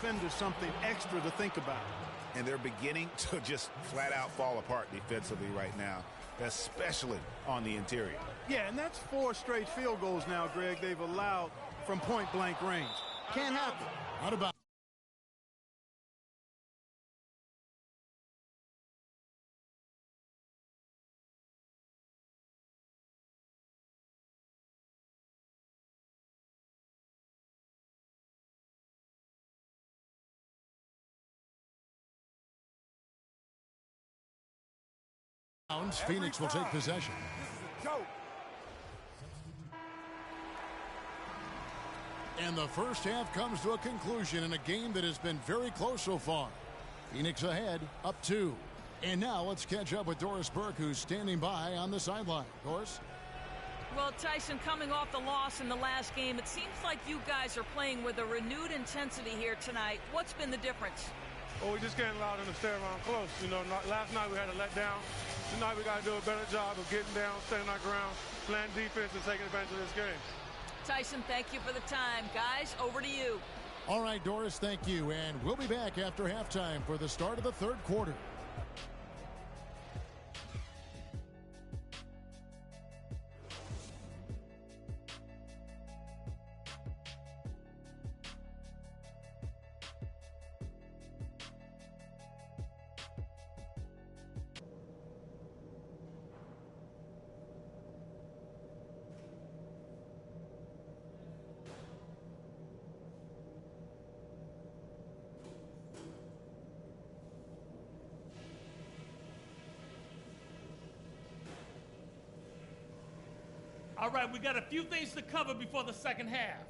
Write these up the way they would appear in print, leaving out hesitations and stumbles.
defenders something extra to think about. And they're beginning to just flat out fall apart defensively right now, especially on the interior. Yeah, and that's 4 straight field goals now, Greg, they've allowed from point-blank range. Can't happen. How about Phoenix will take possession. And the first half comes to a conclusion in a game that has been very close so far. Phoenix ahead, up 2. And now let's catch up with Doris Burke, who's standing by on the sideline. Doris? Well, Tyson, coming off the loss in the last game, it seems like you guys are playing with a renewed intensity here tonight. What's been the difference? Well, we just can't allow them to stay around close. You know, last night we had a letdown. Tonight we got to do a better job of getting down, staying our ground, playing defense, and taking advantage of this game. Tyson, thank you for the time. Guys, over to you. All right, Doris, thank you. And we'll be back after halftime for the start of the third quarter. All right, we got a few things to cover before the second half.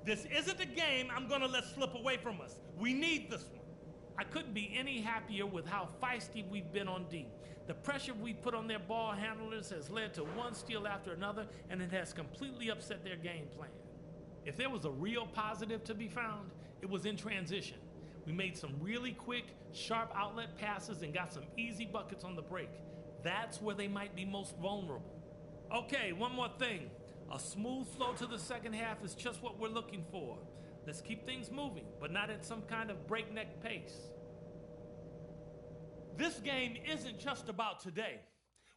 This isn't a game I'm going to let slip away from us. We need this one. I couldn't be any happier with how feisty we've been on D. The pressure we put on their ball handlers has led to one steal after another, and it has completely upset their game plan. If there was a real positive to be found, it was in transition. We made some really quick, sharp outlet passes and got some easy buckets on the break. That's where they might be most vulnerable. Okay, one more thing. A smooth flow to the second half is just what we're looking for. Let's keep things moving, but not at some kind of breakneck pace. This game isn't just about today.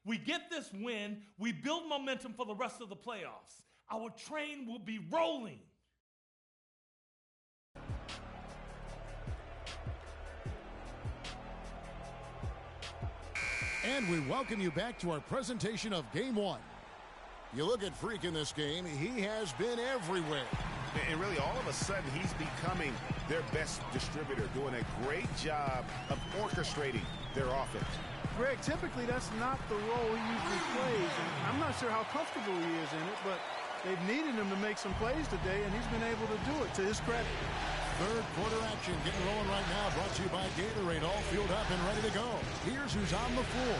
We get this win, we build momentum for the rest of the playoffs. Our train will be rolling. And we welcome you back to our presentation of Game 1. You look at Freak in this game, he has been everywhere. And really, all of a sudden, he's becoming their best distributor, doing a great job of orchestrating their offense. Greg, typically that's not the role he usually plays, and I'm not sure how comfortable he is in it, but they've needed him to make some plays today, and he's been able to do it, to his credit. Third quarter action getting rolling right now, brought to you by Gatorade, all fueled up and ready to go. Here's who's on the floor.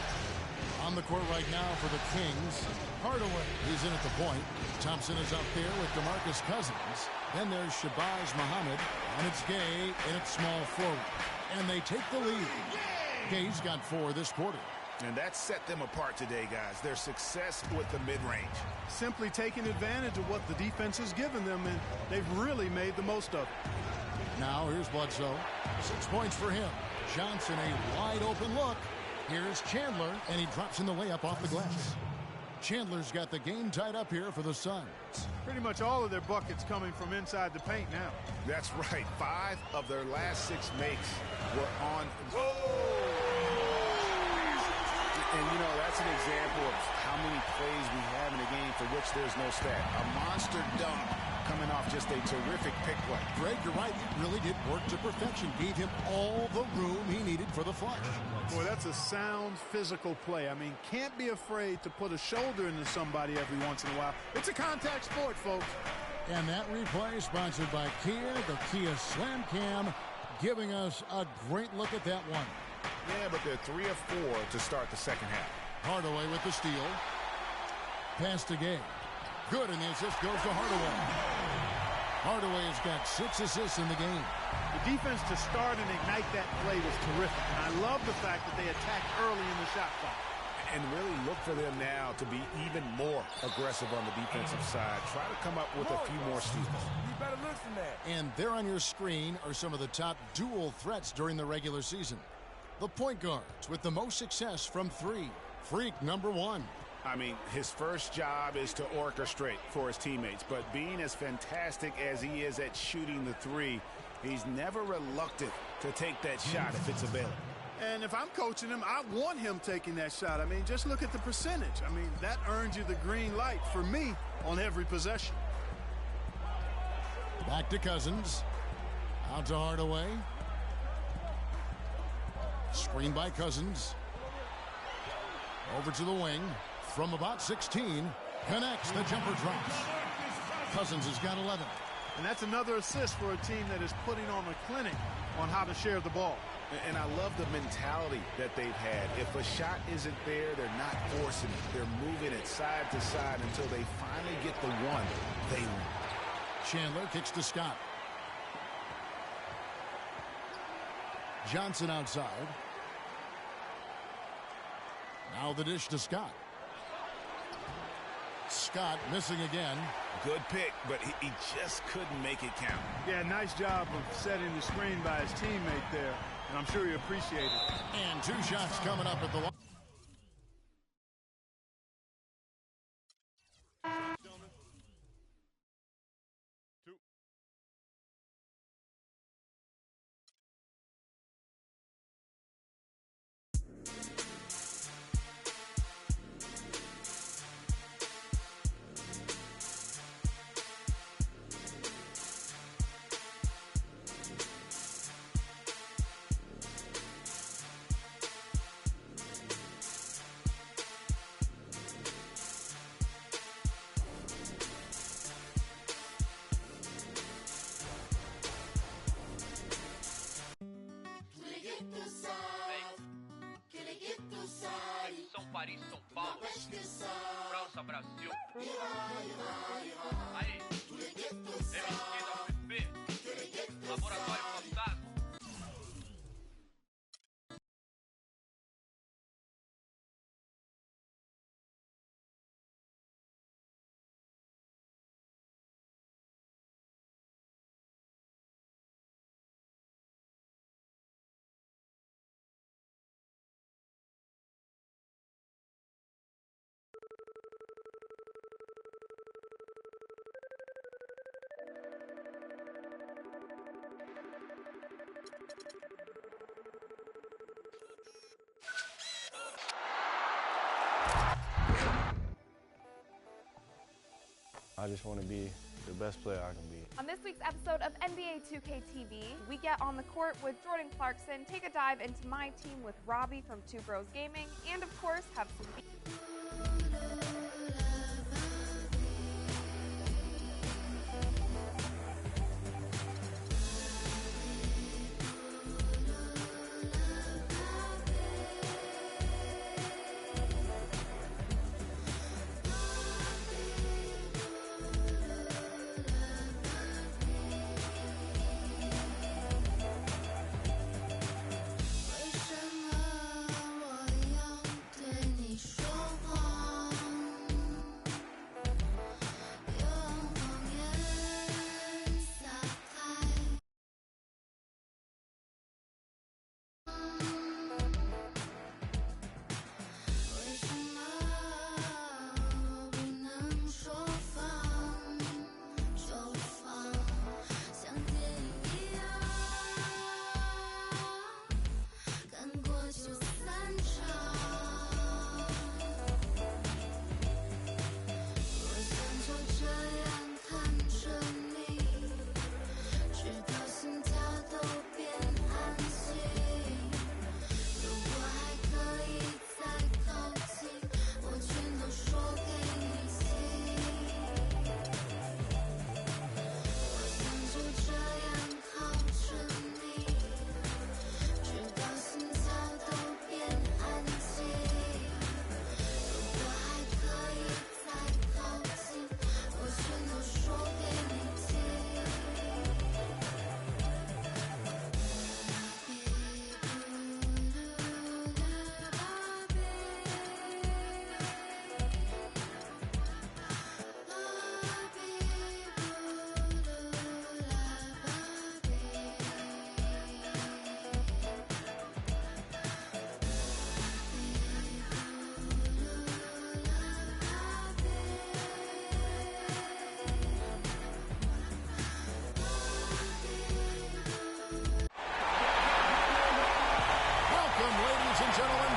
On the court right now for the Kings, Hardaway. He's in at the point. Thompson is up there with DeMarcus Cousins. Then there's Shabazz Muhammad, and it's Gay, and it's small forward. And they take the lead. Gay's got 4 this quarter. And that set them apart today, guys. Their success with the mid-range. Simply taking advantage of what the defense has given them, and they've really made the most of it. Now here's Bledsoe. 6 points for him. Johnson, a wide open look. Here's Chandler, and he drops in the layup off the glass. Chandler's got the game tied up here for the Suns. Pretty much all of their buckets coming from inside the paint now. That's right. 5 of their last 6 makes were on. Whoa! And, you know, that's an example of how many plays we have in a game for which there's no stat. A monster dunk coming off just a terrific pick play. Greg, you're right. It really did work to perfection. Gave him all the room he needed for the flush. Boy, that's a sound physical play. I mean, can't be afraid to put a shoulder into somebody every once in a while. It's a contact sport, folks. And that replay sponsored by Kia, the Kia Slam Cam, giving us a great look at that one. Yeah, but they're 3 of 4 to start the second half. Hardaway with the steal. Pass to Gay. Good, and the assist goes to Hardaway. Hardaway has got 6 assists in the game. The defense to start and ignite that play was terrific. And I love the fact that they attacked early in the shot clock. And really look for them now to be even more aggressive on the defensive side. Try to come up with a few more steals. You better listen to that. And there on your screen are some of the top dual threats during the regular season. The point guards with the most success from three. Freak number one. I mean, his first job is to orchestrate for his teammates, but being as fantastic as he is at shooting the three, he's never reluctant to take that shot if it's available. And if I'm coaching him, I want him taking that shot. I mean, just look at the percentage. I mean, that earns you the green light for me on every possession. Back to Cousins. Out to Hardaway. Screen by Cousins. Over to the wing. From about 16. Connects. The jumper drops. Cousins has got 11. And that's another assist for a team that is putting on a clinic on how to share the ball. And I love the mentality that they've had. If a shot isn't there, they're not forcing it. They're moving it side to side until they finally get the one they want. Chandler kicks to Scott. Johnson outside. Now the dish to Scott. Scott missing again. Good pick, but he just couldn't make it count. Yeah, nice job of setting the screen by his teammate there, and I'm sure he appreciated it. And two shots coming up at the line. Paris, São Paulo, França, Brasil. Aí, MSQ da UFP, Laboratório Fantasma. I just want to be the best player I can be. On this week's episode of NBA 2K TV, we get on the court with Jordan Clarkson, take a dive into my team with Robbie from Two Bros Gaming, and of course have some Wish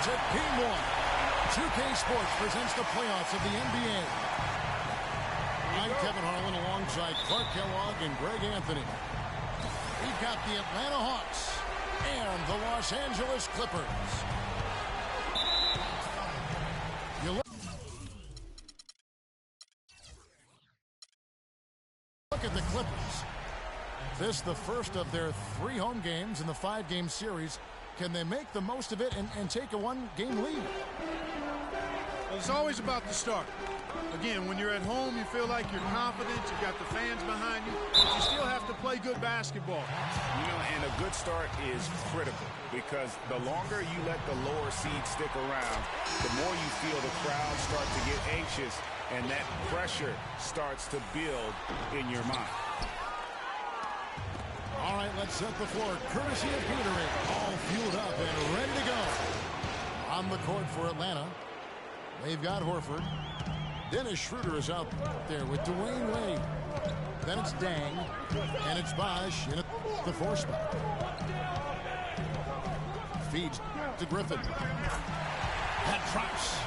It's at Game 1. 2K Sports presents the playoffs of the NBA. I'm Kevin Harlan alongside Clark Kellogg and Greg Anthony. We've got the Atlanta Hawks and the Los Angeles Clippers. You look at the Clippers. This the first of their 3 home games in the 5-game series. Can they make the most of it and take a 1-game lead? Well, it's always about the start. Again, when you're at home, you feel like you're confident, you've got the fans behind you, but you still have to play good basketball. You know, and a good start is critical because the longer you let the lower seed stick around, the more you feel the crowd start to get anxious, and that pressure starts to build in your mind. All right, let's set the floor. Courtesy of Gatorade. All fueled up and ready to go. On the court for Atlanta, they've got Horford. Dennis Schroeder is out there with Dwayne Wade. Then it's Dang, and it's Bosch in the 4 spot. Feeds to Griffin. That drops.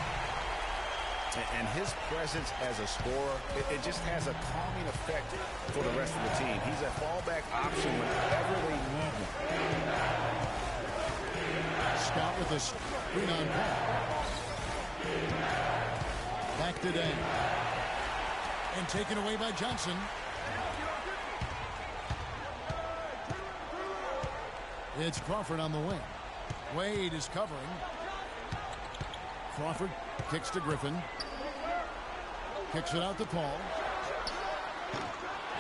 And his presence as a scorer, it just has a calming effect for the rest of the team. He's a fallback option whenever they need him. Scott with a screen on Paul. Back to Dang. And taken away by Johnson. It's Crawford on the wing. Wade is covering. Crawford kicks to Griffin. Kicks it out to Paul.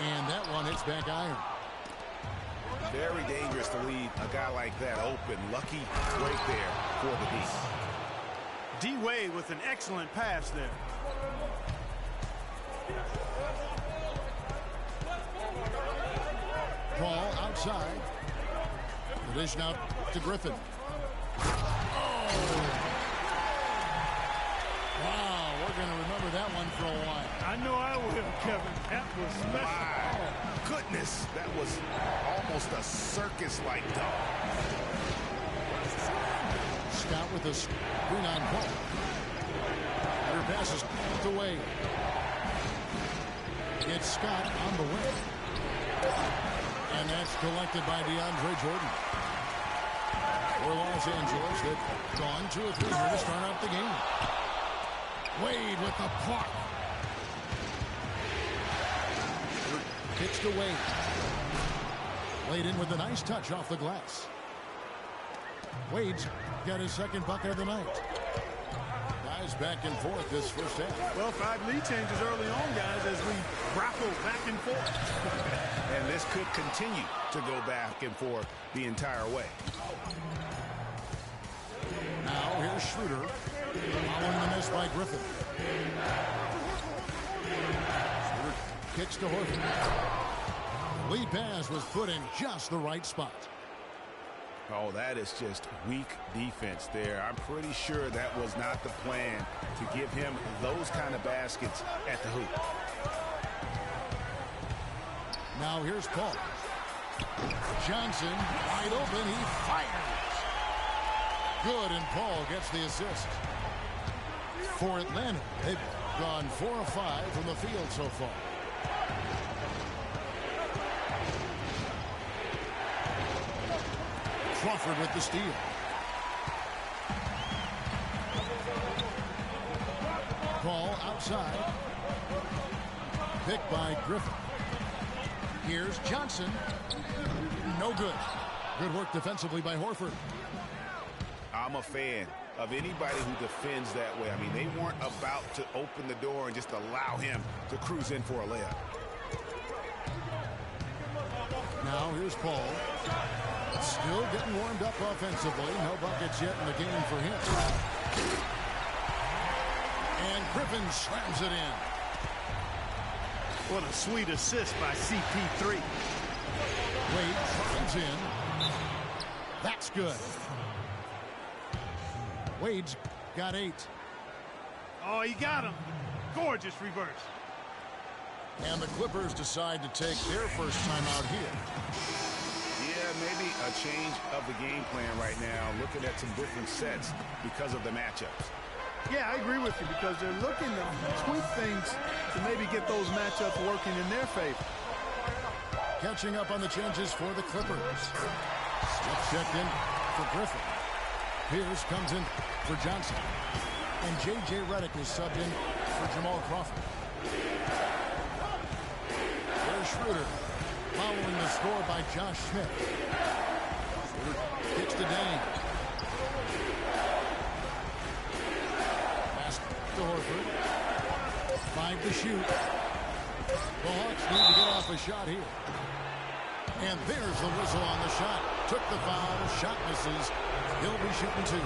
And that one hits back iron. Very dangerous to leave a guy like that open. Lucky right there for the D. D-Wade with an excellent pass there. Paul outside. The dish now to Griffin. Oh! Wow, we're going to remember that one for a while. I know I will, Kevin. That was special. My goodness, that was almost a circus-like dunk. Scott with a screen on Paul. Her passes to Wade. It's Scott on the wing. And that's collected by DeAndre Jordan. For Los Angeles, they've gone 2 or 3 here to start out the game. Wade with the block. Kicks to Wade. Wade in with a nice touch off the glass. Wade's got his 2nd bucket of the night. Guys back and forth this first half. Well, 5 lead changes early on, guys, as we grapple back and forth. And this could continue to go back and forth the entire way. Now here's Schroeder. Following the miss by Griffin. Schroeder kicks to Horford. The lead pass was put in just the right spot. Oh, that is just weak defense there. I'm pretty sure that was not the plan to give him those kind of baskets at the hoop. Now here's Paul. Johnson wide open. He fires. Good, and Paul gets the assist. For Atlanta, they've gone 4 of 5 from the field so far. Crawford with the steal. Paul outside. Picked by Griffin. Here's Johnson. No good. Good work defensively by Horford. I'm a fan of anybody who defends that way. I mean, they weren't about to open the door and just allow him to cruise in for a layup. Now here's Paul. Still getting warmed up offensively. No buckets yet in the game for him. And Griffin slams it in. What a sweet assist by CP3. Wade drives in. That's good. Wade's got 8. Oh, he got him. Gorgeous reverse. And the Clippers decide to take their first time out here. Yeah, maybe a a change of the game plan right now, looking at some different sets because of the matchups. Yeah, I agree with you because they're looking to tweak things to maybe get those matchups working in their favor. Catching up on the changes for the Clippers. Smith checked in for Griffin. Pierce comes in for Johnson. And J.J. Redick is subbed in for Jamal Crawford. There's Schroeder following the score by Josh Smith. Schroeder kicks to Dane. Pass to Horford. 5 to shoot. The Hawks need to get off a shot here. And there's the whistle on the shot. Took the foul. Shot misses. He'll be shooting 2. I'll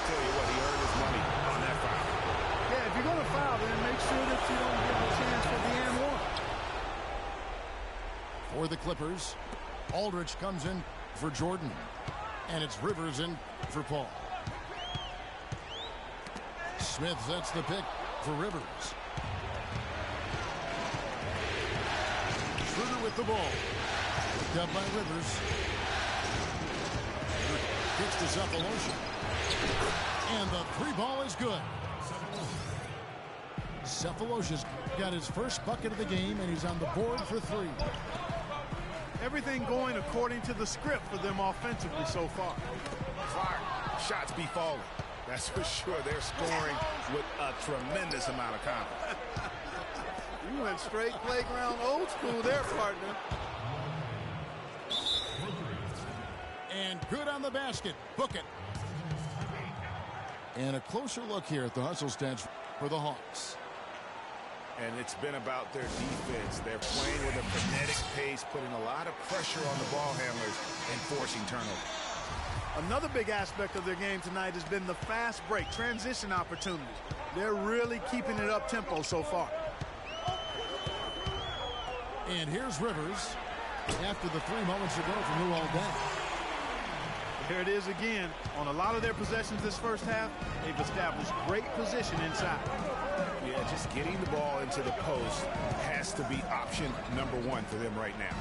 tell you what, he earned his money on that foul. Yeah, if you're going to foul, then make sure that you don't give a chance for the and one. For the Clippers, Aldridge comes in for Jordan. And it's Rivers in for Paul. Smith sets the pick for Rivers. Schroeder with the ball. Picked up by Rivers. Kicks to Cephalosha. And the 3-ball is good. Cephalosha's got his first bucket of the game, and he's on the board for 3. Everything going according to the script for them offensively so far. Clark, shots be falling. That's for sure. They're scoring with a tremendous amount of confidence. You went straight playground old school there, partner. And good on the basket. Book it. And a closer look here at the hustle stats for the Hawks. And it's been about their defense. They're playing with a frenetic pace, putting a lot of pressure on the ball handlers and forcing turnovers. Another big aspect of their game tonight has been the fast break, transition opportunities. They're really keeping it up tempo so far. And here's Rivers after the 3 moments ago from Lou Aldana. Here it is again. On a lot of their possessions this first half, they've established great position inside. Yeah, just getting the ball into the post has to be option number 1 for them right now.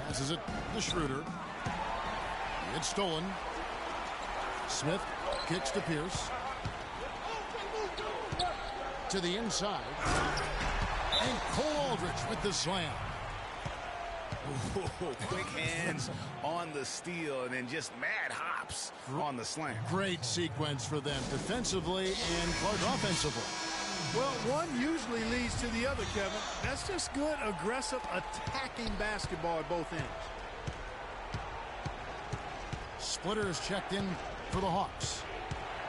Passes it to Schroeder. It's stolen. Smith kicks to Pierce. To the inside. And Cole Aldridge with the slam. Quick hands on the steal and then just mad hops on the slam. Great sequence for them defensively and Clark offensively. Well, one usually leads to the other, Kevin. That's just good, aggressive, attacking basketball at both ends. Splitter is checked in for the Hawks.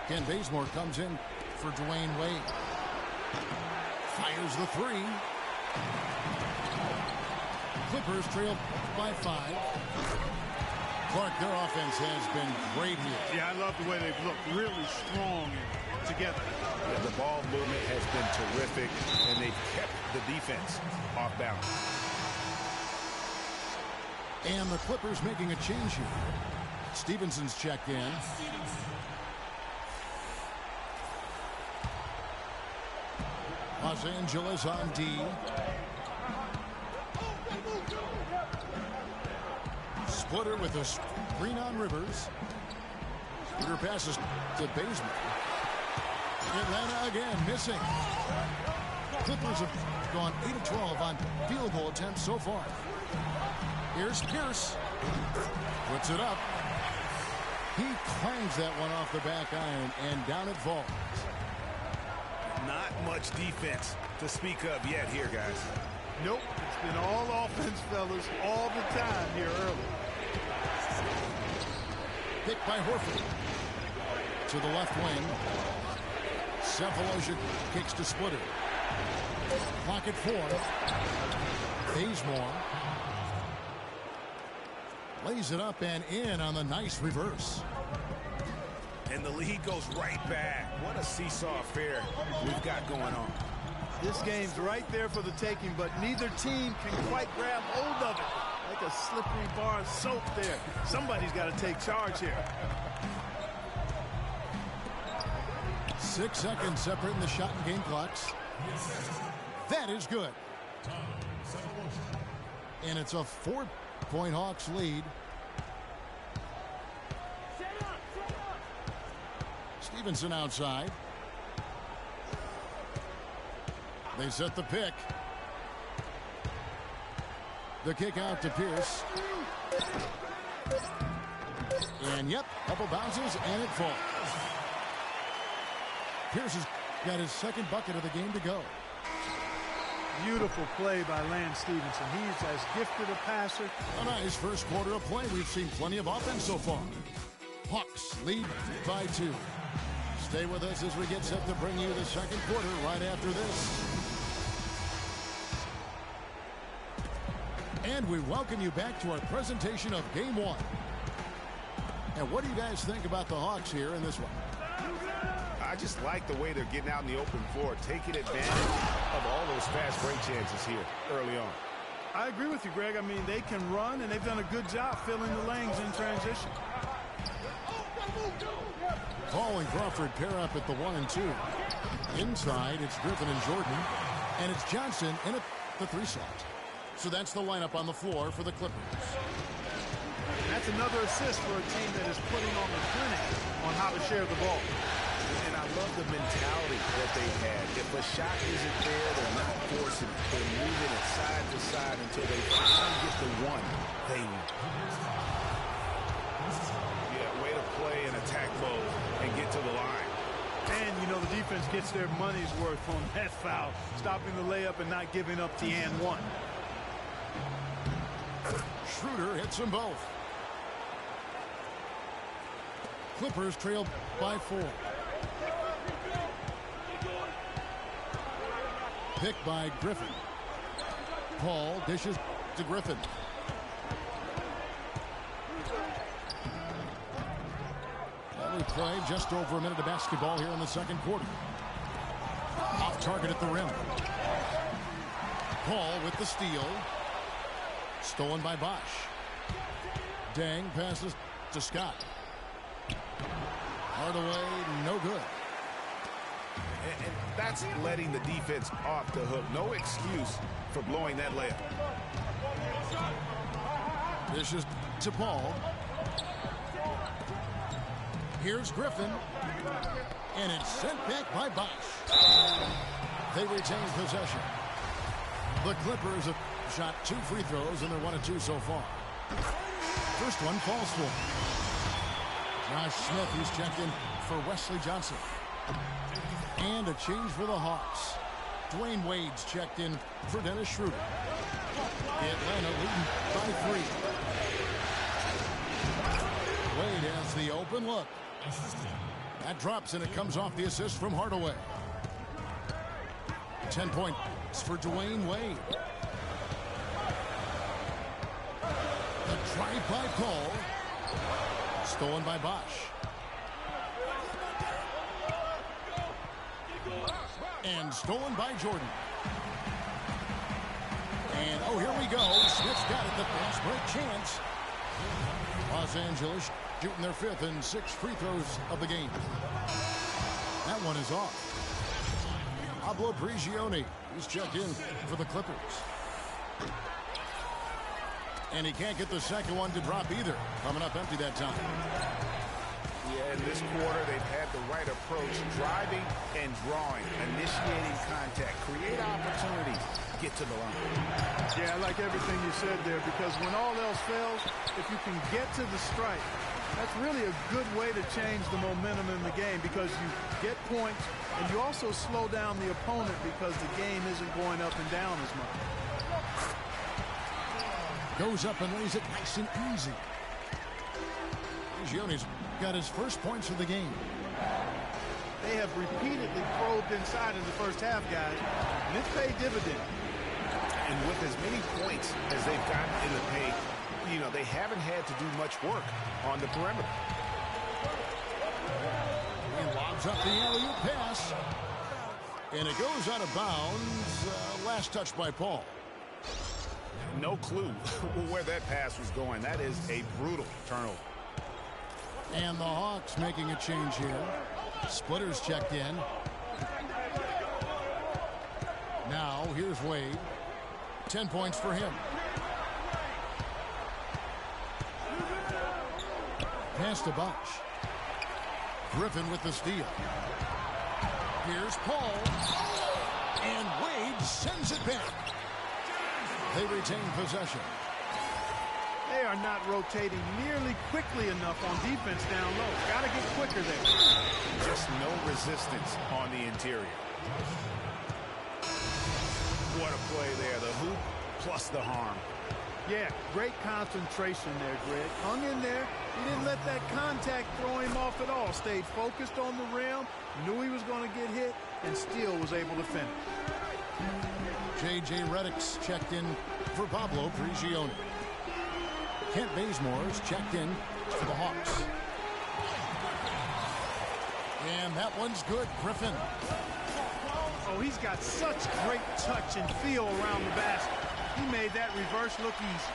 Ken Bazemore comes in for Dwayne Wade. Fires the 3. Clippers trail by 5. Clark, their offense has been great here. Yeah, I love the way they've looked really strong together. Yeah, the ball movement has been terrific, and they've kept the defense off balance. And the Clippers making a change here. Stevenson's checked in. Los Angeles on D. Splitter with a screen on Rivers. Splitter passes to Bazemore. Atlanta again missing. Clippers have gone 8 of 12 on field goal attempts so far. Here's Pierce. Puts it up. He clangs that one off the back iron and down it falls. Not much defense to speak of yet here, guys. Nope. It's been all offense, fellas, all the time here early. Picked by Horford. To the left wing. Cephalosha kicks to Splitter. Clock at 4. Bazemore lays it up and in on the nice reverse. And the lead goes right back. What a seesaw affair we've got going on. This game's right there for the taking, but neither team can quite grab hold of it. Like a slippery bar of soap there. Somebody's got to take charge here. 6 seconds separating the shot and game clocks. That is good. And it's a 4-point Hawks lead. Stevenson outside. They set the pick. The kick out to Pierce. And yep, couple bounces and it falls. Pierce has got his second bucket of the game to go. Beautiful play by Lance Stevenson. He's as gifted a passer. A nice first quarter of play. We've seen plenty of offense so far. Hawks lead by 2. Stay with us as we get set to bring you the second quarter right after this. And we welcome you back to our presentation of Game 1. And what do you guys think about the Hawks here in this one? I just like the way they're getting out in the open floor, taking advantage of all those fast break chances here early on. I agree with you, Greg. I mean, they can run, and they've done a good job filling the lanes in transition. Paul and Crawford pair up at the 1 and 2. Inside, it's Griffin and Jordan. And it's Johnson in at the 3 slot. So that's the lineup on the floor for the Clippers. And that's another assist for a team that is putting on the clinic on how to share the ball. And I love the mentality that they've had. If a shot isn't there, they're not forcing it. They're moving it side to side until they finally get the one they need. Yeah, way to play in attack mode and get to the line. And, you know, the defense gets their money's worth on that foul, stopping the layup and not giving up the and one. Schroeder hits them both. Clippers trail by 4. Picked by Griffin. Paul dishes to Griffin. Well, we played just over a minute of basketball here in the second quarter. Off target at the rim. Paul with the steal. Stolen by Bosch. Dang passes to Scott. Hardaway, no good. And that's letting the defense off the hook. No excuse for blowing that layup. This is to Paul. Here's Griffin. And it's sent back by Bosch. They retain possession. The Clippers have shot 2 free throws, and they're 1 of 2 so far. First one falls for Josh Smith, who's checked in for Wesley Johnson. And a change for the Hawks. Dwayne Wade's checked in for Dennis Schroeder. Atlanta leading by 3. Wade has the open look. That drops, and it comes off the assist from Hardaway. 10 points for Dwayne Wade. The drive by Paul. Stolen by Bosch. And stolen by Jordan. And, oh, here we go. Smith's got it. The fast break chance. Los Angeles shooting their 5th and 6th free throws of the game. That one is off. Pablo Prigioni, he's checked in for the Clippers. And he can't get the second one to drop either. Coming up empty that time. Yeah, in this quarter, they've had the right approach. Driving and drawing. Initiating contact. Create opportunities. Get to the line. Yeah, I like everything you said there, because when all else fails, if you can get to the strike, that's really a good way to change the momentum in the game, because you get points and you also slow down the opponent because the game isn't going up and down as much. Goes up and lays it nice and easy. Prigioni's got his first points of the game. They have repeatedly probed inside in the first half, guys, and it's paid dividends. And with as many points as they've gotten in the paint, you know, they haven't had to do much work on the perimeter. He lobs up the alley-oop pass. And it goes out of bounds. Last touch by Paul. No clue where that pass was going. That is a brutal turnover. And the Hawks making a change here. Splitters checked in. Now, here's Wade. 10 points for him. pass to Bosch. Griffin with the steal. Here's Paul. And Wade sends it back. They retain possession. They are not rotating nearly quickly enough on defense down low. Got to get quicker there. Just no resistance on the interior. What a play there. The hoop plus the harm. Yeah, great concentration there, Greg. Hung in there. He didn't let that contact throw him off at all. Stayed focused on the rim, knew he was going to get hit, and still was able to finish. J.J. Redick's checked in for Pablo Prigioni. Kent Bazemore's checked in for the Hawks. And that one's good. Griffin. Oh, he's got such great touch and feel around the basket. He made that reverse look easy.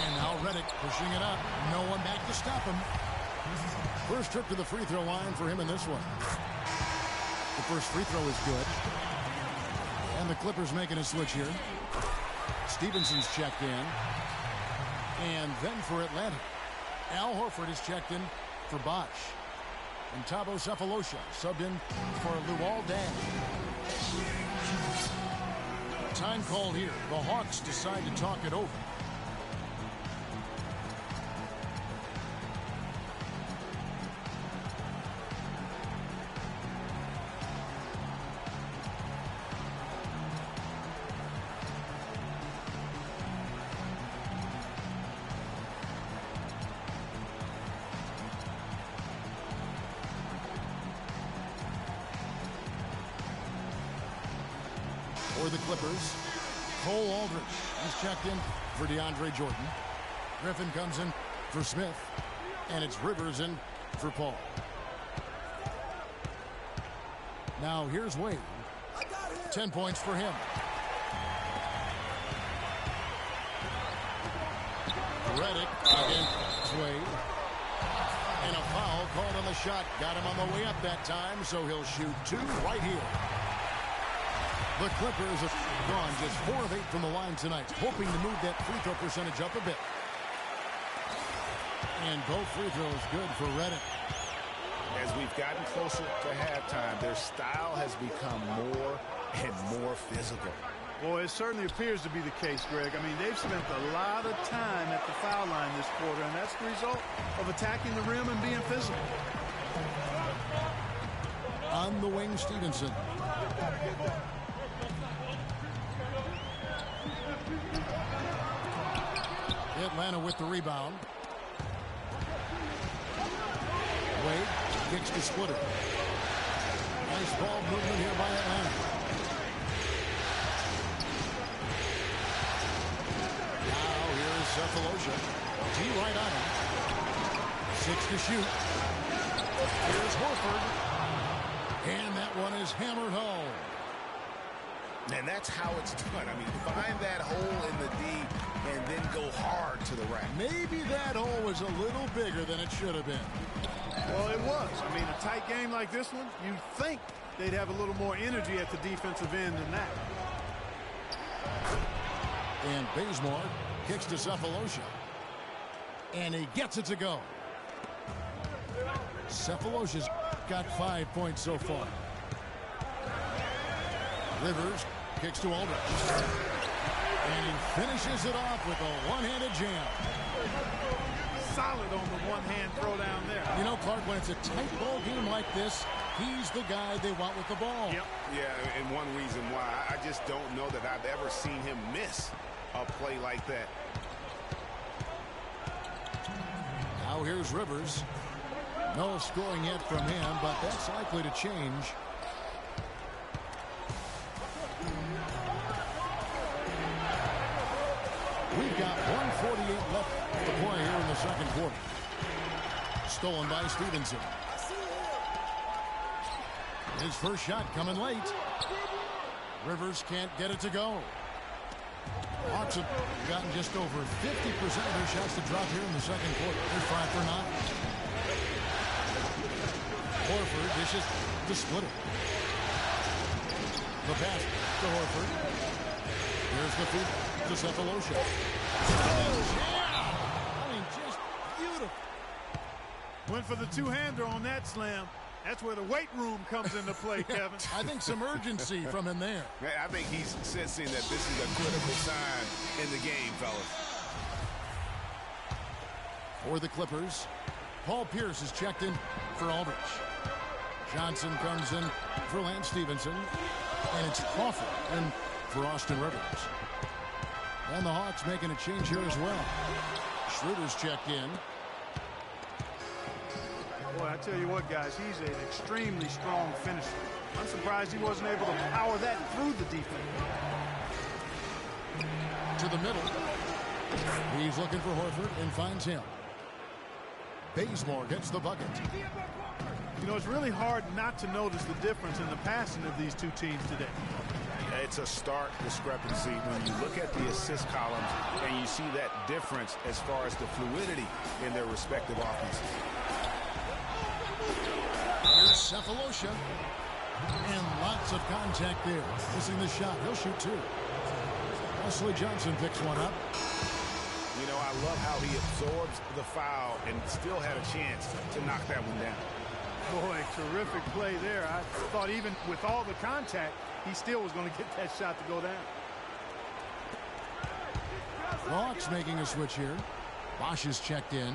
And now Redick pushing it up. No one back to stop him. First trip to the free throw line for him in this one. The first free throw is good. And the Clippers making a switch here. Stevenson's checked in. And then for Atlanta, Al Horford is checked in for Bosch. And Thabo Sefolosha subbed in for Luol Deng. Time called here. The Hawks decide to talk it over. For the Clippers, Cole Aldridge is checked in for DeAndre Jordan. Griffin comes in for Smith, and it's Rivers in for Paul. Now here's Wade. 10 points for him. Redick against Wade. And a foul called on the shot. Got him on the way up that time, so he'll shoot two right here. The Clippers have gone just 4 of 8 from the line tonight, hoping to move that free throw percentage up a bit. And both free throws good for Redick. As we've gotten closer to halftime, their style has become more and more physical. Boy, it certainly appears to be the case, Greg. I mean, they've spent a lot of time at the foul line this quarter, and that's the result of attacking the rim and being physical. On the wing, Stevenson. Atlanta with the rebound. Wade kicks the splitter. Nice ball movement here by Atlanta. Now here's Sefolosha. D right on him. 6 to shoot. Here's Horford. And that one is hammered home. And that's how it's done. I mean, find that hole in the D and then go hard to the rack. Maybe that hole was a little bigger than it should have been. Well, it was. I mean, a tight game like this one, you'd think they'd have a little more energy at the defensive end than that. And Bazemore kicks to Sefolosha. And he gets it to go. Sefolosha's got 5 points so far. Rivers kicks to Aldridge. And he finishes it off with a one-handed jam. Solid on the one-hand throw down there. You know, Clark, when it's a tight ball game like this, he's the guy they want with the ball. Yep. Yeah, and one reason why. I just don't know that I've ever seen him miss a play like that. Now here's Rivers. No scoring yet from him, but that's likely to change. We've got 1:48 left to play here in the second quarter. Stolen by Stevenson. His first shot coming late. Rivers can't get it to go. Hawks have gotten just over 50% of their shots to drop here in the second quarter. They're 5 for 9. Horford dishes to Splitter. The pass to Horford. Here's the feed to Sefolosha. Oh, yeah! I mean, just Went for the two-hander on that slam. That's where the weight room comes into play, Kevin. I think some urgency from him there. I think he's sensing that this is a critical sign in the game, fellas. For the Clippers, Paul Pierce is checked in for Aldridge. Johnson comes in for Lance Stevenson. And it's Crawford in for Austin Rivers. And the Hawks making a change here as well. Schroeder's checked in. Boy, I tell you what, guys, he's an extremely strong finisher. I'm surprised he wasn't able to power that through the defense. To the middle. He's looking for Horford and finds him. Bazemore gets the bucket. You know, it's really hard not to notice the difference in the passing of these two teams today. It's a stark discrepancy when you look at the assist columns and you see that difference as far as the fluidity in their respective offenses. Here's Cephalosha. And lots of contact there. Missing the shot. He'll shoot two. Wesley Johnson picks one up. You know, I love how he absorbs the foul and still had a chance to knock that one down. Boy, terrific play there. I thought even with all the contact, he still was going to get that shot to go down. Hawks making a switch here. Bosch is checked in.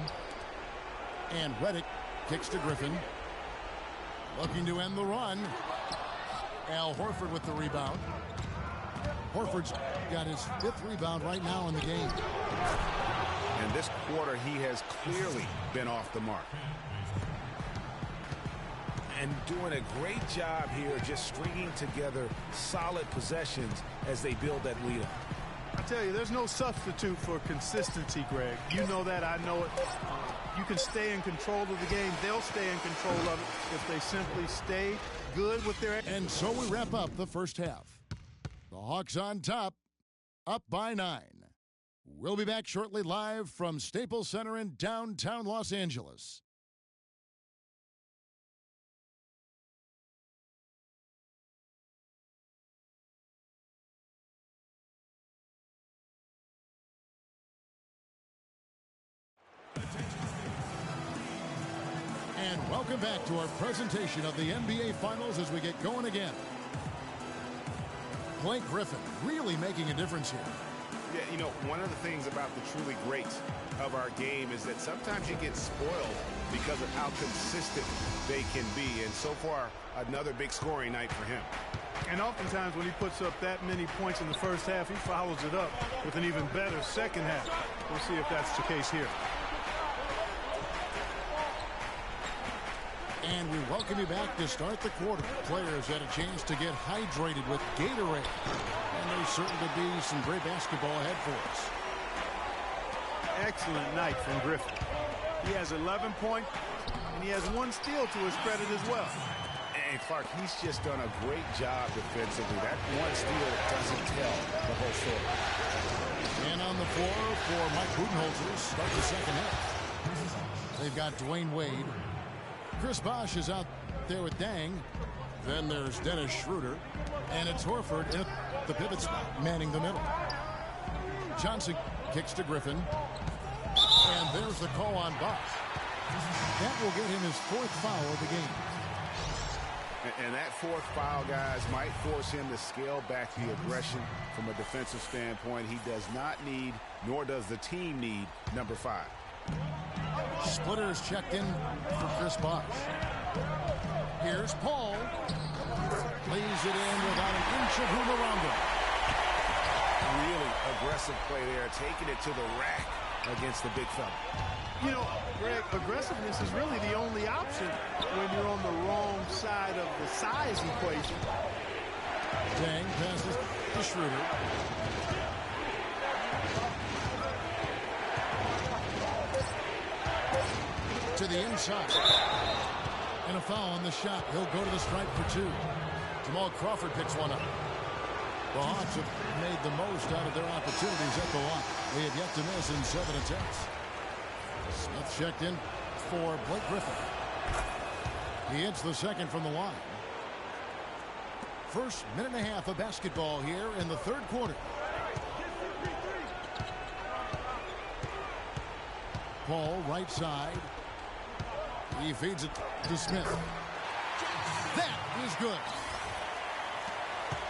And Redick kicks to Griffin. Looking to end the run. Al Horford with the rebound. Horford's got his 5th rebound right now in the game. And this quarter, he has clearly been off the mark. And doing a great job here just stringing together solid possessions as they build that lead up. I tell you, there's no substitute for consistency, Greg. You know that. I know it. You can stay in control of the game. They'll stay in control of it if they simply stay good with their... And so we wrap up the first half. The Hawks on top, up by 9. We'll be back shortly live from Staples Center in downtown Los Angeles. And welcome back to our presentation of the NBA Finals as we get going again. Blake Griffin really making a difference here. Yeah, you know, one of the things about the truly greats of our game is that sometimes you get spoiled because of how consistent they can be. And so far, another big scoring night for him. And oftentimes when he puts up that many points in the first half, he follows it up with an even better second half. We'll see if that's the case here. And we welcome you back to start the quarter. Players had a chance to get hydrated with Gatorade. And there's certain to be some great basketball ahead for us. Excellent night from Griffin. He has 11 points, and he has 1 steal to his credit as well. And Clark, he's just done a great job defensively. That 1 steal doesn't tell the whole story. And on the floor for Mike Budenholzer, start the second half. They've got Dwayne Wade. Chris Bosh is out there with Dang. Then there's Dennis Schroeder. And it's Horford in the pivot spot, manning the middle. Johnson kicks to Griffin. And there's the call on Bosh. That will get him his 4th foul of the game. And that 4th foul, guys, might force him to scale back the aggression from a defensive standpoint. He does not need, nor does the team need, number 5. Splitter is checked in for Chris Bosh. Here's Paul. Lays it in without an inch of room around him. Really aggressive play there, taking it to the rack against the big fella. You know, Greg, aggressiveness is really the only option when you're on the wrong side of the size equation. Dang passes to Schroeder. To the inside. And a foul on the shot. He'll go to the stripe for 2. Jamal Crawford picks one up. The Hawks have made the most out of their opportunities at the line. They have yet to miss in 7 attempts. Smith checked in for Blake Griffin. He hits the second from the line. First minute and a half of basketball here in the 3rd quarter. Paul right side. He feeds it to Smith. That is good.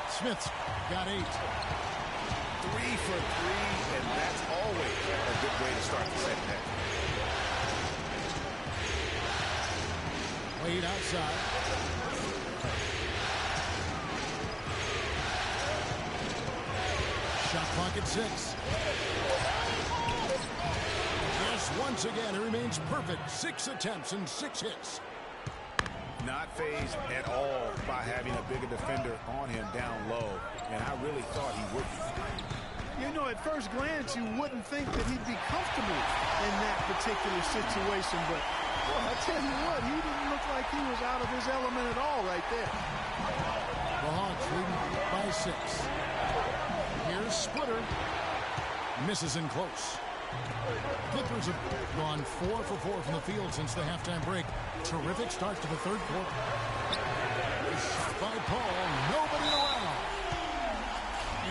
Smith's got 8. 3 for 3, and that's always a good way to start the second half. Wade outside. Shot clock at 6. Yes, once again, it remains perfect. 6 attempts and 6 hits. Not phased at all by having a bigger defender on him down low, and I really thought he would be. You know, at first glance, you wouldn't think that he'd be comfortable in that particular situation, but boy, I tell you what, he didn't look like he was out of his element at all right there. The Hawks leading by 6. Here's Splitter. Misses in close. Clippers have gone 4 for 4 from the field since the halftime break. Terrific start to the third quarter. Shot by Paul. Nobody around.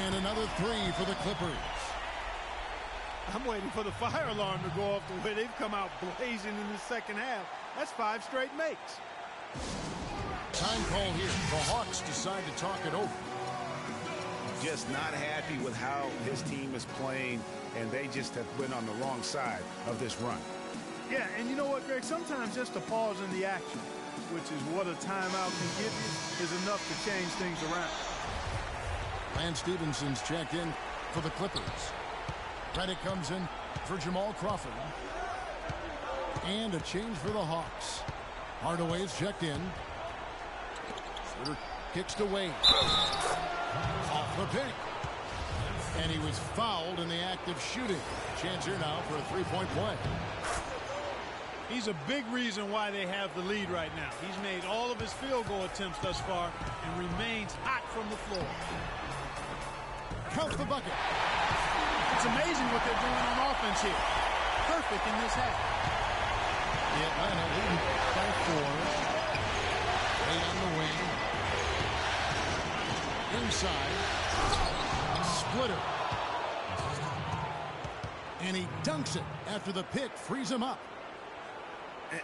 And another 3 for the Clippers. I'm waiting for the fire alarm to go off the way they've come out blazing in the second half. That's 5 straight makes. Time call here. The Hawks decide to talk it over. Just not happy with how his team is playing, and they just have been on the wrong side of this run. Yeah, and you know what, Greg? Sometimes just a pause in the action, which is what a timeout can give you, is enough to change things around. Lance Stevenson's checked in for the Clippers. Redick comes in for Jamal Crawford. And a change for the Hawks. Hardaway's checked in. Schroeder kicks to Wade. Off the pick. And he was fouled in the act of shooting. Chance here now for a three-point play. He's a big reason why they have the lead right now. He's made all of his field goal attempts thus far and remains hot from the floor. Count the bucket. It's amazing what they're doing on offense here. Perfect in this half. The Atlanta leading by 4. Wade on the wing. Inside. Splitter. And he dunks it after the pick frees him up.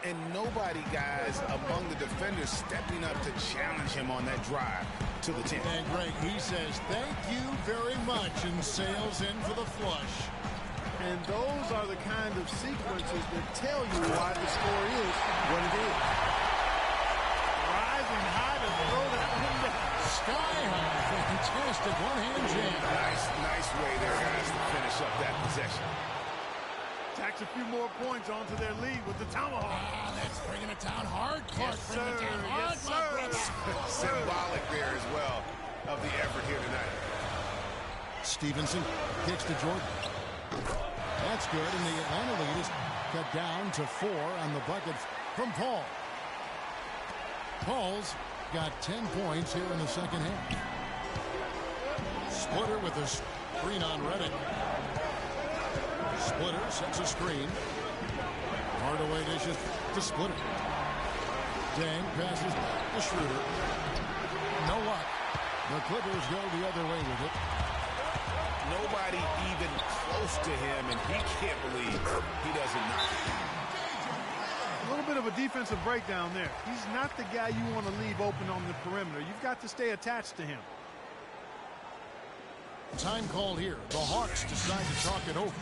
And nobody, guys, among the defenders stepping up to challenge him on that drive to the 10. And Greg, he says, thank you very much, and sails in for the flush. And those are the kind of sequences that tell you why the score is what it is. Rising high to throw that one down. Sky high. Fantastic one-hand jam. Nice way there, guys, to finish up that possession. Tacks a few more points onto their lead with the tomahawk. Ah, that's bringing it down hard. Yes, sir. Yes, sir. Symbolic there as well of the effort here tonight. Stevenson kicks to Jordan. That's good, and the Atlanta lead is cut down to 4 on the bucket from Paul. Paul's got 10 points here in the second half. Splitter with a screen on Redick. Splitter sets a screen. Hardaway dishes to Splitter. Dang passes to Schroeder. No luck. The Clippers go the other way with it. Nobody even close to him, and he can't believe he doesn't knock it. A little bit of a defensive breakdown there. He's not the guy you want to leave open on the perimeter. You've got to stay attached to him. Time called here. The Hawks decide to talk it over.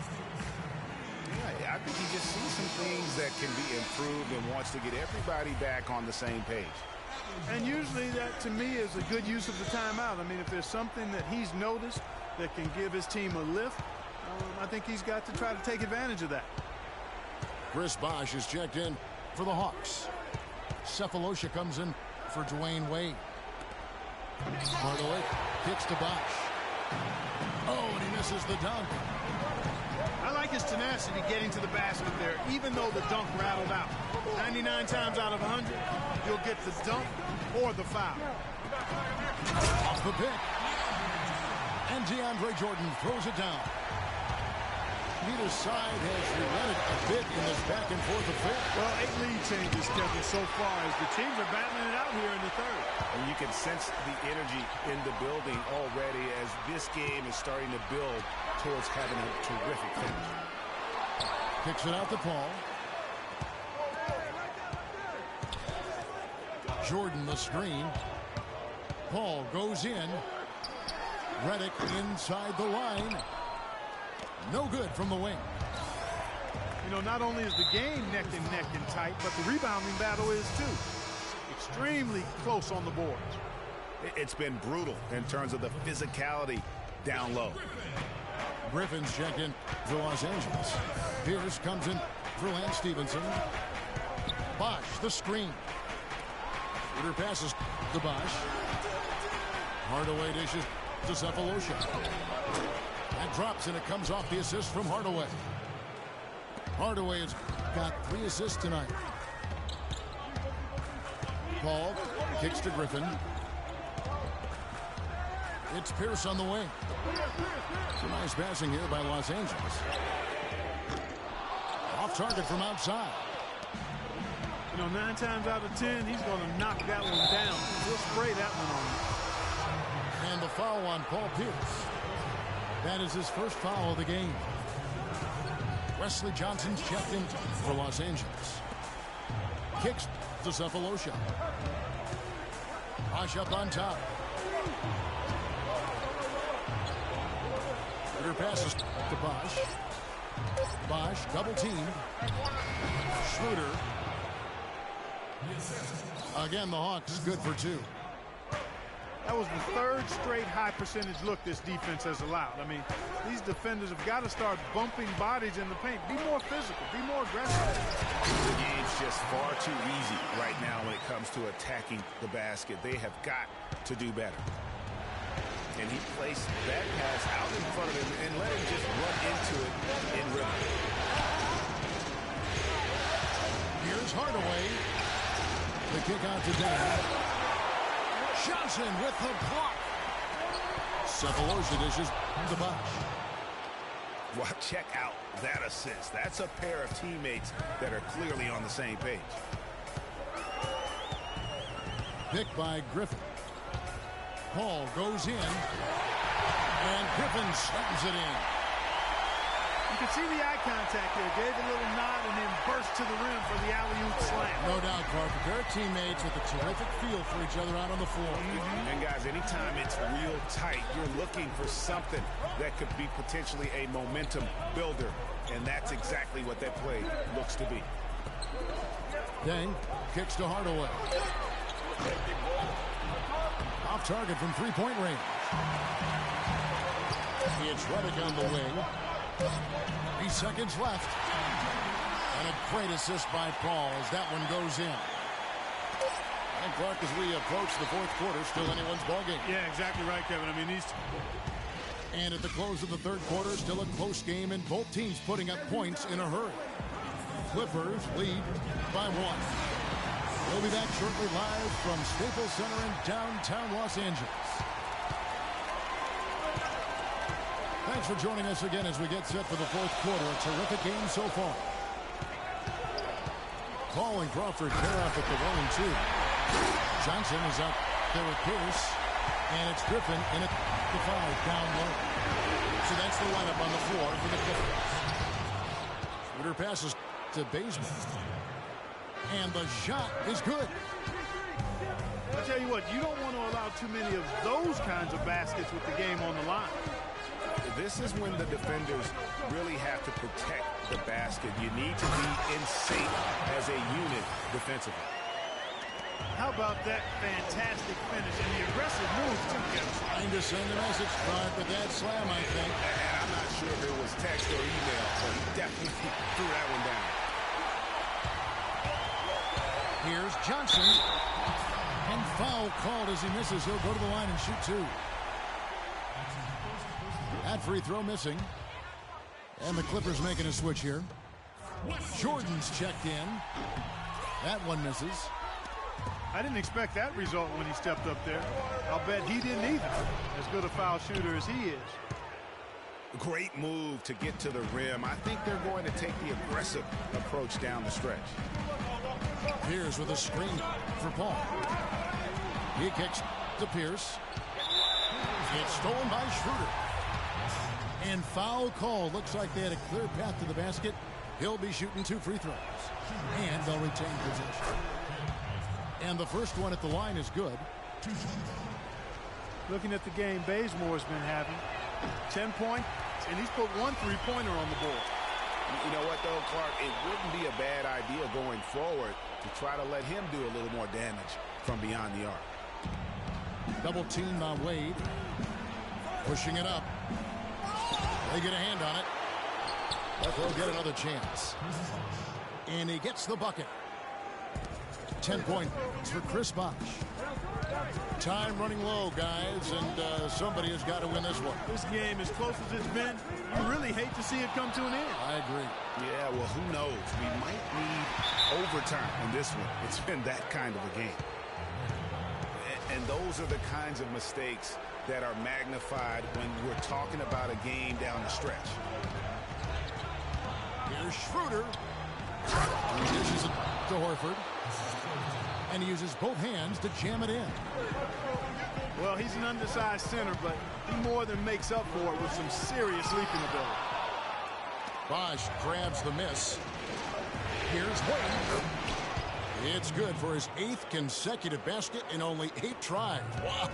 Yeah, I think he just sees some things that can be improved and wants to get everybody back on the same page. And usually that, to me, is a good use of the timeout. I mean, if there's something that he's noticed that can give his team a lift, I think he's got to try to take advantage of that. Chris Bosh is checked in for the Hawks. Cephalosha comes in for Dwayne Wade. Hardaway kicks to Bosh. Oh, and he misses the dunk. I like his tenacity getting to the basket there, even though the dunk rattled out. 99 times out of 100, you'll get the dunk or the foul. Off the pick. And DeAndre Jordan throws it down. Neither side has relented a bit in this back-and-forth affair. Well, 8 lead changes, Kevin, so far as the teams are battling it out here in the third. And you can sense the energy in the building already as this game is starting to build towards having a terrific finish. Kicks it out to Paul. Jordan the screen. Paul goes in. Reddick inside the line. No good from the wing. You know, not only is the game neck and tight, but the rebounding battle is too. Extremely close on the boards. It's been brutal in terms of the physicality down low. Griffin's checked in for Los Angeles. Pierce comes in for Lance Stevenson. Bosch, the screen. Shooter passes to Bosch. Hardaway dishes to Cephalosha. That drops, and it comes off the assist from Hardaway. Hardaway has got 3 assists tonight. Paul kicks to Griffin. It's Pierce on the wing. Some nice passing here by Los Angeles. Off target from outside. You know, 9 times out of 10, he's going to knock that one down. He'll spray that one on. And the foul on Paul Pierce. That is his first foul of the game. Wesley Johnson's checked in for Los Angeles. Kicks to Cephalosha. Bosch up on top. Shooter passes to Bosch. Bosch double teamed. Schroeder. Again, the Hawks good for 2. That was the 3rd straight high percentage look this defense has allowed. I mean, these defenders have got to start bumping bodies in the paint. Be more physical. Be more aggressive. The game's just far too easy right now when it comes to attacking the basket. They have got to do better. And he placed that pass out in front of him and let him just run into it in rhythm. Here's Hardaway. The kick out to Dan. Johnson with the block. Cephalosha dishes to Bosch. Well, check out that assist. That's a pair of teammates that are clearly on the same page. Picked by Griffin. Paul goes in. And Griffin slams it in. You can see the eye contact there. Gave a little nod and then burst to the rim for the alley-oop slam. No doubt, Parker. They're teammates with a terrific feel for each other out on the floor. And guys, anytime it's real tight, you're looking for something that could be potentially a momentum builder. And that's exactly what that play looks to be. Deng kicks to Hardaway. Off target from 3-point range. It's Reddick on the wing. 3 seconds left. And a great assist by Paul as that one goes in. And Clark, as we approach the 4th quarter, still anyone's ballgame. Yeah, exactly right, Kevin. I mean, these... And at the close of the 3rd quarter, still a close game, and both teams putting up points in a hurry. Clippers lead by 1. We'll be back shortly live from Staples Center in downtown Los Angeles. Thanks for joining us again as we get set for the 4th quarter. A terrific game so far. Paul and Crawford pair up at the 1 and 2. Johnson is up there with Pierce. And it's Griffin in at the 5 down low. So that's the lineup on the floor for the Clippers. Shooter passes to Bazemore. And the shot is good. I tell you what, you don't want to allow too many of those kinds of baskets with the game on the line. This is when the defenders really have to protect the basket. You need to be in sync as a unit defensively. How about that fantastic finish and the aggressive move too, Kevin? Trying to send a message, Clark, with that slam, I think. And I'm not sure if it was text or email, but he definitely threw that one down. Here's Johnson. And foul called as he misses. He'll go to the line and shoot 2. That free throw missing. And the Clippers making a switch here. Jordan's checked in. That one misses. I didn't expect that result when he stepped up there. I'll bet he didn't either. As good a foul shooter as he is. Great move to get to the rim. I think they're going to take the aggressive approach down the stretch. Pierce with a screen for Paul. He kicks to Pierce. It's stolen by Schroeder. And foul call. Looks like they had a clear path to the basket. He'll be shooting 2 free throws. And they'll retain possession. And the first one at the line is good. Looking at the game Bazemore's been having, 10 points, and he's put 1 3-pointer on the board. You know what, though, Clark? It wouldn't be a bad idea going forward to try to let him do a little more damage from beyond the arc. Double team on Wade. Pushing it up. They get a hand on it. But they'll get another chance. And he gets the bucket. 10 points for Chris Bosh. Time running low, guys, and somebody has got to win this one. This game, as close as it's been, you really hate to see it come to an end. I agree. Yeah, well, who knows? We might need overtime in this one. It's been that kind of a game. And those are the kinds of mistakes that are magnified when we're talking about a game down the stretch. Here's Schroeder. He dishes it to Horford. And he uses both hands to jam it in. Well, he's an undersized center, but he more than makes up for it with some serious leaping ability. Bosh grabs the miss. Here's Wade. It's good for his 8th consecutive basket in only 8 tries. Wow.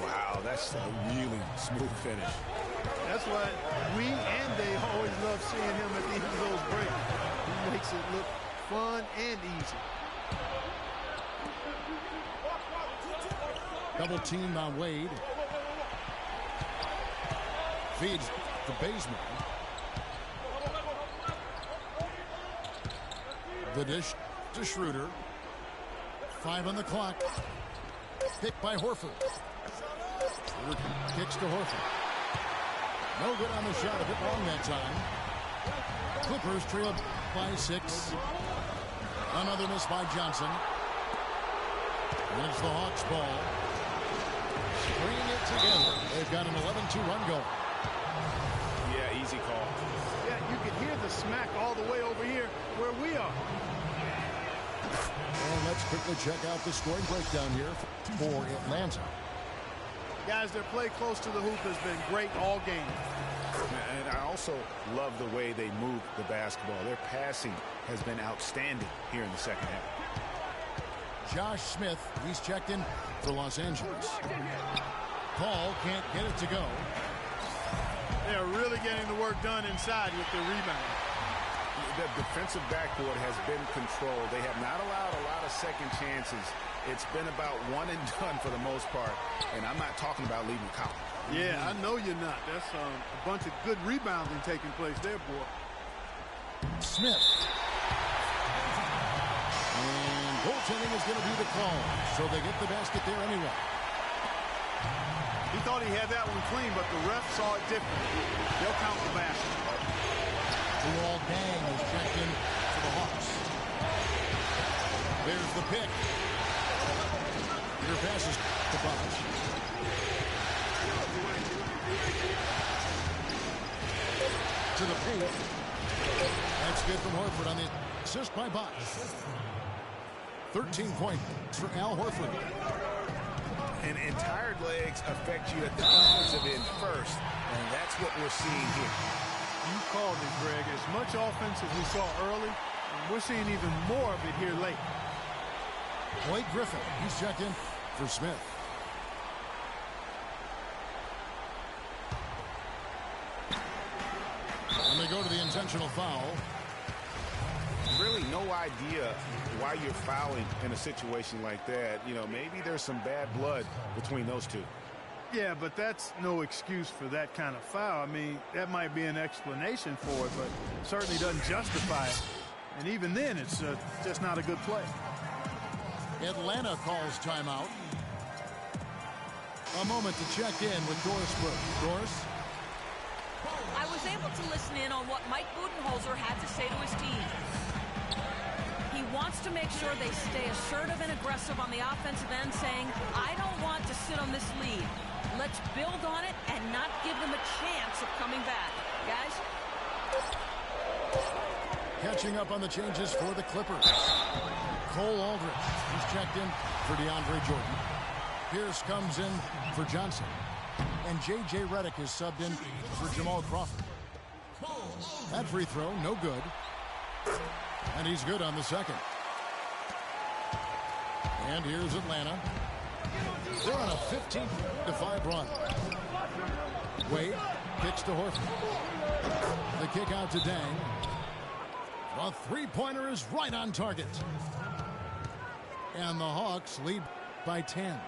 Wow, that's a really smooth finish. That's why we and they always love seeing him at the end of those breaks. He makes it look fun and easy. Double team on Wade. Feeds to Bazemore. The dish to Schroeder. 5 on the clock. Picked by Horford. Schroeder kicks to Horford. No good on the shot. A bit long that time. Clippers trailed by 6. Another miss by Johnson. And it's the Hawks' ball. Bringing it together. They've got an 11-2 run goal. Yeah, easy call. Yeah, you can hear the smack all the way over here where we are. Well, let's quickly check out the scoring breakdown here for Atlanta. Guys, their play close to the hoop has been great all game. And I also love the way they move the basketball. Their passing has been outstanding here in the second half. Josh Smith, he's checked in for Los Angeles. Paul can't get it to go. They're really getting the work done inside with the rebound. The defensive backboard has been controlled. They have not allowed a lot of second chances. It's been about one and done for the most part. And I'm not talking about leaving the column. Yeah, I know you're not. That's a bunch of good rebounding taking place there, boy. Smith. And goaltending is going to be the call. So they get the basket there anyway. He thought he had that one clean, but the ref saw it differently. They'll count the basket. Luol Deng is checked in for the Hawks. There's the pick. Your passes to Bosh. To the paint. That's good from Horford on the assist by Bosh. 13 points for Al Horford. And tired legs affect you at the defensive end first, and that's what we're seeing here. You called it, Greg. As much offense as we saw early, we're seeing even more of it here late. Blake Griffin, he's checked in for Smith. And they go to the intentional foul. Really no idea why you're fouling in a situation like that. You know, maybe there's some bad blood between those two. Yeah, but that's no excuse for that kind of foul. I mean, that might be an explanation for it, but certainly doesn't justify it. And even then, it's just not a good play. Atlanta calls timeout. A moment to check in with Doris Burke. Doris? I was able to listen in on what Mike Budenholzer had to say to his team. He wants to make sure they stay assertive and aggressive on the offensive end, saying, I don't want to sit on this lead. Let's build on it and not give them a chance of coming back. Guys? Catching up on the changes for the Clippers. Cole Aldrich, he's checked in for DeAndre Jordan. Pierce comes in for Johnson. And J.J. Redick is subbed in for Jamal Crawford. That free throw, no good. And he's good on the second. And here's Atlanta. They're on a 15-5 run. Wade kicks to Horford. The kick out to Dang. The three-pointer is right on target. And the Hawks lead by 10. It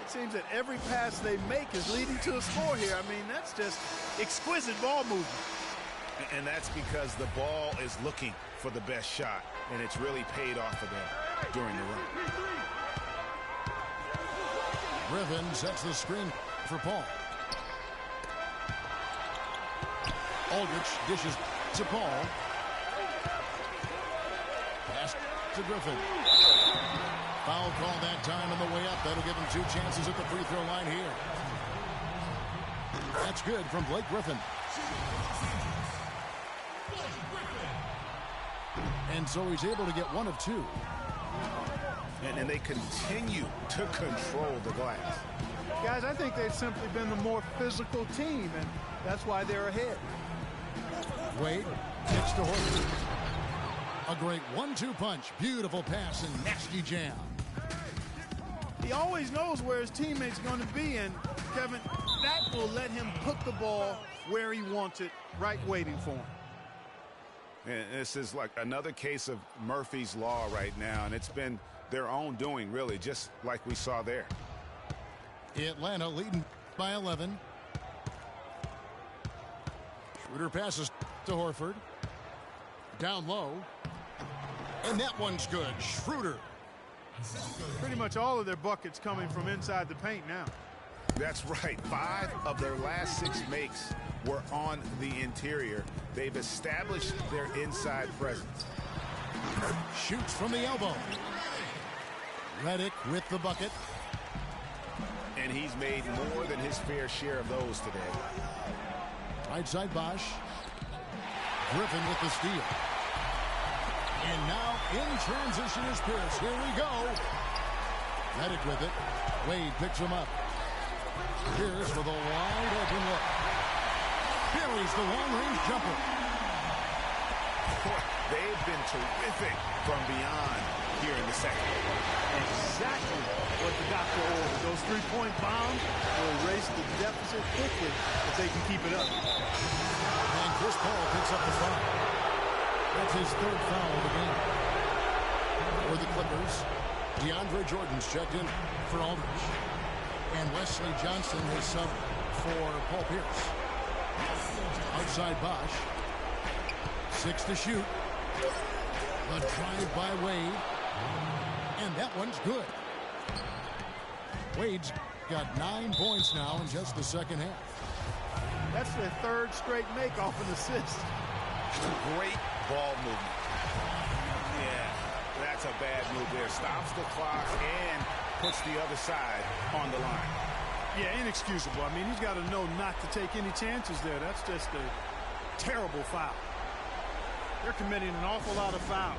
seems that every pass they make is leading to a score here. I mean, that's just exquisite ball movement. And that's because the ball is looking for the best shot, and it's really paid off for them during the run. Griffin sets the screen for Paul. Aldrich dishes to Paul. Pass to Griffin. Foul call that time on the way up. That'll give him 2 chances at the free throw line here. That's good from Blake Griffin. And so he's able to get 1 of 2. And they continue to control the glass. Guys, I think they've simply been the more physical team, and that's why they're ahead. Wade kicks to Horford. A great 1-2 punch. Beautiful pass and nasty jam. He always knows where his teammate's going to be, and Kevin, that will let him put the ball where he wants it, right waiting for him. And this is like another case of Murphy's Law right now, and it's been their own doing, really, just like we saw there. Atlanta leading by 11. Schroeder passes to Horford. Down low. And that one's good. Schroeder. Pretty much all of their buckets coming from inside the paint now. That's right. 5 of their last 6 makes were on the interior. They've established their inside presence. Shoots from the elbow. Redick with the bucket. And he's made more than his fair share of those today. Right side Bosch. Griffin with the steal. And now in transition is Pierce. Here we go. Redick with it. Wade picks him up. Pierce with a wide open look. Buries the long-range jumper. They've been terrific from beyond here in the second. Exactly what the doctor ordered. Those three-point bombs will erase the deficit quickly if they can keep it up. And Chris Paul picks up the foul. That's his 3rd foul of the game. For the Clippers, DeAndre Jordan's checked in for Aldridge. And Wesley Johnson has subbed for Paul Pierce. Outside Bosch. 6 to shoot. The drive by Wade. And that one's good. Wade's got 9 points now in just the second half. That's their 3rd straight make off an assist. Great ball movement. Yeah, that's a bad move there. Stops the clock and puts the other side on the line. Yeah, inexcusable. I mean, he's got to know not to take any chances there. That's just a terrible foul. They're committing an awful lot of fouls.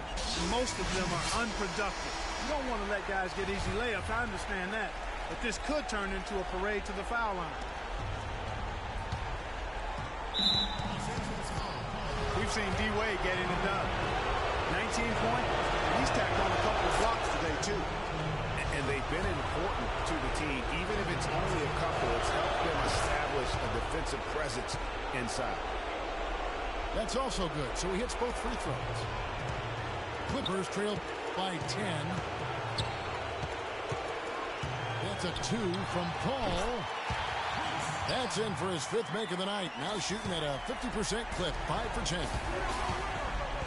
Most of them are unproductive. You don't want to let guys get easy layups. I understand that. But this could turn into a parade to the foul line. We've seen D-Wade getting it done. 19 points. He's tacked on a couple of blocks today, too. And they've been important to the team. Even if it's only a couple, it's helped them establish a defensive presence inside. That's also good. So he hits both free throws. Clippers trail by 10. That's a 2 from Paul. That's in for his 5th make of the night. Now shooting at a 50% clip, 5 for 10.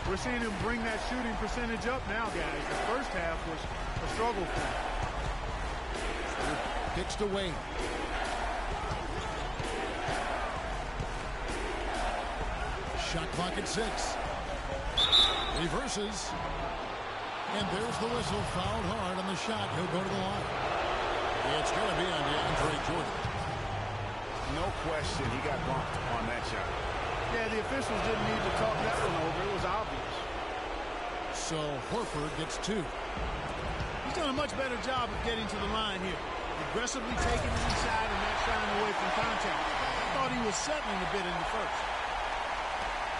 We're seeing him bring that shooting percentage up now, guys. The first half was a struggle for him. Kicks to Wade. Shot clock at 6. Reverses. And there's the whistle. Fouled hard on the shot. He'll go to the line. It's going to be on DeAndre Jordan. No question he got bumped on that shot. Yeah, the officials didn't need to talk that one over. It was obvious. So Horford gets 2. He's done a much better job of getting to the line here. Aggressively taking it inside and not shying away from contact. I thought he was settling a bit in the first.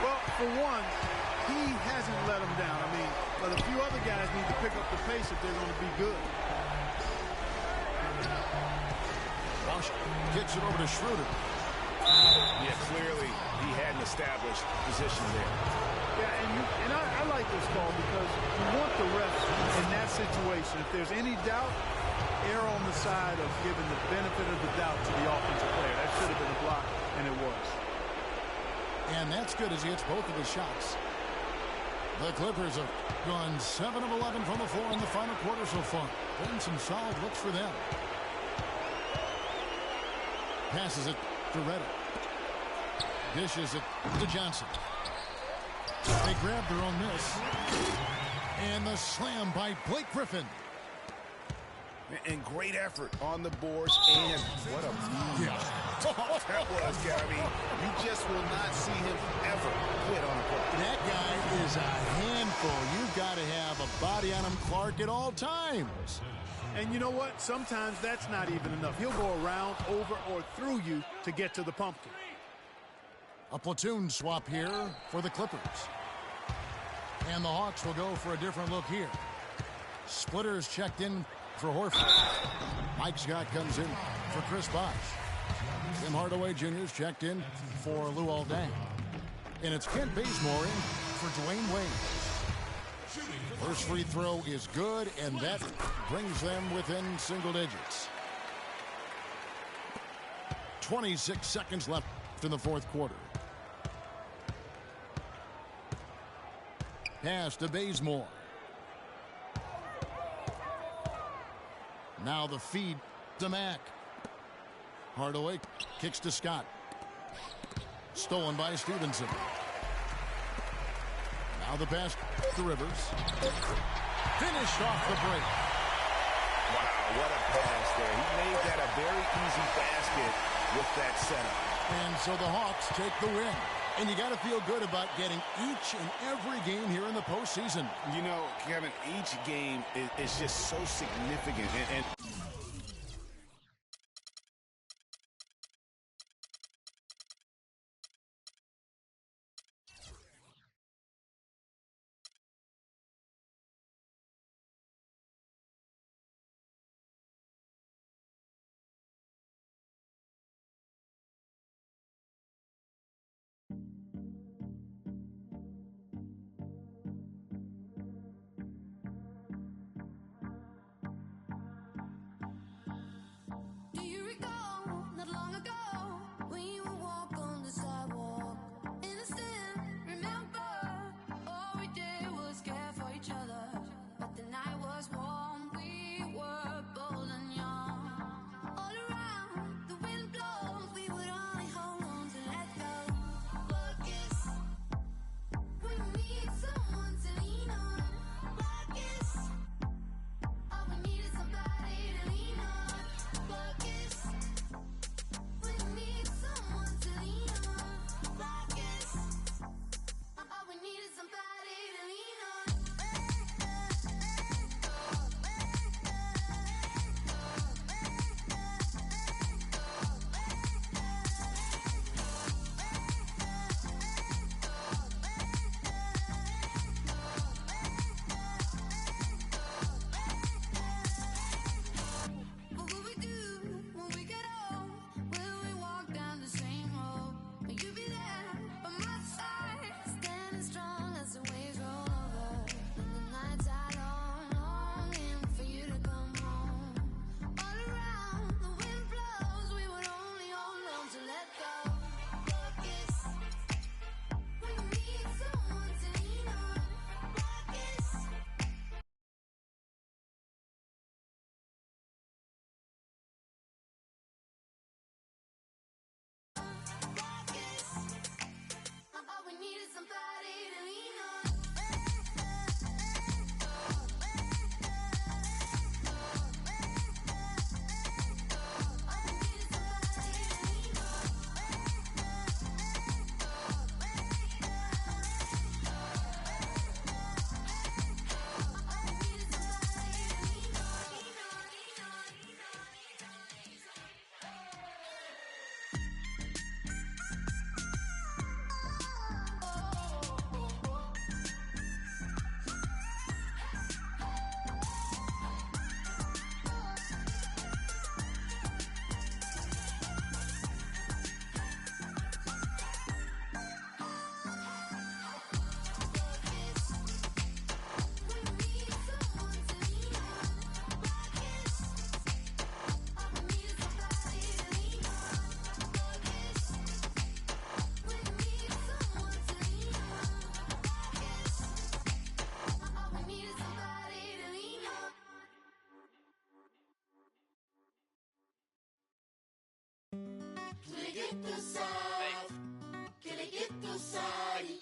Well, for one, he hasn't let them down. I mean, but a few other guys need to pick up the pace if they're going to be good. Walsh kicks it over to Schroeder. Yeah, clearly he had an established position there. Yeah, and I like this call because you want the refs in that situation. If there's any doubt, err on the side of giving the benefit of the doubt to the offensive player. That should have been a block, and it was. And that's good as he hits both of his shots. The Clippers have gone 7 of 11 from the floor in the final quarter so far. Been some solid looks for them. Passes it to Reddick. Dishes it to Johnson. They grab their own miss. And the slam by Blake Griffin. And great effort on the boards, and what a move. Yeah. That was, Gabby. You just will not see him ever quit on the court. That guy is a handful. You've got to have a body on him, Clark, at all times. And you know what? Sometimes that's not even enough. He'll go around, over, or through you to get to the pumpkin. A platoon swap here for the Clippers. And the Hawks will go for a different look here. Splitters checked in for Horford. Mike Scott comes in for Chris Bosh. Tim Hardaway Jr. is checked in for Luol Deng. And it's Kent Bazemore in for Dwayne Wade. First free throw is good, and that brings them within single digits. 26 seconds left in the fourth quarter. Pass to Bazemore. Now the feed to Mack. Hardaway kicks to Scott. Stolen by Stevenson. Now the pass to Rivers. Finished off the break. Wow, what a pass there. He made that a very easy basket with that setup. And so the Hawks take the win. And you got to feel good about getting each and every game here in the postseason. You know, Kevin, each game is just so significant. And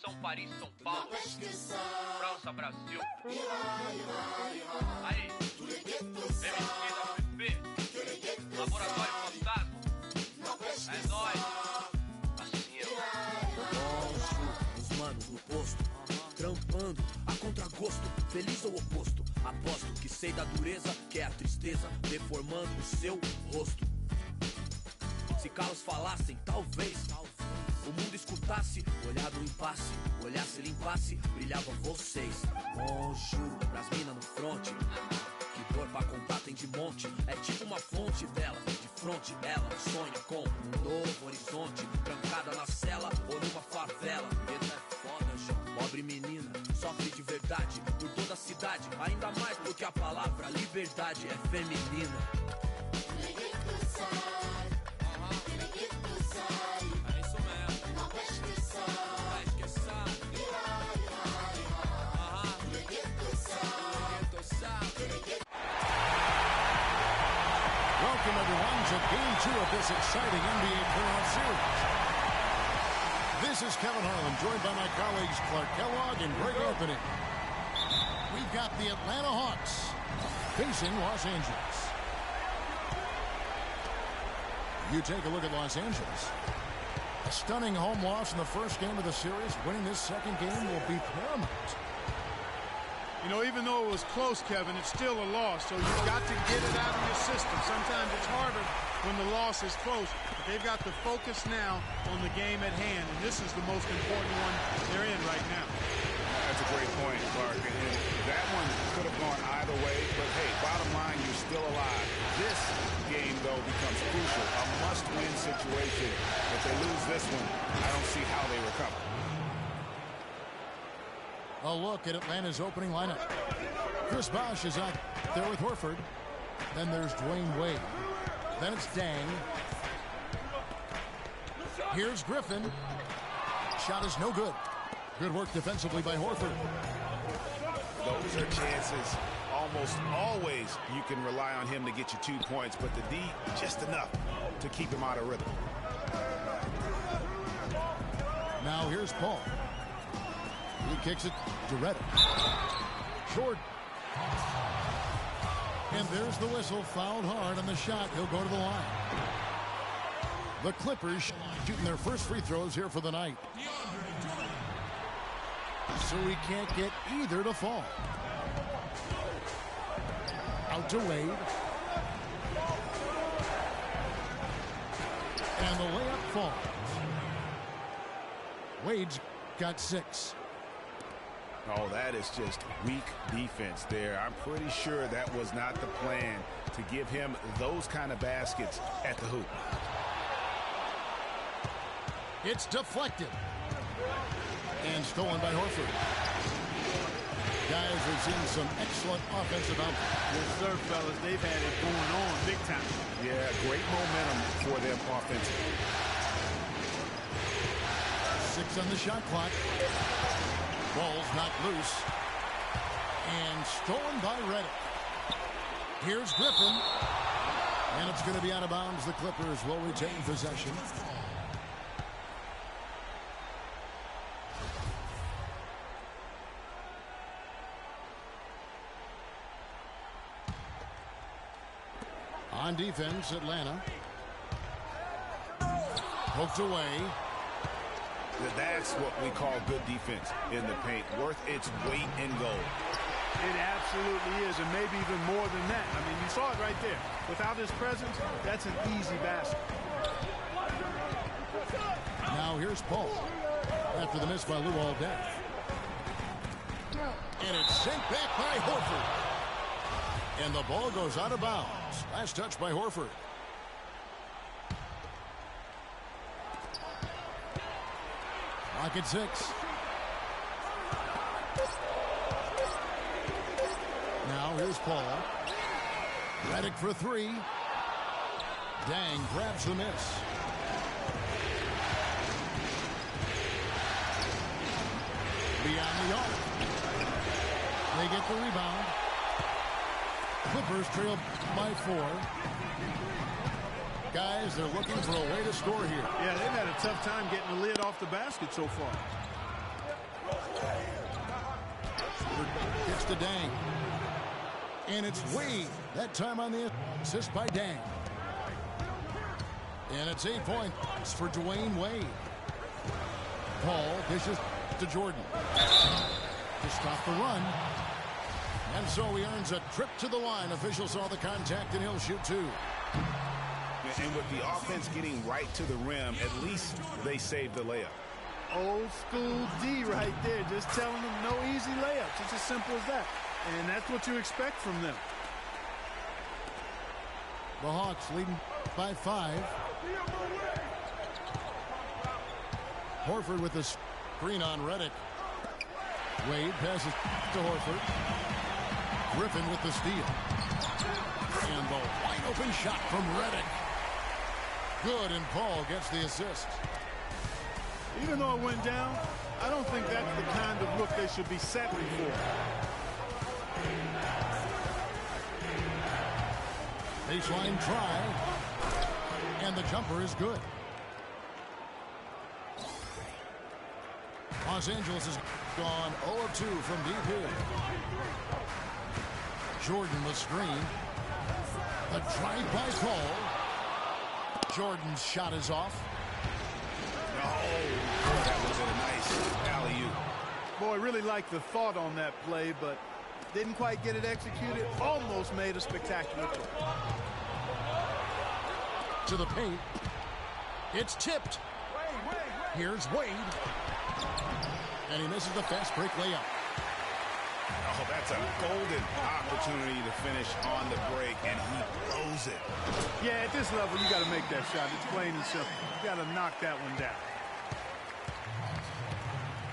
São Paris, São Paulo, França, Brasil. Aí, MSP, Laboratório Fantasma. É nóis. Assim, Os manos no posto, trampando a contragosto, feliz ou oposto. Aposto que sei da dureza, que é a tristeza deformando o seu rosto. Se calos falassem, talvez o mundo escutasse, olhar no impasse, olhasse, limpasse, brilhava vocês. Conjuro pras minas no fronte, que dor pra contar tem de monte. É tipo uma fonte dela, de fronte ela sonha com um novo horizonte. Trancada na cela ou numa favela. Medo é foda, João. Pobre menina, sofre de verdade por toda a cidade. Ainda mais do que a palavra liberdade é feminina. Welcome, everyone, to Game 2 of this exciting NBA playoff series. This is Kevin Harlan, joined by my colleagues Clark Kellogg and Greg Anthony. We've got the Atlanta Hawks facing Los Angeles. You take a look at Los Angeles. A stunning home loss in the first game of the series. Winning this second game will be paramount. You know, even though it was close, Kevin, it's still a loss, so you've got to get it out of your system. Sometimes it's harder when the loss is close, but they've got the focus now on the game at hand, and this is the most important one they're in right now. That's a great point, Clark, and that one could have gone either way, but hey, bottom line, you're still alive. This game, though, becomes crucial, a must-win situation. If they lose this one, I don't see how they recover. A look at Atlanta's opening lineup. Chris Bosh is out there with Horford. Then there's Dwayne Wade. Then it's Dang. Here's Griffin. Shot is no good. Good work defensively by Horford. Those are chances. Almost always you can rely on him to get you 2 points, but the D, just enough to keep him out of rhythm. Now here's Paul. He kicks it to Reddick. Short. And there's the whistle. Fouled hard on the shot. He'll go to the line. The Clippers shooting their first free throws here for the night. So he can't get either to fall. Out to Wade. And the layup falls. Wade's got 6. Oh, that is just weak defense there. I'm pretty sure that was not the plan to give him those kind of baskets at the hoop. It's deflected. And stolen by Horford. Guys, we've seen some excellent offensive output. Yes, sir, fellas. They've had it going on big time. Yeah, great momentum for them offensively. 6 on the shot clock. Ball's not loose. And stolen by Reddick. Here's Griffin. And it's going to be out of bounds. The Clippers will retain possession. On defense, Atlanta. Poked away. That's what we call good defense in the paint. Worth its weight in gold. It absolutely is, and maybe even more than that. I mean, you saw it right there. Without his presence, that's an easy basket. Now here's Paul. After the miss by Lou All-Day. And it's sent back by Horford. And the ball goes out of bounds. Last touch by Horford. Clock at 6. Now here's Paul. Reddick for 3. Dang grabs the miss. Beyond the arc. They get the rebound. Clippers trail by 4. guys, they're looking for a way to score here. Yeah, they've had a tough time getting the lid off the basket so far. Gets to Dang. And it's Wade. That time on the assist by Dang. And it's 8 points for Dwayne Wade. Paul dishes to Jordan. To stop the run. And so he earns a trip to the line. Officials saw the contact, and he'll shoot 2. And with the offense getting right to the rim, at least they saved the layup. Old school D right there. Just telling them no easy layups. It's as simple as that. And that's what you expect from them. The Hawks leading by 5. Horford with the screen on Redick. Wade passes to Horford. Griffin with the steal. And the wide open shot from Redick. Good, and Paul gets the assist. Even though it went down, I don't think that's the kind of look they should be settling for. Baseline try. And the jumper is good. Los Angeles has gone 0 of 2 from deep here. Jordan the screen. The drive-by call. Jordan's shot is off. Oh, that was a nice alley-oop. Boy, really liked the thought on that play, but didn't quite get it executed. Almost made a spectacular play. To the paint. It's tipped. Here's Wade. And he misses the fast break layup. Oh, that's a golden opportunity to finish on the break, and he blows it. Yeah, at this level, you got to make that shot. It's plain and simple. You got to knock that one down.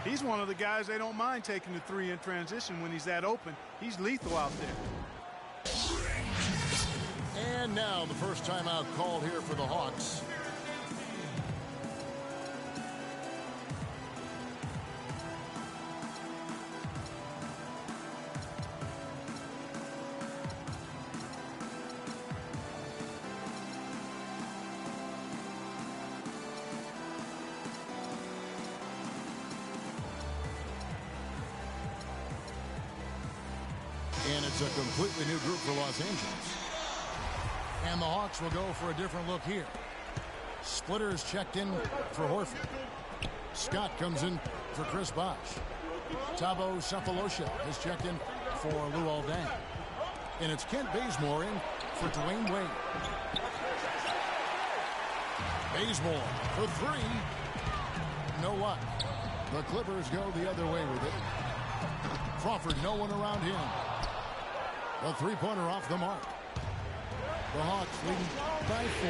He's one of the guys they don't mind taking the 3 in transition when he's that open. He's lethal out there. And now the first timeout called here for the Hawks. And it's a completely new group for Los Angeles. And the Hawks will go for a different look here. Splitters checked in for Horford. Scott comes in for Chris Bosh. Thabo Sefolosha has checked in for Luol Deng. And it's Kent Bazemore in for Dwayne Wade. Bazemore for 3. No luck. The Clippers go the other way with it. Crawford, no one around him. The three-pointer off the mark. The Hawks leading by 4.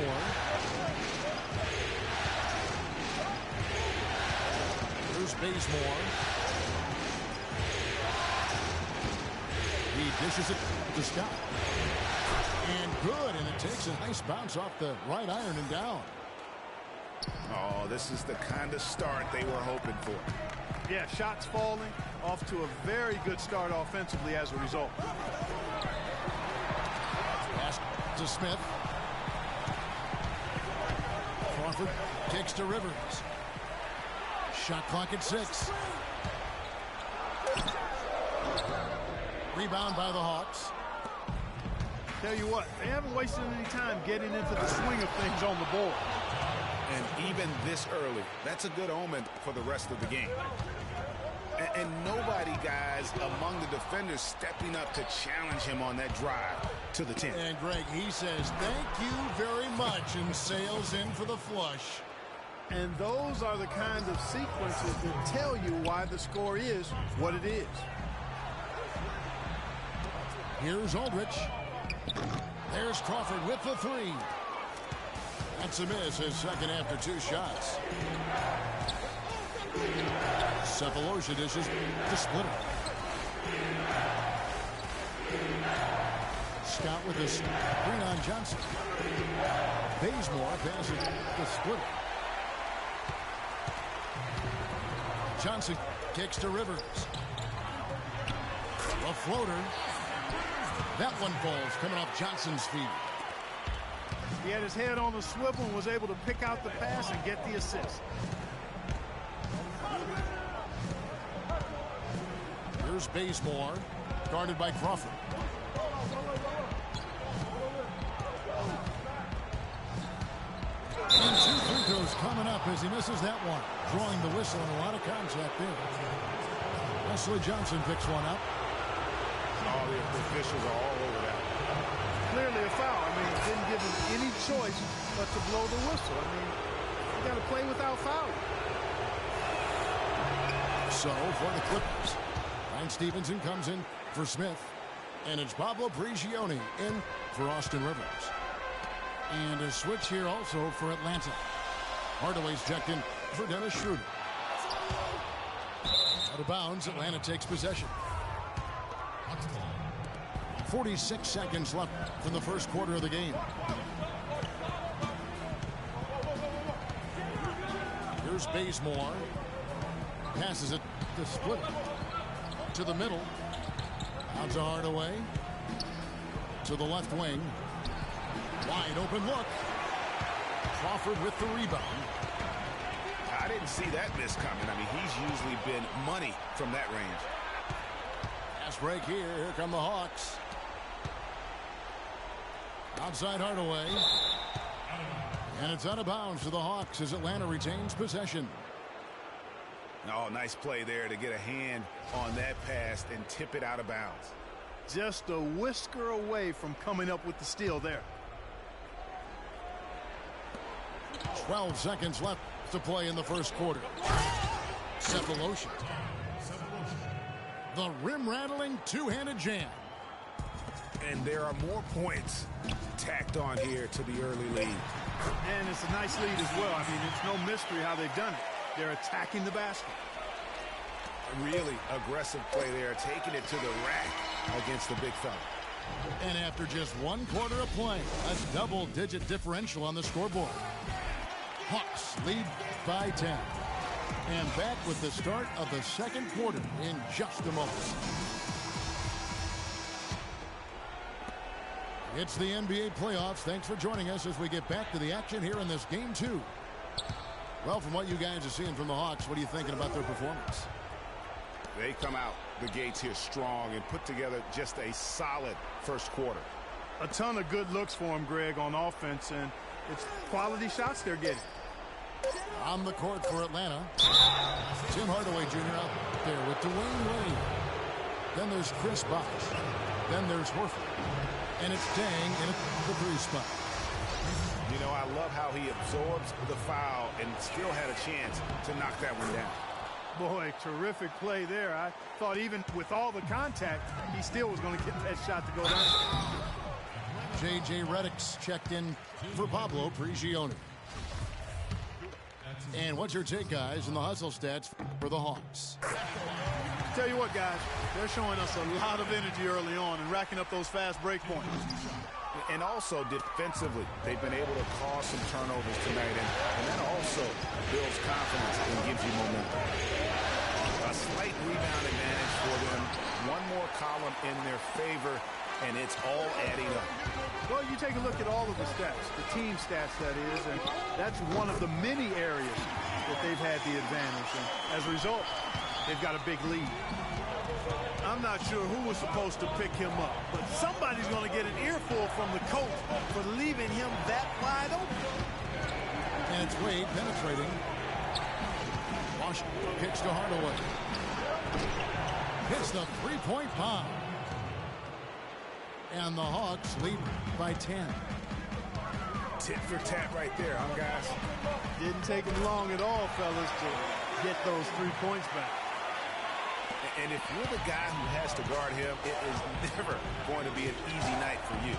Bruce Bazemore. He dishes it to Scott. And good, and it takes a nice bounce off the right iron and down. Oh, this is the kind of start they were hoping for. Yeah, shots falling, off to a very good start offensively as a result. Pass to Smith. Crawford kicks to Rivers. Shot clock at 6. Rebound by the Hawks. Tell you what, they haven't wasted any time getting into the swing of things on the board. And even this early, that's a good omen for the rest of the game. And nobody, guys, among the defenders stepping up to challenge him on that drive to the 10. And Greg, he says, thank you very much, and sails in for the flush. And those are the kind of sequences that tell you why the score is what it is. Here's Aldrich. There's Crawford with the 3. That's a miss, his second after 2 shots. Sefolosha dishes to Splitter. Scott with the screen on Johnson. Bazemore passes to Splitter. Johnson kicks to Rivers. A floater. That one falls coming off Johnson's feet. He had his head on the swivel and was able to pick out the pass and get the assist. Here's Bazemore, guarded by Crawford. And 2 free throws coming up as he misses that one. Drawing the whistle and a lot of contact there. Wesley Johnson picks one up. Oh, the officials are all over that. Clearly a foul. I mean, it didn't give him any choice but to blow the whistle. I mean, you got to play without fouling. So, for the Clippers, Ryan Stevenson comes in for Smith. And it's Pablo Prigioni in for Austin Rivers. And a switch here also for Atlanta. Hardaway's checked in for Dennis Schroeder. Out of bounds, Atlanta takes possession. 46 seconds left from the first quarter of the game. Here's Bazemore. Passes it to Split to the middle. Out to Hardaway. To the left wing. Wide open look. Crawford with the rebound. I didn't see that miss coming. I mean, he's usually been money from that range. Fast break here. Here come the Hawks. Outside Hardaway. And it's out of bounds to the Hawks as Atlanta retains possession. Oh, nice play there to get a hand on that pass and tip it out of bounds. Just a whisker away from coming up with the steal there. 12 seconds left to play in the first quarter. Cephalosha. The rim-rattling two-handed jam. And there are more points tacked on here to the early lead. And it's a nice lead as well. I mean, it's no mystery how they've done it. They're attacking the basket. A really aggressive play there, taking it to the rack against the big fella. And after just 1 quarter of play, a double-digit differential on the scoreboard. Hawks lead by 10. And back with the start of the second quarter in just a moment. It's the NBA playoffs. Thanks for joining us as we get back to the action here in this game 2. Well, from what you guys are seeing from the Hawks, what are you thinking about their performance? They come out the gates here strong and put together just a solid first quarter. A ton of good looks for him, Greg, on offense, and it's quality shots they're getting. On the court for Atlanta, Tim Hardaway Jr. out there with Dwayne Wade. Then there's Chris Bosh. Then there's Horford. And it's Dang in the 3 spot. You know, I love how he absorbs the foul and still had a chance to knock that one down. Boy, terrific play there. I thought even with all the contact, he still was going to get that shot to go down. J.J. Redick's checked in for Pablo Prigioni. And what's your take, guys, in the hustle stats for the Hawks? Tell you what, guys, they're showing us a lot of energy early on and racking up those fast break points. And also defensively, they've been able to cause some turnovers tonight, and that also builds confidence and gives you momentum. A slight rebound advantage for them. One more column in their favor, and it's all adding up. Well, you take a look at all of the stats, the team stats, that is, and that's one of the many areas that they've had the advantage. And as a result, they've got a big lead. I'm not sure who was supposed to pick him up, but somebody's going to get an earful from the coach for leaving him that wide open. And it's Wade penetrating. Washington kicks to Hardaway. Hits the three-point bomb. And the Hawks lead by 10. Tit for tat right there, huh, guys? Didn't take him long at all, fellas, to get those 3 points back. And if you're the guy who has to guard him, it is never going to be an easy night for you.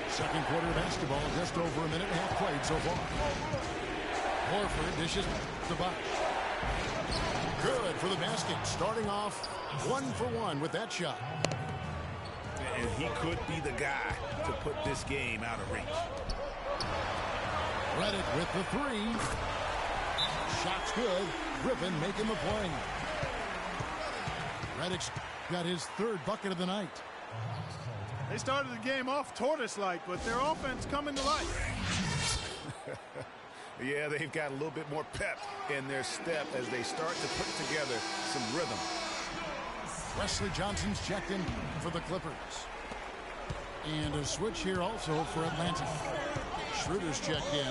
Second quarter basketball, just over a minute and a half played so far. Horford dishes the box. Good for the basket, starting off 1 for 1 with that shot. And he could be the guy to put this game out of reach. Redick with the 3. Shot's good. Griffin making the play. Redick's got his 3rd bucket of the night. They started the game off tortoise-like, but their offense coming to life. Yeah, they've got a little bit more pep in their step as they start to put together some rhythm. Wesley Johnson's checked in for the Clippers. And a switch here also for Atlanta. Schroeder's checked in.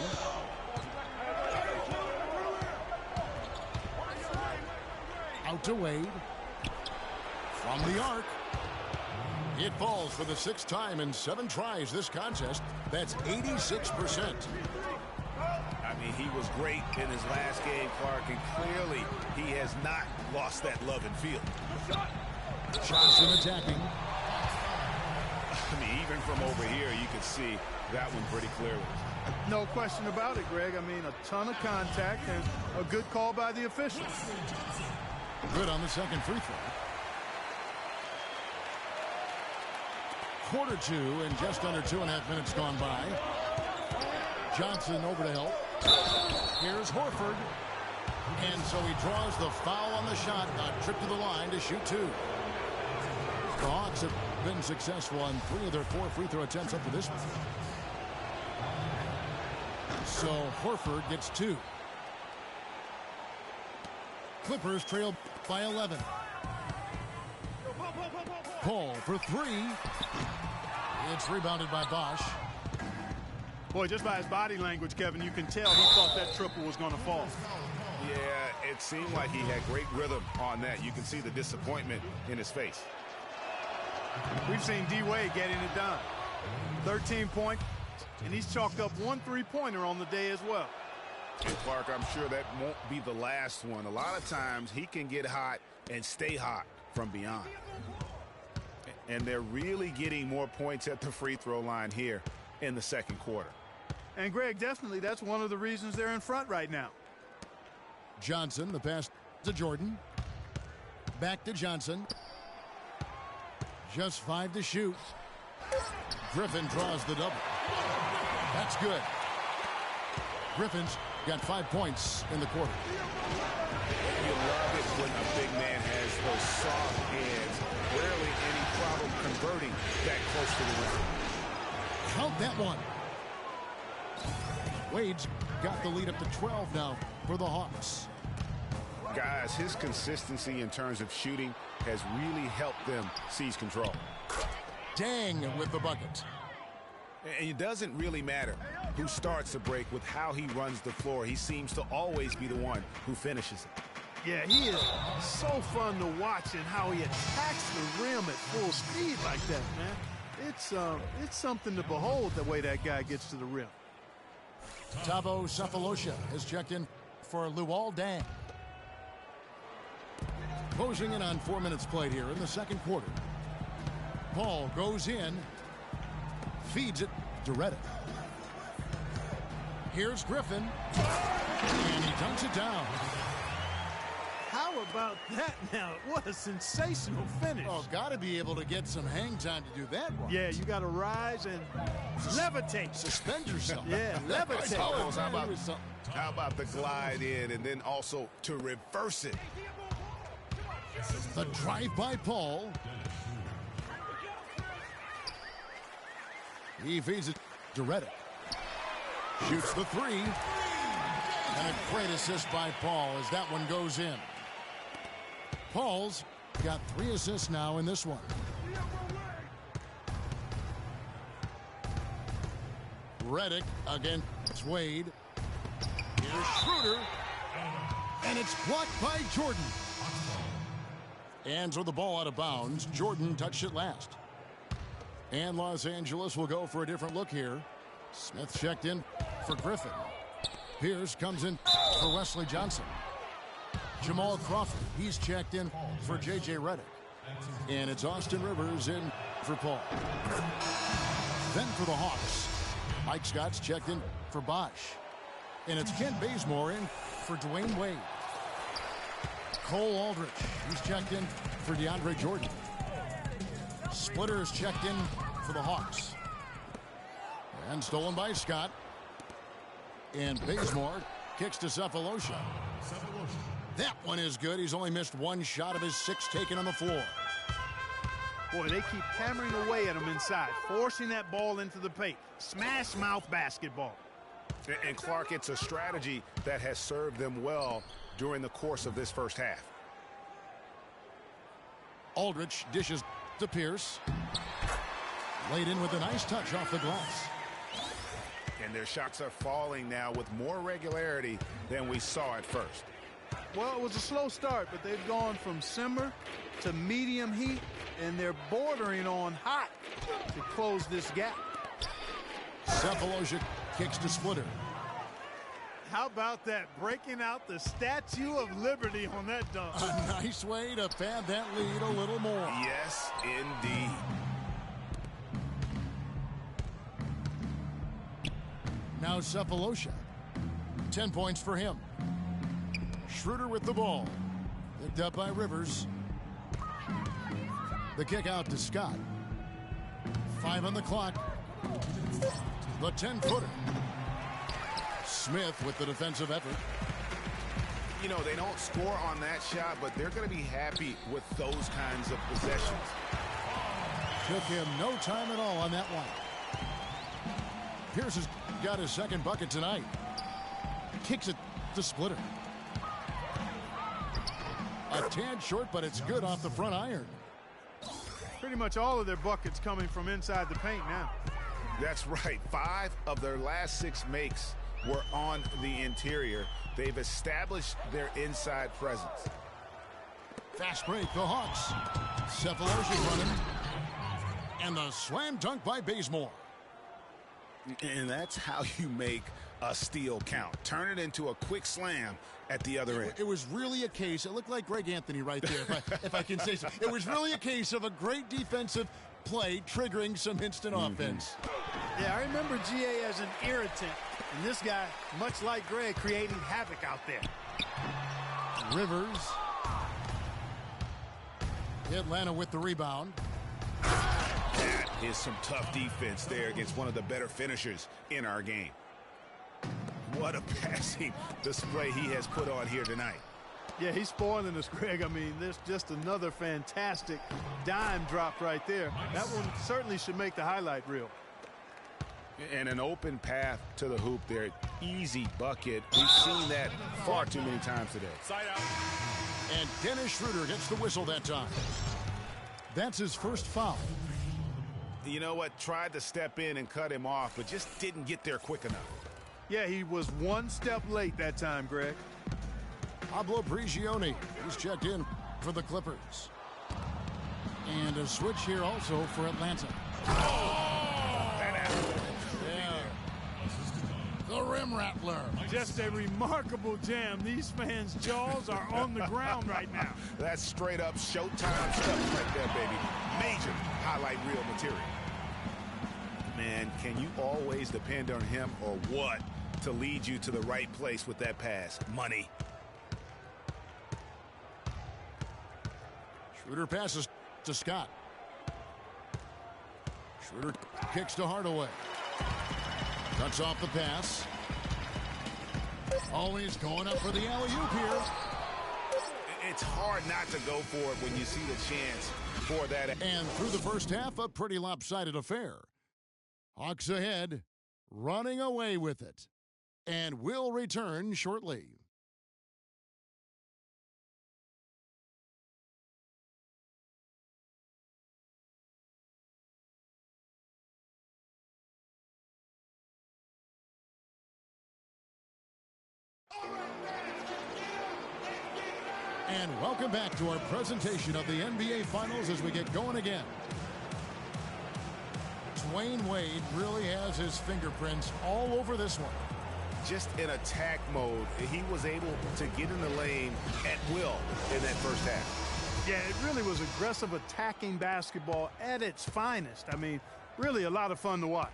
Out to Wade. From the arc. It falls for the 6th time in 7 tries this contest. That's 86%. I mean, he was great in his last game, Clark, and clearly he has not lost that love and feel. Johnson attacking. I mean, even from over here, you can see that one pretty clearly. No question about it, Greg. I mean, a ton of contact and a good call by the officials. Good on the second free throw. Quarter 2 and just under 2.5 minutes gone by. Johnson over to help. Here's Horford. And so he draws the foul on the shot. A trip to the line to shoot 2. The Hawks have been successful on 3 of their 4 free throw attempts up to this one. So Horford gets 2. Clippers trail by 11. Paul for 3. It's rebounded by Bosch. Boy, just by his body language, Kevin, you can tell he thought that triple was going to fall. Yeah, it seemed like he had great rhythm on that. You can see the disappointment in his face. We've seen D-Wade getting it done. 13 points, and he's chalked up 1 3-pointer on the day as well. And Clark, I'm sure that won't be the last one. A lot of times he can get hot and stay hot from beyond. And they're really getting more points at the free throw line here in the second quarter. And Greg, definitely that's one of the reasons they're in front right now. Johnson, the pass to Jordan. Back to Johnson. Just 5 to shoot. Griffin draws the double. That's good. Griffin's got 5 points in the quarter. You love it when a big man has those soft hands. Rarely any problem converting that close to the rim. Count that one. Wade's got the lead up to 12 now for the Hawks. Guys, his consistency in terms of shooting has really helped them seize control. Dang with the bucket. And it doesn't really matter who starts the break with how he runs the floor. He seems to always be the one who finishes it. Yeah, he is so fun to watch and how he attacks the rim at full speed like that, man. It's something to behold the way that guy gets to the rim. Thabo Sefolosha has checked in for Luol Deng. Closing in on 4 minutes played here in the second quarter. Paul goes in, feeds it to Redick. Here's Griffin, and he dunks it down. How about that now? What a sensational finish. Oh, got to be able to get some hang time to do that one. Yeah, you got to rise and levitate. Suspend yourself. Yeah, levitate. How about the glide in and then also to reverse it? The drive by Paul. He feeds it to Redick. Shoots the 3. And a great assist by Paul as that one goes in. Paul's got 3 assists now in this one. Redick against Wade. Here's Schroeder. And it's blocked by Jordan. And so the ball out of bounds. Jordan touched it last. And Los Angeles will go for a different look here. Smith checked in for Griffin. Pierce comes in for Wesley Johnson. Jamal Crawford, he's checked in for J.J. Redick. And it's Austin Rivers in for Paul. Then for the Hawks, Mike Scott's checked in for Bosch. And it's Kent Bazemore in for Dwayne Wade. Cole Aldrich, he's checked in for DeAndre Jordan. Splitter is checked in for the Hawks. And stolen by Scott. And Bazemore kicks to Sefolosha. That one is good. He's only missed 1 shot of his 6 taken on the floor. Boy, they keep hammering away at him inside, forcing that ball into the paint. Smash mouth basketball. And Clark, it's a strategy that has served them well during the course of this first half. Aldridge dishes to Pierce. Laid in with a nice touch off the glass. And their shots are falling now with more regularity than we saw at first. Well, it was a slow start, but they've gone from simmer to medium heat, and they're bordering on hot to close this gap. Cephalosha kicks to Splitter. How about that? Breaking out the Statue of Liberty on that dunk. A nice way to pad that lead a little more. Yes, indeed. Now Cephalosha. 10 points for him. Schroeder with the ball. Picked up by Rivers. The kick out to Scott. 5 on the clock. The 10-footer. Smith with the defensive effort. You know, they don't score on that shot, but they're going to be happy with those kinds of possessions. Took him no time at all on that one. Pierce has got his second bucket tonight. Kicks it to Splitter. A tad short, but it's good off the front iron. Pretty much all of their buckets coming from inside the paint now. That's right. 5 of their last 6 makes were on the interior. They've established their inside presence. Fast break, the Hawks. Cephalosha running. And the slam dunk by Bazemore. And that's how you make a steal count. Turn it into a quick slam at the other end. It was really a case, it looked like Greg Anthony right there, if I can say so. It was really a case of a great defensive play triggering some instant offense. Yeah, I remember GA as an irritant, and this guy, much like Greg, creating havoc out there. Rivers. Atlanta with the rebound. That is some tough defense there against one of the better finishers in our game. What a passing display he has put on here tonight. Yeah, he's spoiling us, Greg. I mean, there's just another fantastic dime drop right there. That one certainly should make the highlight reel. And an open path to the hoop there. Easy bucket. We've seen that far too many times today. Side out. And Dennis Schroeder gets the whistle that time. That's his first foul. You know what? Tried to step in and cut him off, but just didn't get there quick enough. Yeah, he was one step late that time, Greg. Pablo Prigioni, he's checked in for the Clippers. And a switch here also for Atlanta. Yeah. The rim rattler. Just a remarkable jam. These fans' jaws are on the ground right now. That's straight up Showtime stuff right there, baby. Major highlight reel material. Man, can you always depend on him or what to lead you to the right place with that pass? Money. Schroeder passes to Scott. Schroeder kicks to Hardaway. Cuts off the pass. Always going up for the alley-oop here. It's hard not to go for it when you see the chance for that. And through the first half, a pretty lopsided affair. Hawks ahead, running away with it. And will return shortly. And welcome back to our presentation of the NBA Finals as we get going again. Dwayne Wade really has his fingerprints all over this one. Just in attack mode, he was able to get in the lane at will in that first half. Yeah, it really was aggressive attacking basketball at its finest. I mean, really a lot of fun to watch.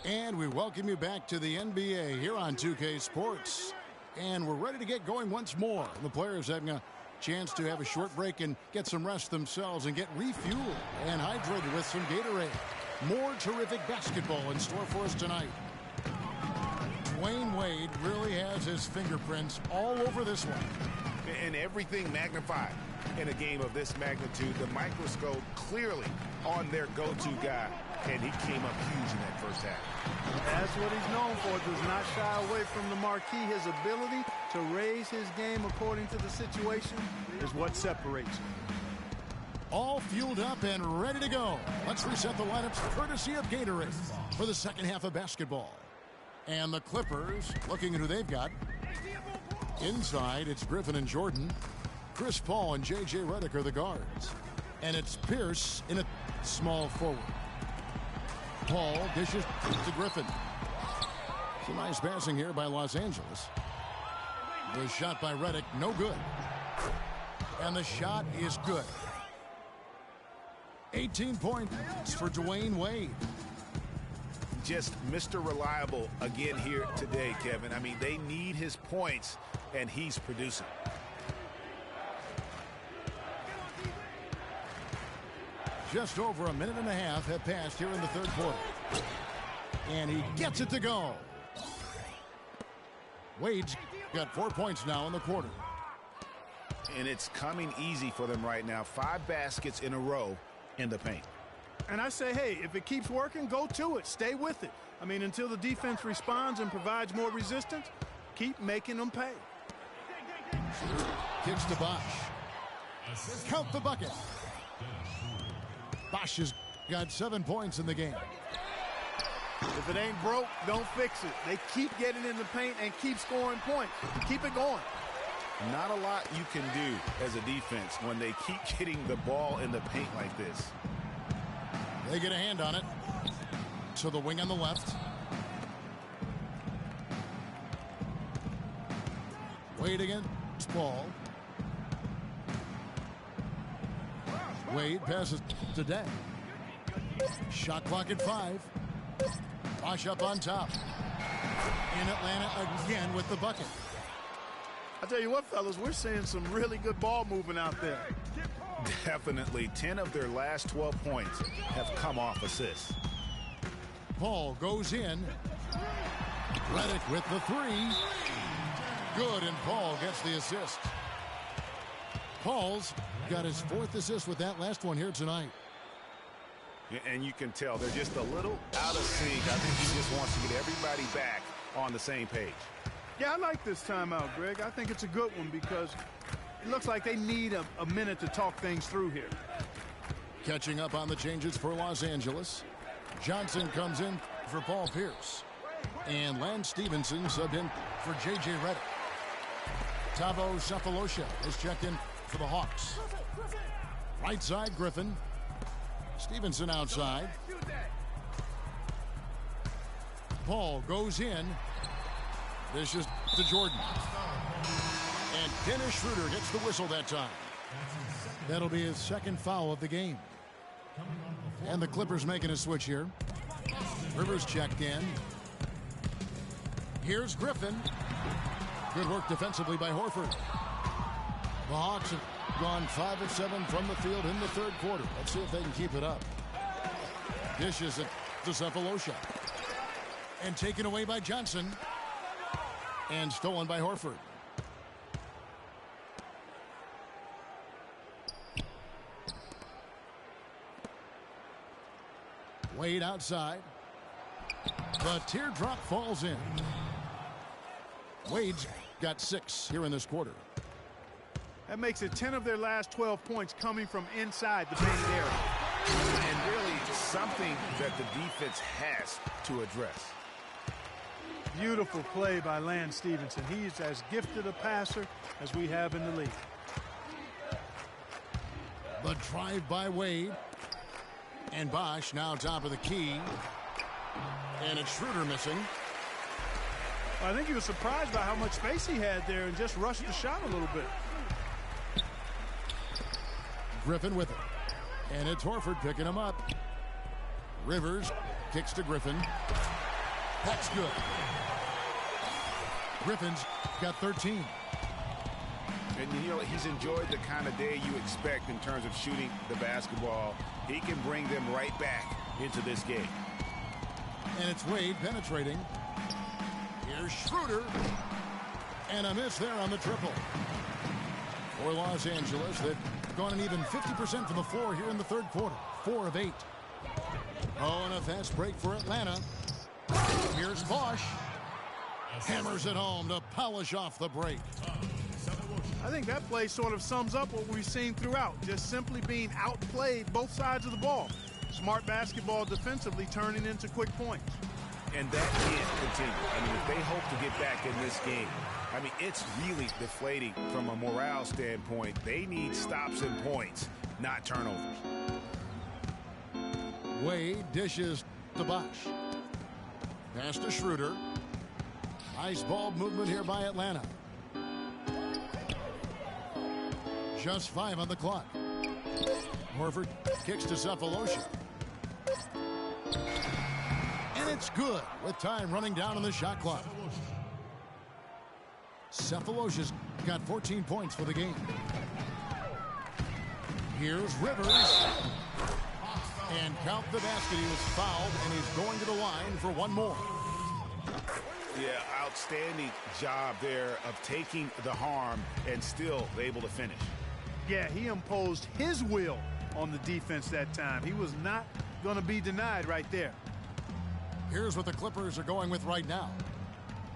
And we welcome you back to the NBA here on 2K Sports. And we're ready to get going once more. The players having a chance to have a short break and get some rest themselves and get refueled and hydrated with some Gatorade. More terrific basketball in store for us tonight. Dwayne Wade really has his fingerprints all over this one. and everything magnified. In a game of this magnitude, the microscope clearly on their go-to guy, and he came up huge in that first half. That's what he's known for, does not shy away from the marquee. His ability to raise his game according to the situation is what separates him. All fueled up and ready to go. Let's reset the lineups courtesy of Gatorade for the second half of basketball. And the Clippers, looking at who they've got. Inside, it's Griffin and Jordan. Chris Paul and J.J. Redick are the guards. And it's Pierce in a small forward. Paul dishes to Griffin. Some nice passing here by Los Angeles. The shot by Redick, no good. And the shot is good. 18 points for Dwayne Wade. Just Mr. Reliable again here today, Kevin. I mean, they need his points, and he's producing. Just over a minute and a half have passed here in the third quarter. And he gets it to go. Wade's got 4 points now in the quarter. And it's coming easy for them right now. 5 baskets in a row in the paint. And I say, hey, if it keeps working, go to it. Stay with it. I mean, until the defense responds and provides more resistance, keep making them pay. Kicks to Bosch. Count the bucket. Bosch has got 7 points in the game. If it ain't broke, don't fix it. They keep getting in the paint and keep scoring points. Keep it going. Not a lot you can do as a defense when they keep getting the ball in the paint like this. They get a hand on it. To the wing on the left. Wade against Paul. Wade passes to Day. Shot clock at 5. Bosch up on top. In Atlanta again with the bucket. I tell you what, fellas, we're seeing some really good ball movement out there. Definitely. 10 of their last 12 points have come off assists. Paul goes in. Redick with the 3. Good, and Paul gets the assist. Paul's got his 4th assist with that last one here tonight. And you can tell they're just a little out of sync. I think he just wants to get everybody back on the same page. Yeah, I like this timeout, Greg. I think it's a good one because it looks like they need a minute to talk things through here. Catching up on the changes for Los Angeles. Johnson comes in for Paul Pierce. And Lance Stevenson subbed in for J.J. Redick. Tavo Cephalosha is checked in for the Hawks. Right side, Griffin. Stevenson outside. Paul goes in. This is to Jordan. And Dennis Schroeder gets the whistle that time. That'll be his 2nd foul of the game. And the Clippers making a switch here. Rivers checked in. Here's Griffin. Good work defensively by Horford. The Hawks have gone 5 of 7 from the field in the third quarter. Let's see if they can keep it up. Dishes it to Cephalosha. And taken away by Johnson. And stolen by Horford. Wade outside. The teardrop falls in. Wade's got 6 here in this quarter. That makes it 10 of their last 12 points coming from inside the painted area. And really something that the defense has to address. Beautiful play by Lance Stevenson. He's as gifted a passer as we have in the league. The drive by Wade. And Bosch now top of the key. And it's Schroeder missing. I think he was surprised by how much space he had there and just rushed the shot a little bit. Griffin with it. And it's Horford picking him up. Rivers kicks to Griffin. That's good. Griffin's got 13. And you know, he's enjoyed the kind of day you expect in terms of shooting the basketball. He can bring them right back into this game. And it's Wade penetrating. Here's Schroeder. And a miss there on the triple. For Los Angeles, they've gone an even 50% from the floor here in the third quarter. 4 of 8. Oh, and a fast break for Atlanta. Here's Bosch. Hammers it home to polish off the break. I think that play sort of sums up what we've seen throughout. Just simply being outplayed both sides of the ball. Smart basketball defensively turning into quick points. And that can't continue. I mean, if they hope to get back in this game, I mean, it's really deflating from a morale standpoint. They need stops and points, not turnovers. Wade dishes to Bosch. Pass to Schroeder. Nice ball movement here by Atlanta. Just 5 on the clock. Horford kicks to Cephalosha. And it's good with time running down on the shot clock. Cephalosha's got 14 points for the game. Here's Rivers. And count the basket. He was fouled, and he's going to the line for one more. Yeah, outstanding job there of taking the harm and still able to finish. Yeah, he imposed his will on the defense that time. He was not going to be denied right there. Here's what the Clippers are going with right now.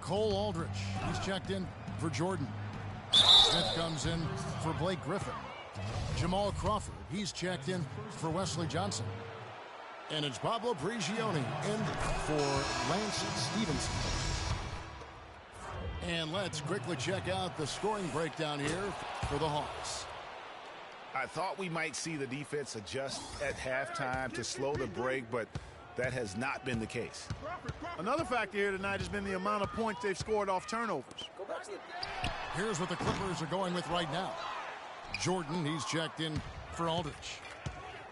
Cole Aldrich, he's checked in for Jordan. Smith comes in for Blake Griffin. Jamal Crawford, he's checked in for Wesley Johnson. And it's Pablo Prigioni in for Lance Stevenson. And let's quickly check out the scoring breakdown here for the Hawks. I thought we might see the defense adjust at halftime to slow the break, but that has not been the case. Another factor here tonight has been the amount of points they've scored off turnovers. Here's what the Clippers are going with right now. Jordan, he's checked in for Aldrich.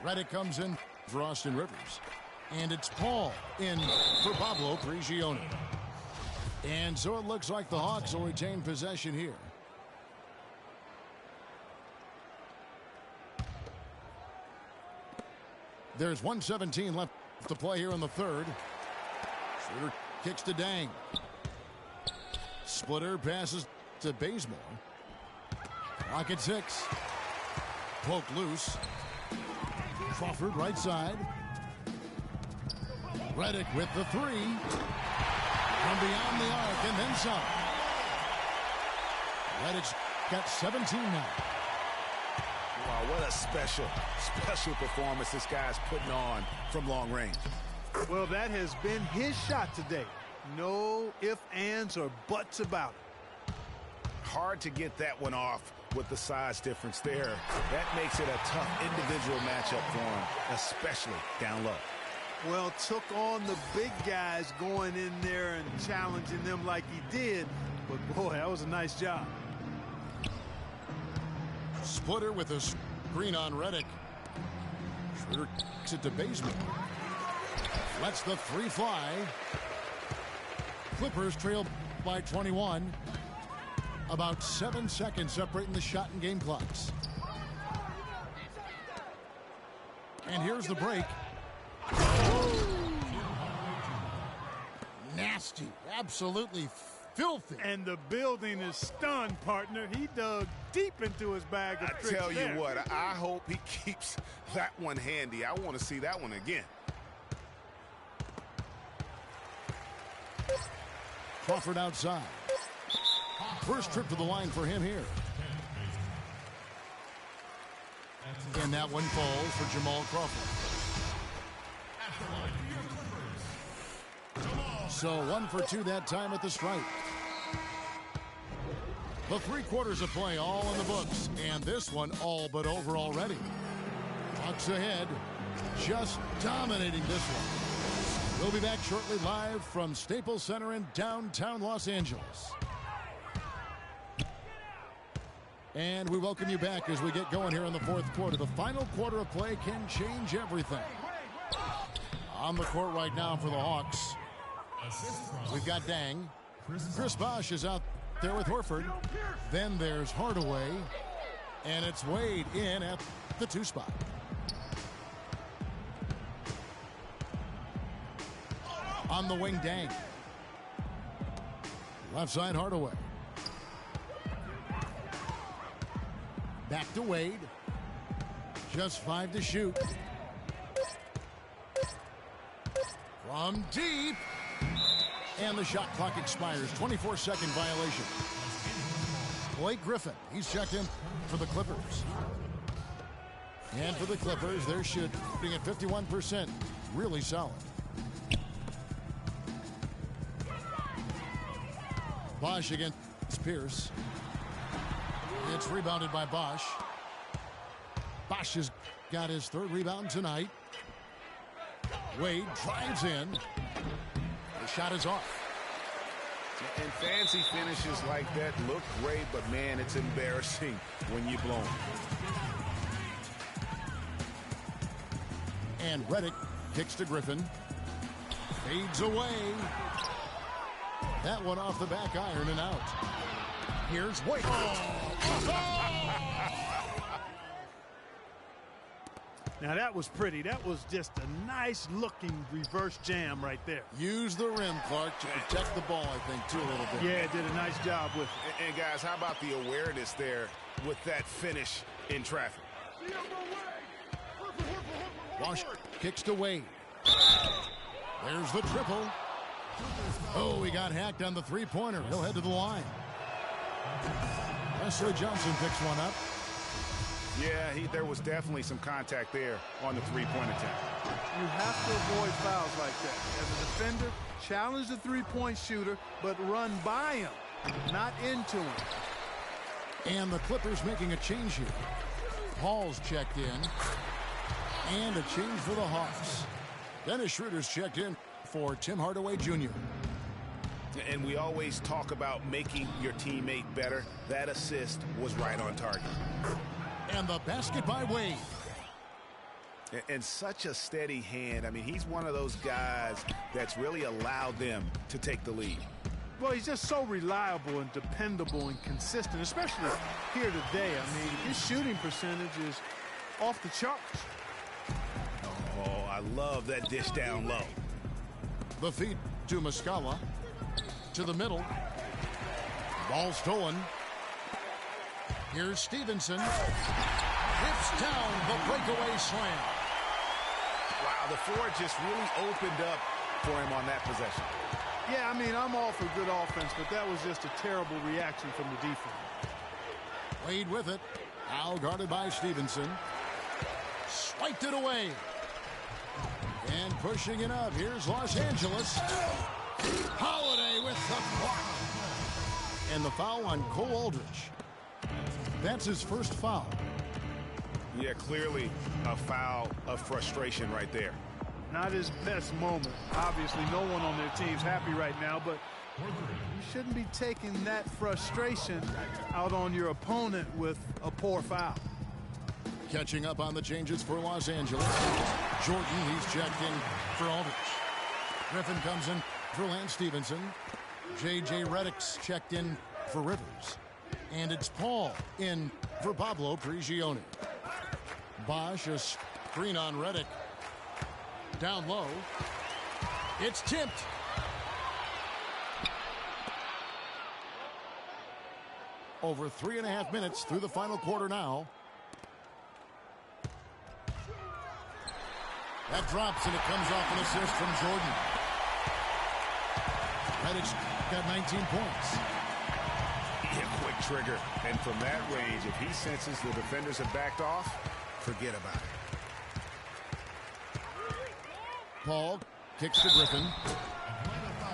Redick comes in for Austin Rivers. And it's Paul in for Pablo Prigioni. And so it looks like the Hawks will retain possession here. There's 1:17 left to play here in the third. Schroeder kicks to Dang. Splitter passes to Bazemore. Clock at 6. Poke loose. Crawford right side. Redick with the 3. From beyond the arc and then some. Redick's got 17 now. Wow, what a special performance this guy's putting on from long range. Well, that has been his shot today. No ifs, ands, or buts about it. Hard to get that one off with the size difference there. That makes it a tough individual matchup for him, especially down low. Well, took on the big guys going in there and challenging them like he did. But, boy, that was a nice job. Splitter with a screen on Redick. Schroeder kicks it to Bazemore. Lets the 3 fly. Clippers trail by 21. About 7 seconds separating the shot and game clocks. And here's the break. Nasty. Absolutely filthy. And the building is stunned, partner. He dug deep into his bag of tricks. I tell you there. what, I hope he keeps that one handy. I want to see that one again. Crawford outside. First trip to the line for him here. And that one falls for Jamal Crawford. So 1 for 2 that time at the stripe. The 3 quarters of play all in the books, and this one all but over already. Hawks ahead, just dominating this one. We'll be back shortly live from Staples Center in downtown Los Angeles. And we welcome you back as we get going here in the fourth quarter. The final quarter of play can change everything. On the court right now for the Hawks, we've got Dang. Chris Bosh is out there with Horford. Then there's Hardaway. And it's Wade in at the 2 spot. On the wing, Dang. Left side, Hardaway. Back to Wade. Just 5 to shoot. From deep. And the shot clock expires. 24-second violation. Blake Griffin, he's checked in for the Clippers. And for the Clippers, they're shooting at 51%. Really solid. Bosch against Pierce. It's rebounded by Bosch. Bosch has got his 3rd rebound tonight. Wade drives in. The shot is off. And fancy finishes like that look great, but man, it's embarrassing when you blow them. And Redick kicks to Griffin. Fades away. That one off the back iron and out. Here's Wade. Now that was pretty. That was just a nice looking reverse jam right there. Use the rim, Clark, to protect the ball, I think, too, a little bit. Yeah, did a nice job with it. And guys, how about the awareness there with that finish in traffic? Bosch kicks to Wade. There's the triple. Oh, he got hacked on the three-pointer. He'll head to the line. Wesley Johnson picks one up. Yeah, there was definitely some contact there on the three-point attempt. You have to avoid fouls like that. As a defender, challenge the three-point shooter, but run by him, not into him. And the Clippers making a change here. Hall's checked in. And a change for the Hawks. Dennis Schroeder's checked in for Tim Hardaway Jr. And we always talk about making your teammate better. That assist was right on target. And the basket by Wade. And such a steady hand. I mean, he's one of those guys that's really allowed them to take the lead. Well, he's just so reliable and dependable and consistent, especially here today. I mean, his shooting percentage is off the charts. Oh, I love that dish down low. The feed to Muscala. To the middle. Ball stolen. Here's Stevenson. Hips down the breakaway slam. Wow, the floor just really opened up for him on that possession. Yeah, I mean, I'm all for good offense, but that was just a terrible reaction from the defense. Wade with it. Now guarded by Stevenson. Swiped it away. And pushing it up. Here's Los Angeles. Holiday with the block. And the foul on Cole Aldrich. That's his first foul. Yeah, clearly a foul of frustration right there. Not his best moment. Obviously, no one on their team's happy right now, but you shouldn't be taking that frustration out on your opponent with a poor foul. Catching up on the changes for Los Angeles. Jordan, he's checked in for Aldrich. Griffin comes in for Lance Stevenson. J.J. Redick's checked in for Rivers. And it's Paul in for Pablo Prigioni. Bosch, a screen on Redick. Down low. It's tipped. Over 3.5 minutes through the final quarter now. That drops and it comes off an assist from Jordan. Redick's got 19 points. Yeah, quick trigger. And from that range, if he senses the defenders have backed off, forget about it. Paul kicks to Griffin.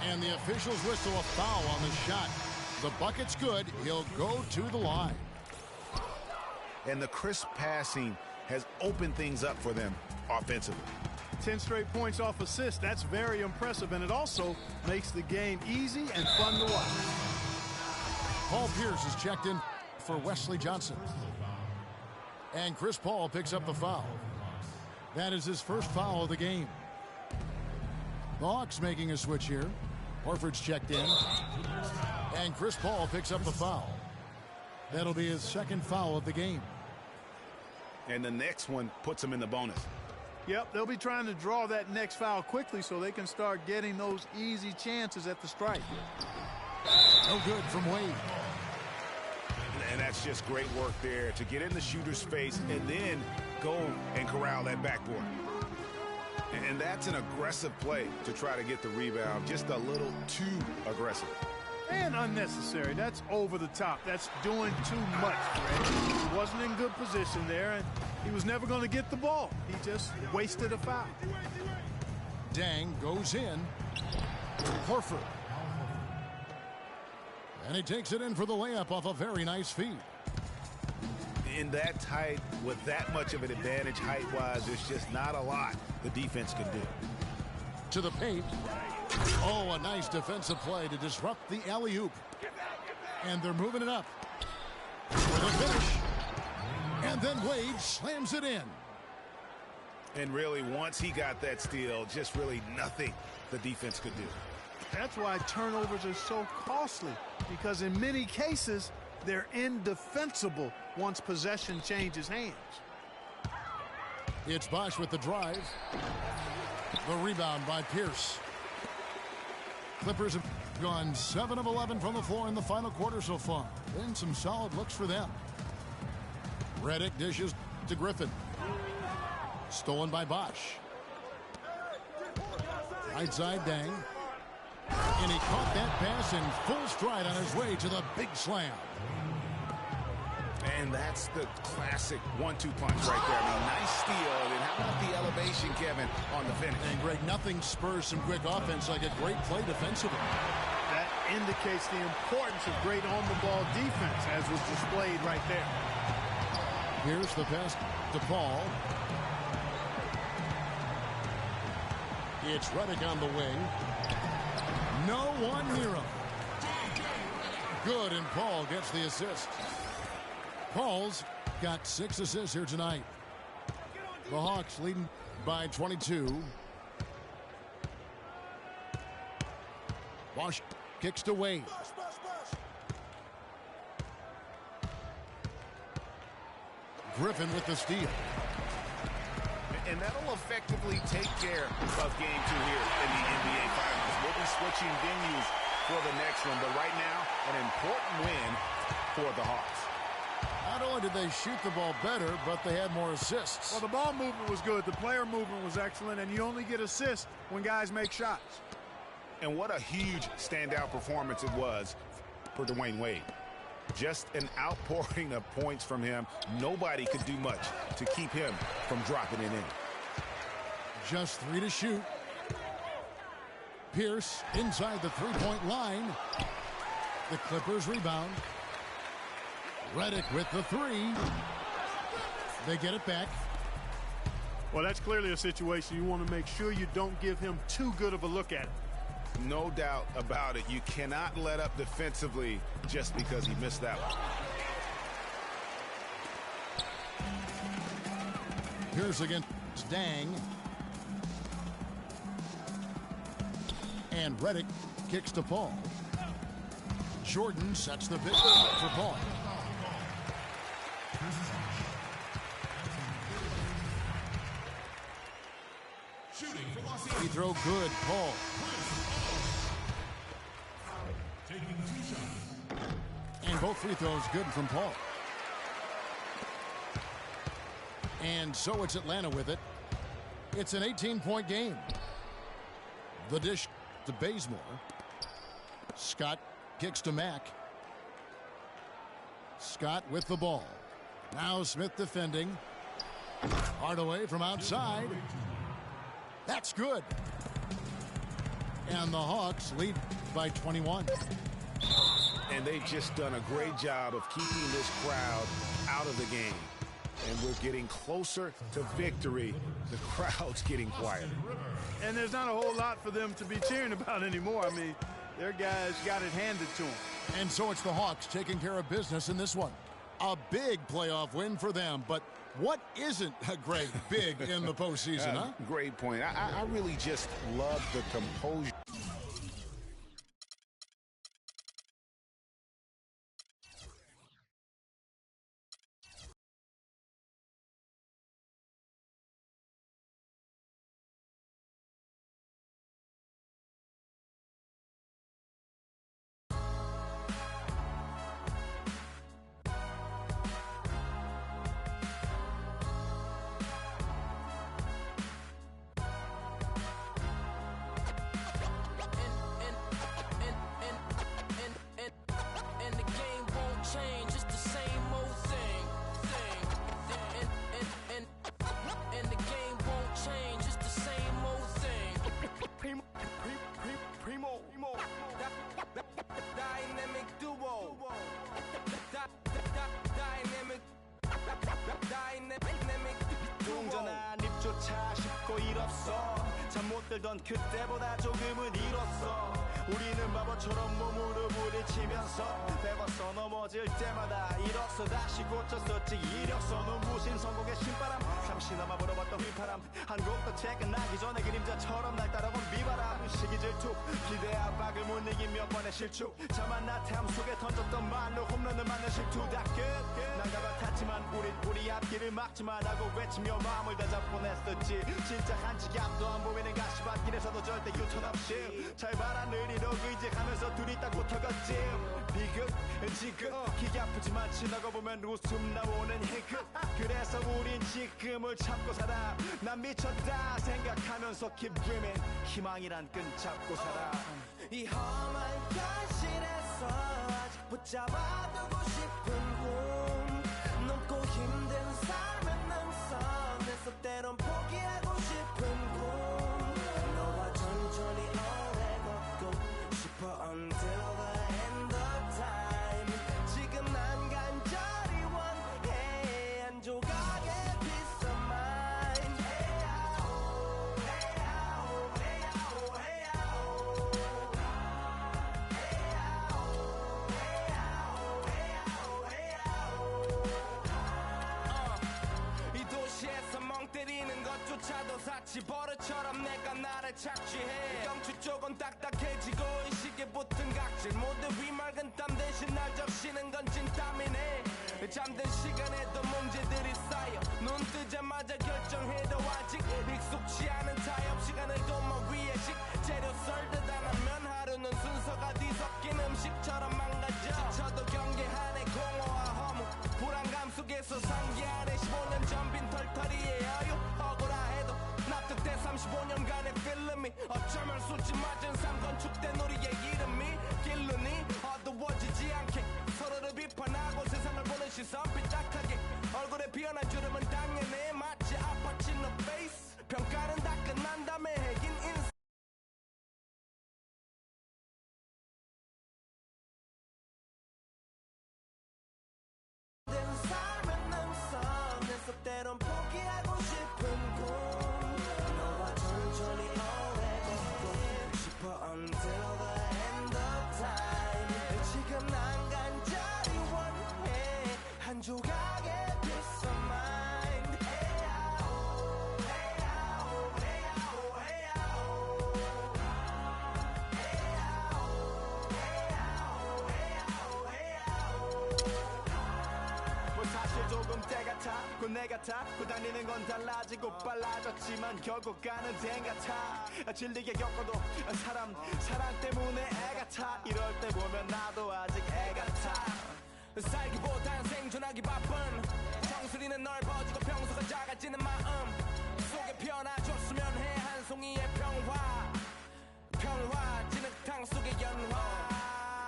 And the officials whistle a foul on the shot. The bucket's good. He'll go to the line. And the crisp passing has opened things up for them offensively. 10 straight points off assist. That's very impressive, and it also makes the game easy and fun to watch. Paul Pierce is checked in for Wesley Johnson. And Chris Paul picks up the foul. That is his first foul of the game. The Hawks making a switch here. Horford's checked in. And Chris Paul picks up the foul. That'll be his second foul of the game. And the next one puts him in the bonus. Yep, they'll be trying to draw that next foul quickly so they can start getting those easy chances at the strike. No good from Wade. And that's just great work there to get in the shooter's face and then go and corral that backboard. And that's an aggressive play to try to get the rebound, just a little too aggressive. And unnecessary. That's over the top. That's doing too much, Greg. He wasn't in good position there, and he was never going to get the ball. He just wasted a foul. Dang goes in. Horford. And he takes it in for the layup off a very nice feed. In that tight, with that much of an advantage height-wise, there's just not a lot the defense can do. To the paint. Oh, a nice defensive play to disrupt the alley-oop. And they're moving it up. For the finish. And then Wade slams it in. And really, once he got that steal, just really nothing the defense could do. That's why turnovers are so costly, because in many cases, they're indefensible once possession changes hands. It's Bosch with the drive. The rebound by Pierce. Clippers have gone 7 of 11 from the floor in the final quarter so far. Been some solid looks for them. Redick dishes to Griffin. Stolen by Bosch. Right side, Dang. And he caught that pass in full stride on his way to the big slam. And that's the classic 1-2 punch right there. I mean, nice steal. And then how about the elevation, Kevin, on the finish? And, Greg, nothing spurs some quick offense like a great play defensively. That indicates the importance of great on-the-ball defense, as was displayed right there. Here's the pass to Paul. It's Redick on the wing. No one near him. Good, and Paul gets the assist. Paul's got 6 assists here tonight. The Hawks leading by 22. Bosch kicks to Wade. Griffin with the steal. And that'll effectively take care of game 2 here in the NBA Finals. We'll be switching venues for the next one, but right now, an important win for the Hawks. Not only did they shoot the ball better, but they had more assists. Well, the ball movement was good. The player movement was excellent, and you only get assists when guys make shots. And what a huge standout performance it was for Dwayne Wade. Just an outpouring of points from him. Nobody could do much to keep him from dropping it in. Just 3 to shoot. Pierce inside the three-point line. The Clippers rebound. Redick with the 3. They get it back. Well, that's clearly a situation you want to make sure you don't give him too good of a look at it. No doubt about it. You cannot let up defensively just because he missed that one. Here's against Dang. And Redick kicks to Paul. Jordan sets the big for Paul. Free throw good, Paul. And both free throws good from Paul. And so it's Atlanta with it. It's an 18-point game. The dish to Bazemore. Scott kicks to Mack. Scott with the ball. Now Smith defending. Hardaway from outside. That's good. And the Hawks lead by 21. And they've just done a great job of keeping this crowd out of the game. And we're getting closer to victory. The crowd's getting quieter. And there's not a whole lot for them to be cheering about anymore. I mean, their guys got it handed to them. And so it's the Hawks taking care of business in this one. A big playoff win for them. But what isn't a great big in the postseason, huh? Great point. I really just love the composure. Dynamic duo. Dynamic 동전한 입조차 쉽고 일 없어 잠 못 들던 그때보다 조금은 일었어 우리는 바보처럼 몸으로 부딪히면서 배웠어 넘어질 때마다 일었어 다시 고쳤었지 이력서 눈부신 성공의 신바람 잠시나마 불어봤던 휘파람 한 곡도 채 끝나기 전에 그림자처럼 날 따라온 비바람 시기 질투 기대 압박을 못 이긴 몇 번의 실축 자만 나태함 속에 던졌던 말로 홈런을 맞는 실투 다 끝 난가 같았지만 우리 앞길을 막지만 하고 외치며 마음을 다잡곤 했었지 진짜 한 치 앞도 안 보이는 가시밭길에서도 절대 유턴 없이 잘 바란 의리로 의지하면서 둘이 딱 붙어갔지 비극 지극 기가 아프지만 지나고 보면 웃음 나오는 희극 그래서 우린 지금을 참고 살아 난 미쳤다 생각하면서 keep dreaming 희망이란 끈 잡고 살아 이 험한 현실에서 아직 붙잡아두고 싶은 꿈 넘고 힘든 삶의 능선에서 때론 포기하고 싶은 꿈 너와 천천히 오래 걷고 싶어 until the end of time 지금 난 간절히 원해 한 조각의 peace of mind 헤야오 헤야오 헤야오 헤야오 이 도시에서 멍 때리는 것조차도 사치 버릇처럼 내가 나를 착취해 경추 쪽은 딱딱해지고 이 시계 붙은 각질 모두 위맑은 땀 대신 날 적시는 건 진땀이네 잠든 시간에도 문제들이 쌓여 눈 뜨자마자 결정해도 아직 익숙치 않은 타협 시간을 돈만 위해 식재료 썰듯 안 하면 하루는 순서가 뒤섞인 음식처럼 망가져 지쳐도 경계하네 공허와 허무 불안감 속에서 상기하네 15년 전 빈 털터리의 여유 억울해도 납득돼 35년간의 필름이 어쩌면 수치 맞은 삶 건축된 우리의 이름이 길르니 어두워지지 않게 서로를 비판하고 세상을 보는 시선 삐딱하게 얼굴에 피어난 주름은 당연해 마치 아파친 너 페이스 평가는 다 끝난 다음에 핵인 인생 삶의 능선에서 때론 포기하고 싶은 꿈 너와 천천히 오래 걷고 싶어 until the end of time 지금 난 간절히 원해 한 조각의 peace of mind 헤야오 헤야오 헤야오 헤야오 뭐 사실 조금 때 같아 곧 내 같아 곧 다니는 건 달라지고 빨라졌지만 결국 가는 데 같아 질리게 겪어도 사랑 때문에 애 같아 이럴 때 보면 나도 아직 애 같아 살기보단 생존하기 바쁜 정수리는 넓어지고 평소가 작아지는 마음 속에 피어나줬으면 해 한 송이의 평화 진흙탕 속의 연화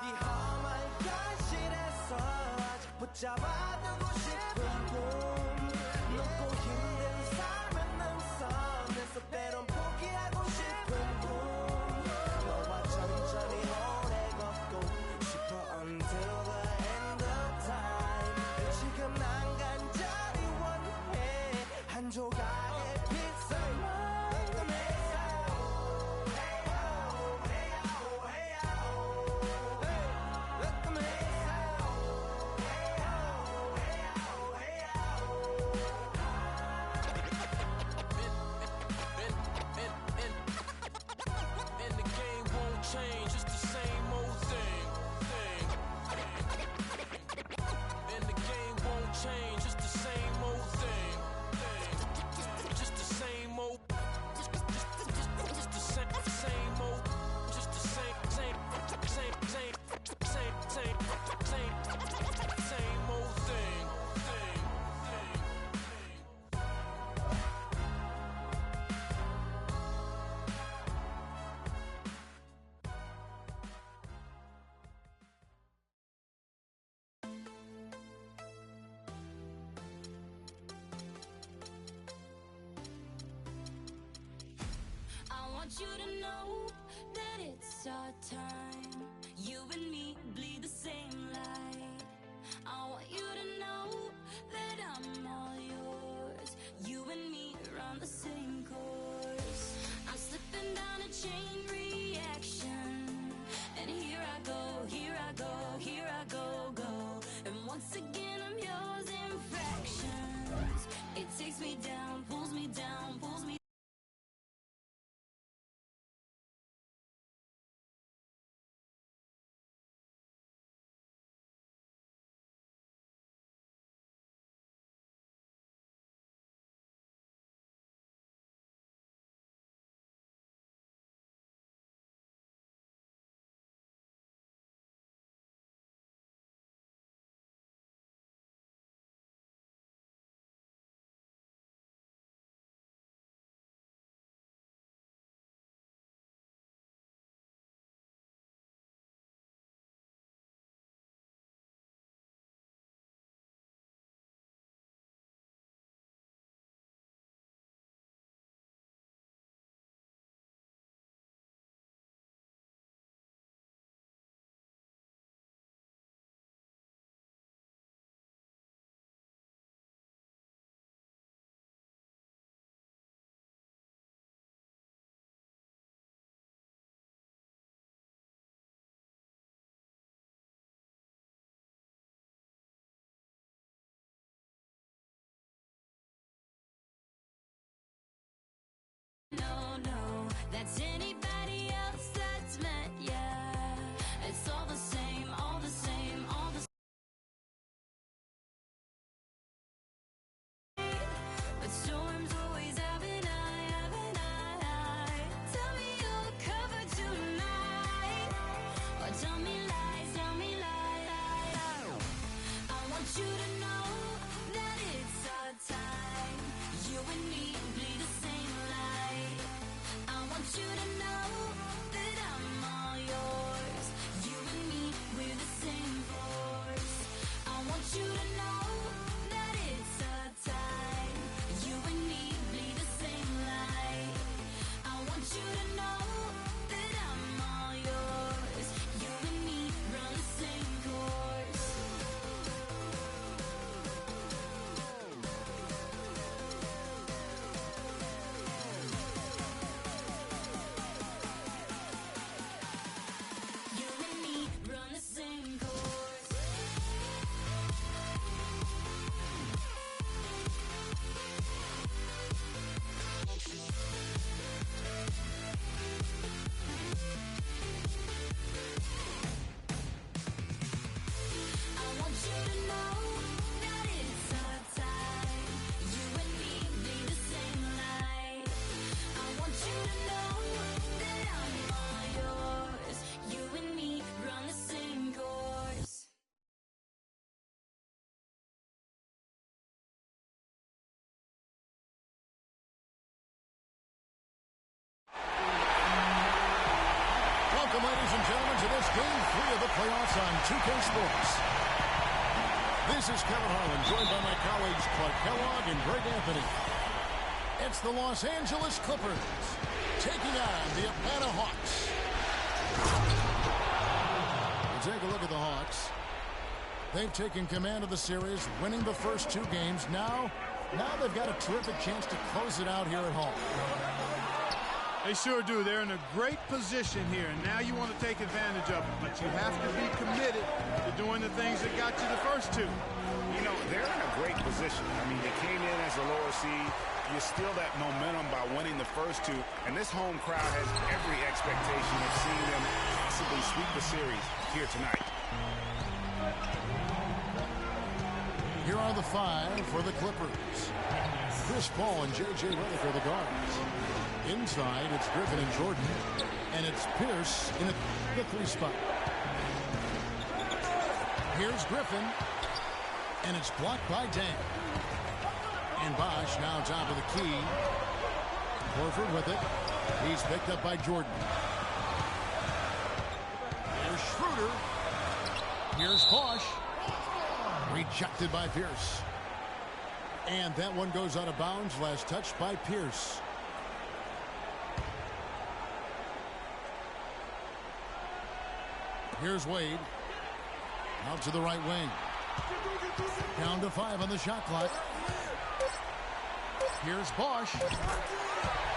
이 험한 현실에서 아직 붙잡아두고 싶은 꿈 넘고 힘든 삶의 능선에서 때론 포기하고 싶은 꿈 너와 천천히 오래 걷고 싶어 until the end of time 지금 난 간절히 원해 한 조각의 peace of mind 헤야오 헤야오 헤야오 time. You and me bleed the same light. I want you to know that I'm all yours. You and me are on the same course. I'm slipping down a chain reaction, and here I go, here I go, here I go, go. And once again I'm yours in fractions. It takes me down, pulls me down, pulls me. No, no, that's anybody else that's met ya. It's all the same, all the same, all the same. But storms always have an eye, have an eye. Tell me you're covered tonight, or tell me lies, tell me lies. I want you to know that it's our time. You and me bleed the same light. I want you to know that I'm all yours. You and me, we're the same force. I want you to know that it's our time. You and me bleed the same light. I want you to know that I'm all yours. You and me run the same course. You and me run the same course. I want you to know that it's our time. You and me bleed the same light. I want you to know that I'm all yours. You and me run the same course. Welcome, ladies and gentlemen, to this Game 3 of the playoffs on 2K Sports. This is Kevin Harlan, joined by my colleagues Clark Kellogg and Greg Anthony. It's the Los Angeles Clippers taking on the Atlanta Hawks. We'll take a look at the Hawks. They've taken command of the series, winning the first two games. Now they've got a terrific chance to close it out here at home. They sure do. They're in a great position here, and now you want to take advantage of it. But you have to be committed to doing the things that got you the first two. You know, they're in a great position. I mean, they came in as a lower seed. You steal that momentum by winning the first two, and this home crowd has every expectation of seeing them possibly sweep the series here tonight. Here are the five for the Clippers. Chris Paul and J.J. Redick are the guards. Inside, it's Griffin and Jordan, and it's Pierce in the three spot. Here's Griffin, and it's blocked by Dang. And Bosch now top of the key. Horford with it. He's picked up by Jordan. Here's Schroeder. Here's Bosch. Rejected by Pierce. And that one goes out of bounds. Last touch by Pierce. Here's Wade. Out to the right wing. Down to 5 on the shot clock. Here's Bosch.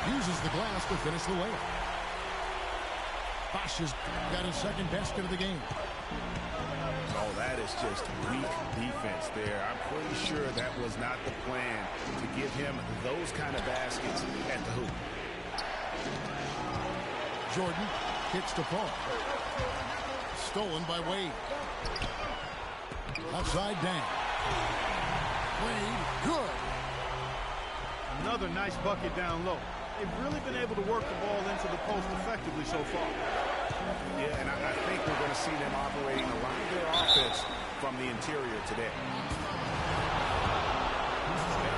Uses the glass to finish the layup. Bosch has got his second basket of the game. Oh, that is just weak defense there. I'm pretty sure that was not the plan to give him those kind of baskets at the hoop. Jordan kicks to Paul. Stolen by Wade. Outside down. Wade, good. Another nice bucket down low. They've really been able to work the ball into the post effectively so far. Yeah, and I think we're going to see them operating a lot of their offense from the interior today.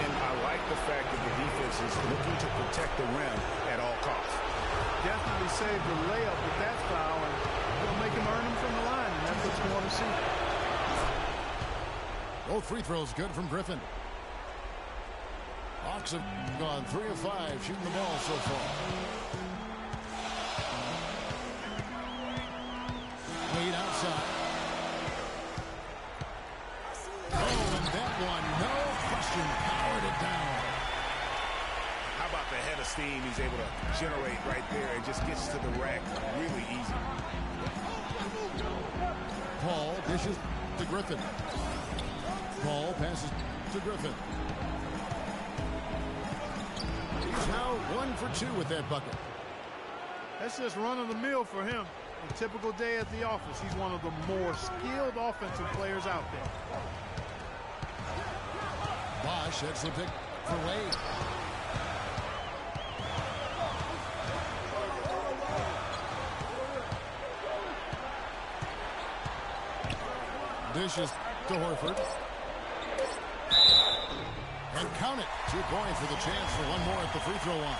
And I like the fact that the defense is looking to protect the rim at all costs. Definitely saved the layup with that foul, and it'll make him earn them from the line, and that's what you want to see. Both free throws good from Griffin. Hawks have gone 3 of 5 shooting the ball so far. Wade outside. Oh, and that one, no question, powered it down. How about the head of steam he's able to generate right there? It just gets to the rack really easy. Paul dishes to Griffin. Paul passes to Griffin. He's now 1 for 2 with that bucket. That's just run of the mill for him. A typical day at the office. He's one of the more skilled offensive players out there. Bosch sets the pick for Wade. Dishes to Horford. And count it. 2 points with a chance for one more at the free throw line.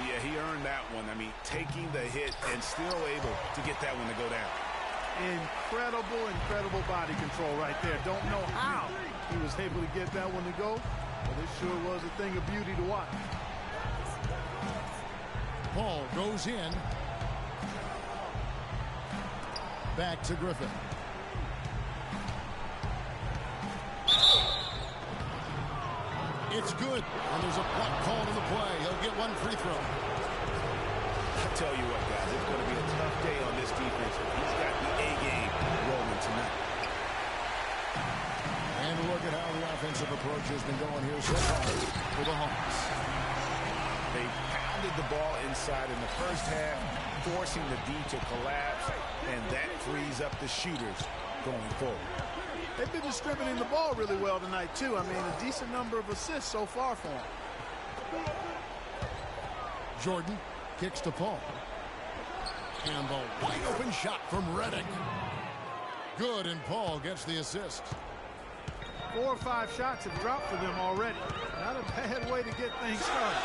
Yeah, he earned that one. I mean, taking the hit and still able to get that one to go down. Incredible body control right there. Don't know how he was able to get that one to go, but it sure was a thing of beauty to watch. Paul goes in. Back to Griffin. It's good, and there's a block call to the play. He'll get 1 free throw. I tell you what, guys, it's going to be a tough day on this defense. He's got the A game rolling tonight. And look at how the offensive approach has been going here so far for the Hawks. They pounded the ball inside in the first half, forcing the D to collapse, and that frees up the shooters going forward. They've been distributing the ball really well tonight, too. I mean, a decent number of assists so far for them. Jordan kicks to Paul. And the wide open shot from Redick. Good, and Paul gets the assist. 4 or 5 shots have dropped for them already. Not a bad way to get things started.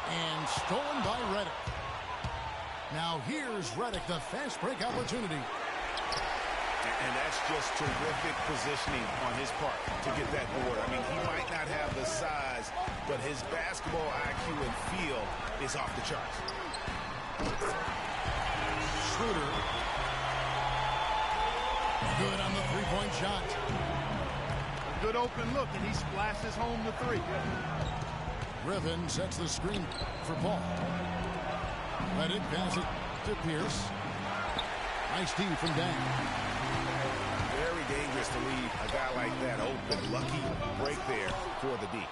And stolen by Redick. Now here's Redick, the fast break opportunity. And that's just terrific positioning on his part to get that board. I mean, he might not have the size, but his basketball IQ and feel is off the charts. Schroeder. Good on the three-point shot. A good open look, and he splashes home the 3. Griffin sets the screen for Paul. Redick passes to Pierce. Nice D from Dan. Very dangerous to leave a guy like that open. Lucky break there for the D.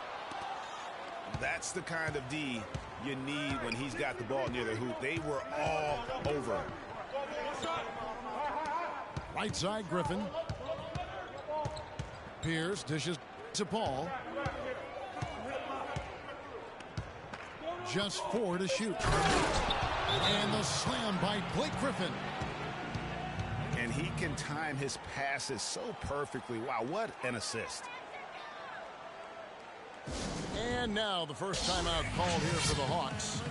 That's the kind of D you need when he's got the ball near the hoop. They were all over him. Right side, Griffin. Pierce dishes to Paul. Just 4 to shoot. And the slam by Blake Griffin. And he can time his passes so perfectly. Wow, what an assist. And now the first timeout called here for the Hawks.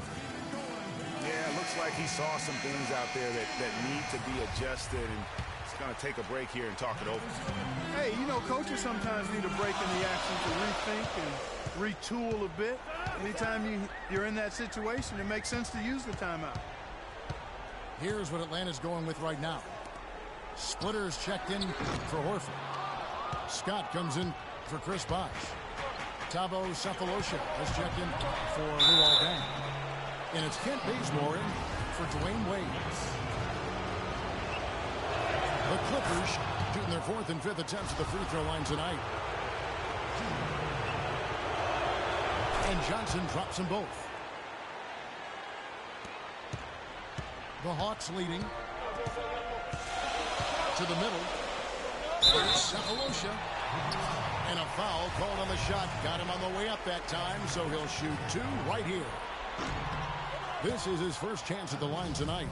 Yeah, it looks like he saw some things out there that need to be adjusted, and he's going to take a break here and talk it over. Hey, you know, coaches sometimes need a break in the action to rethink and retool a bit. Anytime you're in that situation, it makes sense to use the timeout. Here's what Atlanta's going with right now. Splitters checked in for Horford. Scott comes in for Chris Bosh. Thabo Sefolosha has checked in for Luol Deng. And it's Kent Bazemore in for Dwayne Wade. The Clippers shooting their 4th and 5th attempts at the free throw line tonight. And Johnson drops them both. The Hawks leading. To the middle. Sefolosha. And a foul called on the shot. Got him on the way up that time, so he'll shoot 2 right here. This is his first chance at the line tonight.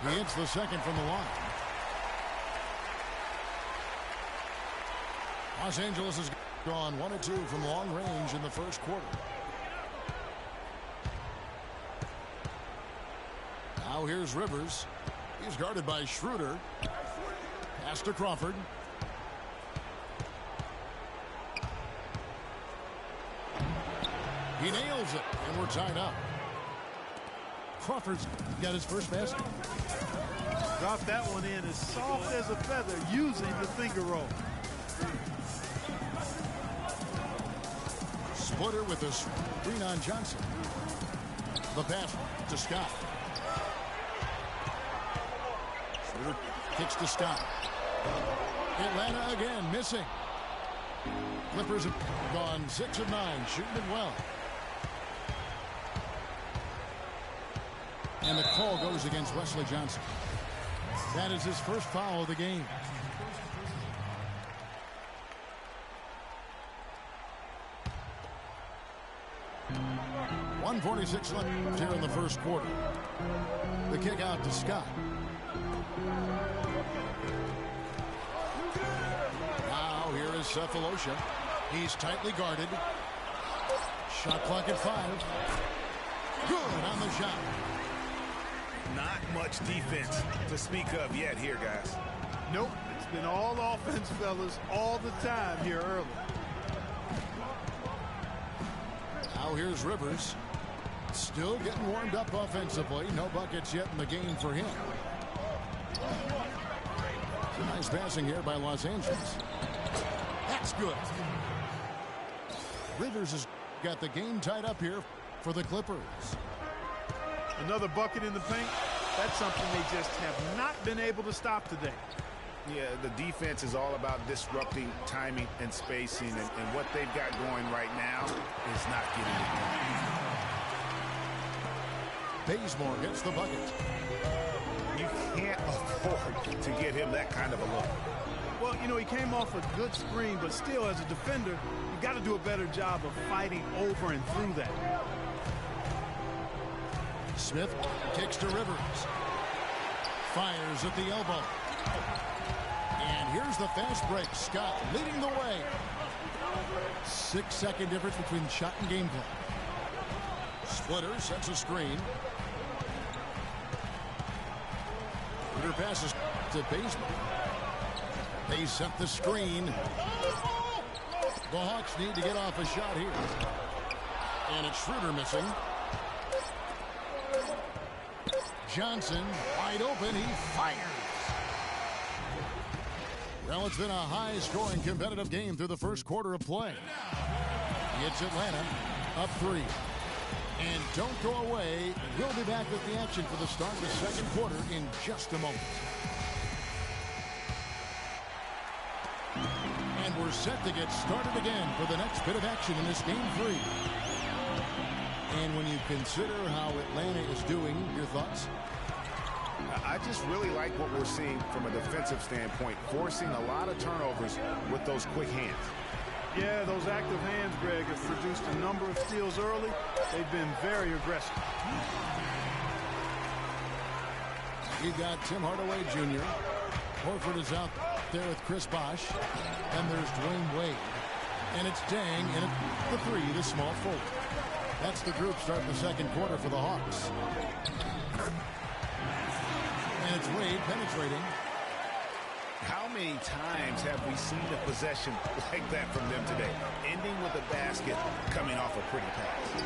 He hits the second from the line. Los Angeles has gone 1 of 2 from long range in the first quarter. Now here's Rivers. He's guarded by Schroeder. Pass to Crawford. He nails it, and we're tied up. Crawford's got his first basket. Dropped that one in as soft as a feather using the finger roll. Splitter with a screen on Johnson. The pass to Scott. Schroeder kicks to Scott. Atlanta again missing. Clippers have gone 6 of 9, shooting it well. And the call goes against Wesley Johnson. That is his first foul of the game. .146 left here in the first quarter. The kick out to Scott. Now here is Sefolosha. He's tightly guarded. Shot clock at 5. Good on the shot. Not much defense to speak of yet here, guys. Nope. It's been all offense, fellas, all the time here early. Now here's Rivers. Still getting warmed up offensively. No buckets yet in the game for him. It's a nice passing here by Los Angeles. That's good. Rivers has got the game tied up here for the Clippers. Another bucket in the paint. That's something they just have not been able to stop today. Yeah, the defense is all about disrupting timing and spacing, and what they've got going right now is not getting it done. Bazemore gets the bucket. You can't afford to give him that kind of a look. Well, you know, he came off a good screen, but still, as a defender, you got to do a better job of fighting over and through that. Smith kicks to Rivers. Fires at the elbow. And here's the fast break. Scott leading the way. 6-second difference between shot and game clock. Splitter sets a screen. Splitter passes to Bazemore. They set the screen. The Hawks need to get off a shot here. And it's Schroeder missing. Johnson wide open. He fires. Well, it's been a high-scoring competitive game through the first quarter of play. It's Atlanta up 3. And don't go away. We'll be back with the action for the start of the second quarter in just a moment. And we're set to get started again for the next bit of action in this game 3. And when you consider how Atlanta is doing, your thoughts? I just really like what we're seeing from a defensive standpoint, forcing a lot of turnovers with those quick hands. Yeah, those active hands, Greg, have produced a number of steals early. They've been very aggressive. You've got Tim Hardaway Jr. Horford is out there with Chris Bosh. And there's Dwayne Wade. And it's Deng and the 3, the small forward. That's the group starting the second quarter for the Hawks. And it's Wade penetrating. How many times have we seen a possession like that from them today? Ending with a basket, coming off a pretty pass.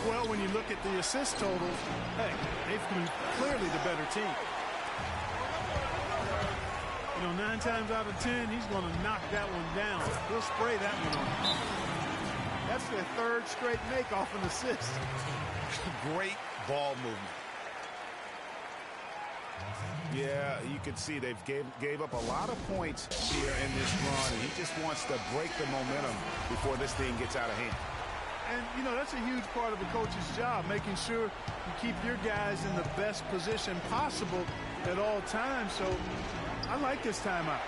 Well, when you look at the assist totals, hey, they've been clearly the better team. You know, 9 times out of 10, he's going to knock that one down. He'll spray that one on. That's their 3rd straight make off an assist. Great ball movement. Yeah, you can see they've gave up a lot of points here in this run, and he just wants to break the momentum before this thing gets out of hand. And, you know, that's a huge part of a coach's job, making sure you keep your guys in the best position possible at all times. So I like this timeout.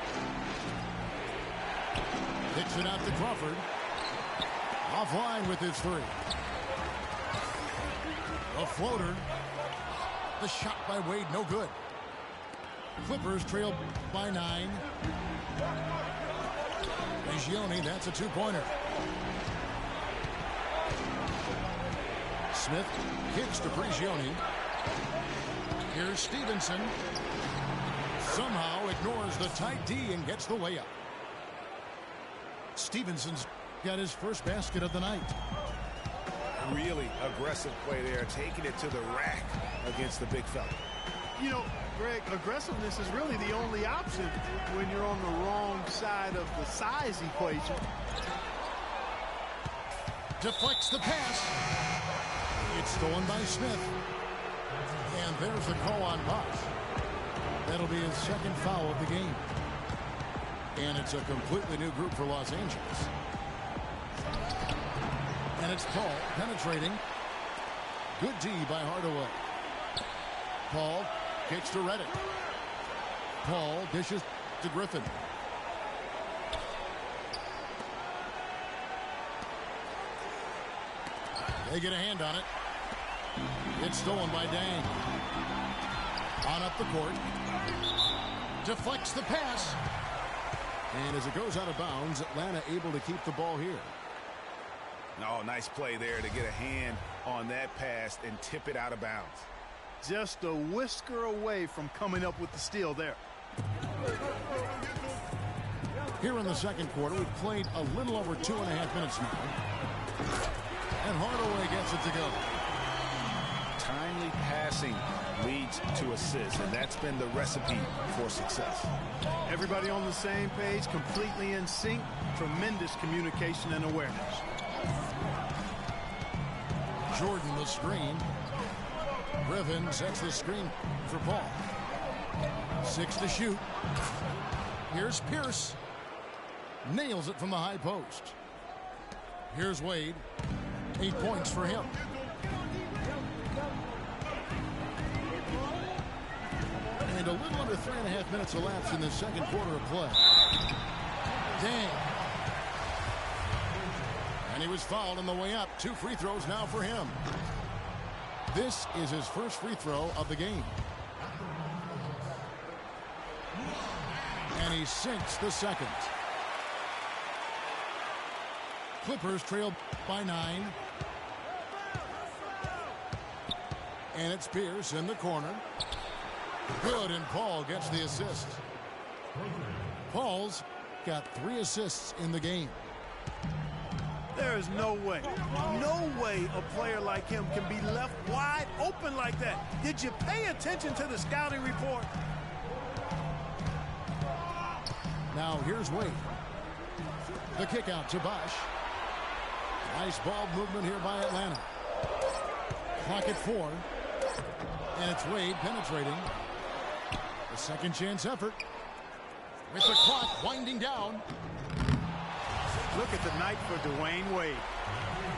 Kicks it out to Crawford. Offline with his 3. A floater. The shot by Wade, no good. Clippers trail by 9. Prigioni, that's a 2-pointer. Smith kicks to Prigioni. Here's Stevenson. Somehow ignores the tight D and gets the layup. Stevenson's got his first basket of the night. Really aggressive play there, taking it to the rack against the big fella. You know, Greg, aggressiveness is really the only option when you're on the wrong side of the size equation. Deflects the pass. It's stolen by Smith. And there's the call on Bosch. That'll be his 2nd foul of the game. And it's a completely new group for Los Angeles. And it's Paul penetrating. Good D by Hardaway. Paul kicks to Reddick. Paul dishes to Griffin. They get a hand on it. It's stolen by Dang. On up the court. Deflects the pass. And as it goes out of bounds, Atlanta able to keep the ball here. Oh, nice play there to get a hand on that pass and tip it out of bounds. Just a whisker away from coming up with the steal there. Here in the 2nd quarter, we've played a little over 2.5 minutes now. And Hardaway gets it to go. Timely passing leads to assists, and that's been the recipe for success. Everybody on the same page, completely in sync, tremendous communication and awareness. Jordan the screen. Griffin sets the screen for Paul. 6 to shoot. Here's Pierce. Nails it from the high post. Here's Wade. 8 points for him. And a little under 3.5 minutes elapsed in the 2nd quarter of play. Dang. And he was fouled on the way up. 2 free throws now for him. This is his first free throw of the game. And he sinks the 2nd. Clippers trail by 9. And it's Pierce in the corner. Good, and Paul gets the assist. Paul's got 3 assists in the game. There is no way a player like him can be left wide open like that. Did you pay attention to the scouting report? Now here's Wade. The kick out to Bosch. Nice ball movement here by Atlanta. Clock at 4. And it's Wade penetrating. The 2nd chance effort. With the clock winding down. Look at the night for Dwayne Wade.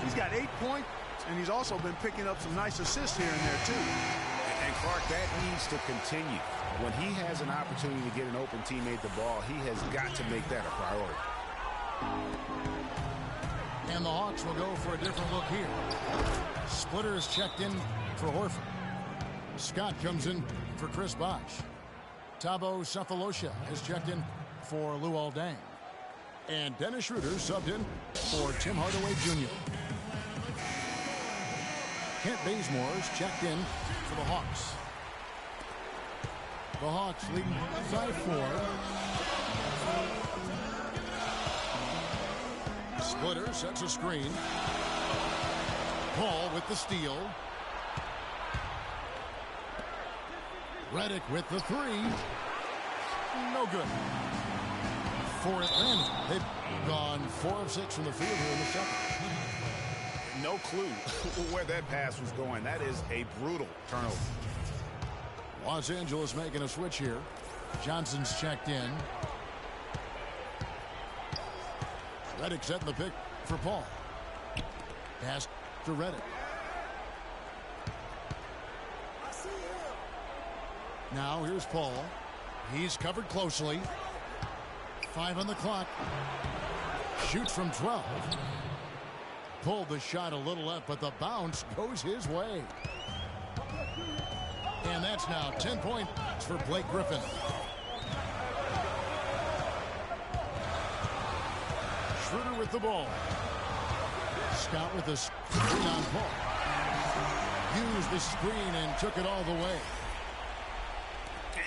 He's got 8 points, and he's also been picking up some nice assists here and there, too. And Clark, that needs to continue. When he has an opportunity to get an open teammate the ball, he has got to make that a priority. And the Hawks will go for a different look here. Splitter is checked in for Horford. Scott comes in for Chris Bosh. Thabo Sefolosha is checked in for Luol Deng. And Dennis Schroeder subbed in for Tim Hardaway Jr. Kent Bazemore is checked in for the Hawks. The Hawks leading by 4. Splitter sets a screen. Paul with the steal. Redick with the three. No good. For Atlanta, they've gone 4 of 6 from the field here in the second. No clue where that pass was going. That is a brutal turnover. Los Angeles making a switch here. Johnson's checked in. Redick setting the pick for Paul. Pass to Redick. Now here's Paul. He's covered closely. 5 on the clock. Shoots from 12. Pulled the shot a little left, but the bounce goes his way. And that's now 10 points for Blake Griffin. Schroeder with the ball. Scott with the screen on Paul. Used the screen and took it all the way.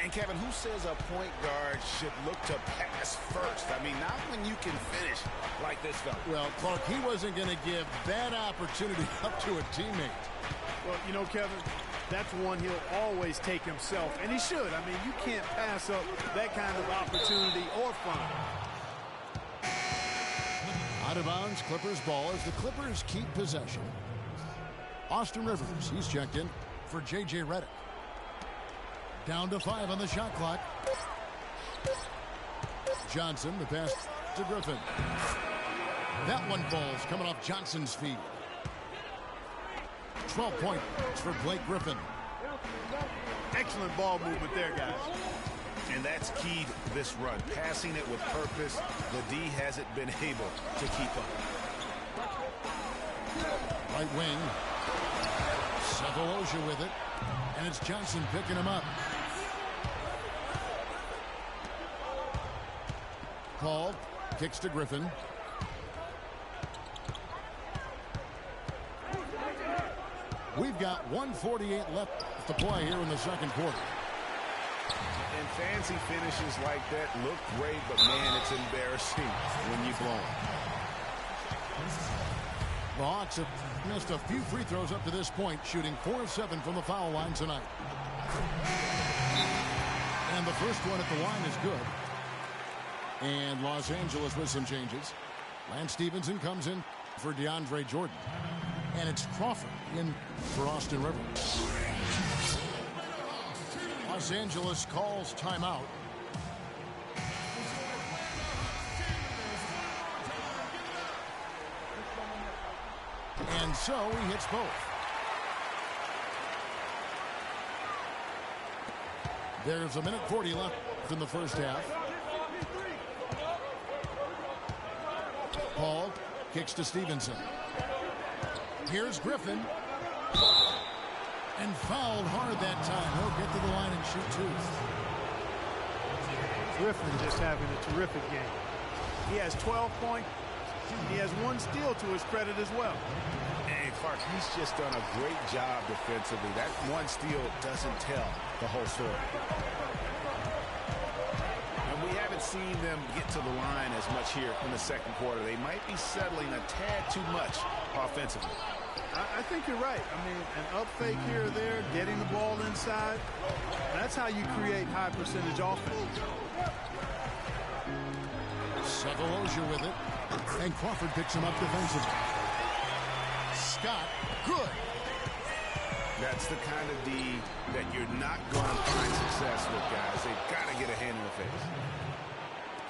And Kevin, who says a point guard should look to pass first? I mean, not when you can finish like this fella. Well, Clark, he wasn't going to give that opportunity up to a teammate. Well, you know, Kevin, that's one he'll always take himself, and he should. I mean, you can't pass up that kind of opportunity or fun. Out of bounds, Clippers ball as the Clippers keep possession. Austin Rivers, he's checked in for J.J. Redick. Down to 5 on the shot clock. Johnson, the pass to Griffin. That one falls coming off Johnson's feet. 12 points for Blake Griffin. Excellent ball movement there, guys. And that's key to this run. Passing it with purpose. The D hasn't been able to keep up. Right wing. Sefolosha with it. And it's Johnson picking him up. Paul kicks to Griffin. We've got 1:48 left to play here in the second quarter. And fancy finishes like that look great, but man, it's embarrassing when you blow them. The Hawks have missed a few free throws up to this point, shooting 4 of 7 from the foul line tonight. And the first one at the line is good. And Los Angeles with some changes. Lance Stevenson comes in for DeAndre Jordan. And it's Crawford in for Austin Rivers. Los Angeles calls timeout. And so he hits both. There's 1:40 left in the first half. Paul kicks to Stevenson. Here's Griffin. And fouled hard that time. He'll get to the line and shoot 2. Griffin just having a terrific game. He has 12 points. He has 1 steal to his credit as well. And Clark, he's just done a great job defensively. That 1 steal doesn't tell the whole story. And we haven't seen them get to the line as much here in the second quarter. They might be settling a tad too much offensively. I think you're right. I mean, an up fake here or there, getting the ball inside, that's how you create high percentage offense. Sefolosha with it. And Crawford picks him up defensively. Scott, good. That's the kind of D that you're not going to find success with, guys. They've got to get a hand in the face.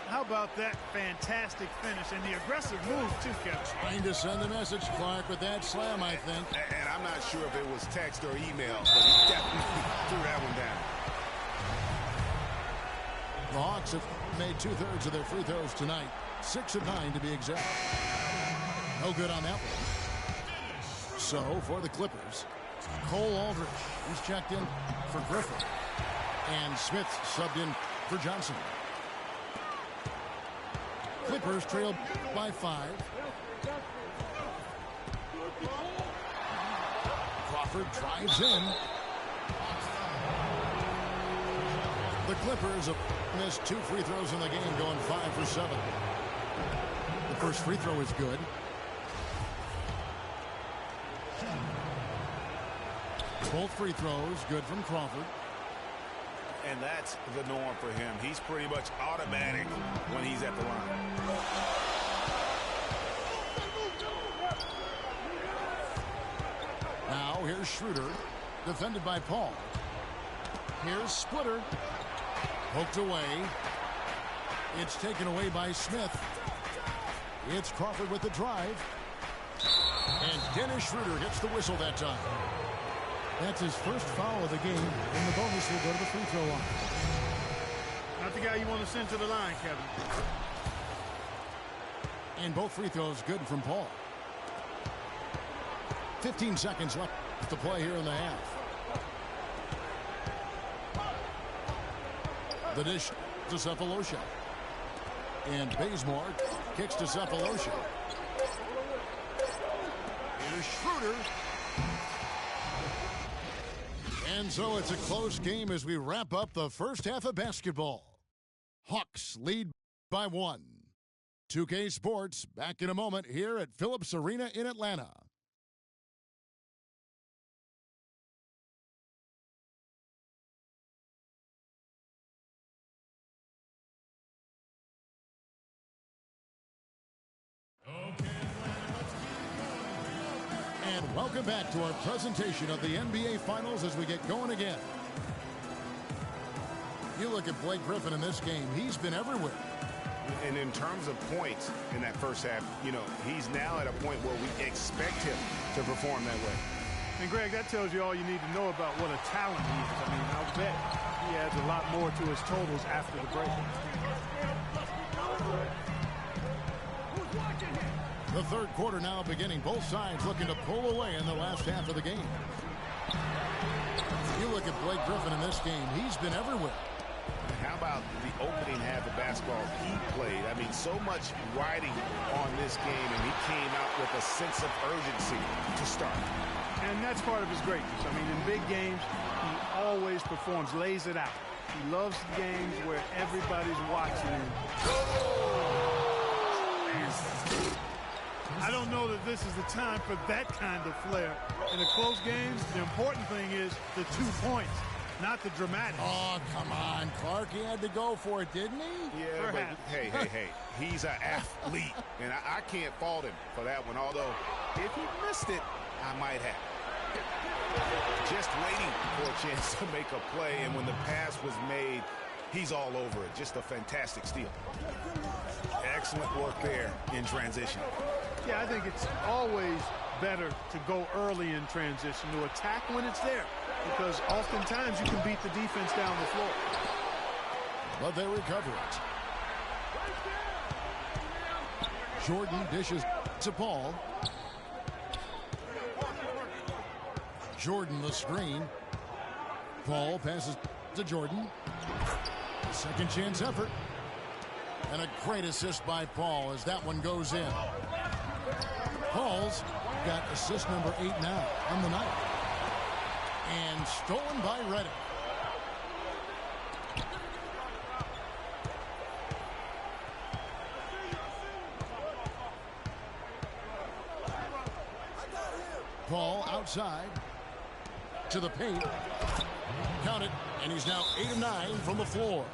How about that fantastic finish and the aggressive move, too, Kevin? Trying to send the message, Clark, with that slam, I think. And I'm not sure if it was text or email, but he definitely threw that one down. The Hawks have made 2/3 of their free throws tonight. 6 of 9 to be exact. No good on that one. So, for the Clippers, Cole Aldridge, he's checked in for Griffin. And Smith subbed in for Johnson. Clippers trailed by 5. Crawford drives in. The Clippers have missed 2 free throws in the game, going 5 for 7. The First free throw is good. Both free throws good from Crawford. And that's the norm for him. He's pretty much automatic when he's at the line. Now here's Schroeder, defended by Paul. Here's Splitter. Poked away. It's taken away by Smith. It's Crawford with the drive. And Dennis Schroeder gets the whistle that time. That's his first foul of the game, and the bonus will go to the free throw line. Not the guy you want to send to the line, Kevin. And both free throws good from Paul. 15 seconds left to play here in the half. The dish to Cephalosha. And Bazemore kicks to Cephalosha. Here's Schroeder. And so it's a close game as we wrap up the first half of basketball. Hawks lead by 1. 2K Sports back in a moment here at Phillips Arena in Atlanta. And welcome back to our presentation of the NBA Finals as we get going again. You look at Blake Griffin in this game, he's been everywhere. And in terms of points in that first half, you know, he's now at a point where we expect him to perform that way. And Greg, that tells you all you need to know about what a talent he is. I mean, I'll bet he adds a lot more to his totals after the break. The third quarter now beginning. Both sides looking to pull away in the last half of the game. You look at Blake Griffin in this game, he's been everywhere. How about the opening half of basketball he played? I mean, so much riding on this game, and he came out with a sense of urgency to start. And that's part of his greatness. I mean, in big games, he always performs, lays it out. He loves the games where everybody's watching him. I don't know that this is the time for that kind of flair. In a close game, the important thing is the 2 points, not the dramatic. Oh, come on, Clark. He had to go for it, didn't he? Yeah, but hey. He's an athlete, and I can't fault him for that one. Although, if he missed it, I might have. Just waiting for a chance to make a play, and when the pass was made, he's all over it. Just a fantastic steal. Excellent work there in transition. Yeah, I think it's always better to go early in transition, to attack when it's there, because oftentimes you can beat the defense down the floor. But they recover it. Jordan dishes to Paul. Jordan the screen. Paul passes to Jordan. A second chance effort. And a great assist by Paul as that one goes in. Paul's got assist number 8 now on the night. And stolen by Reddick. Paul outside to the paint. Count it, and he's now 8 of 9 from the floor.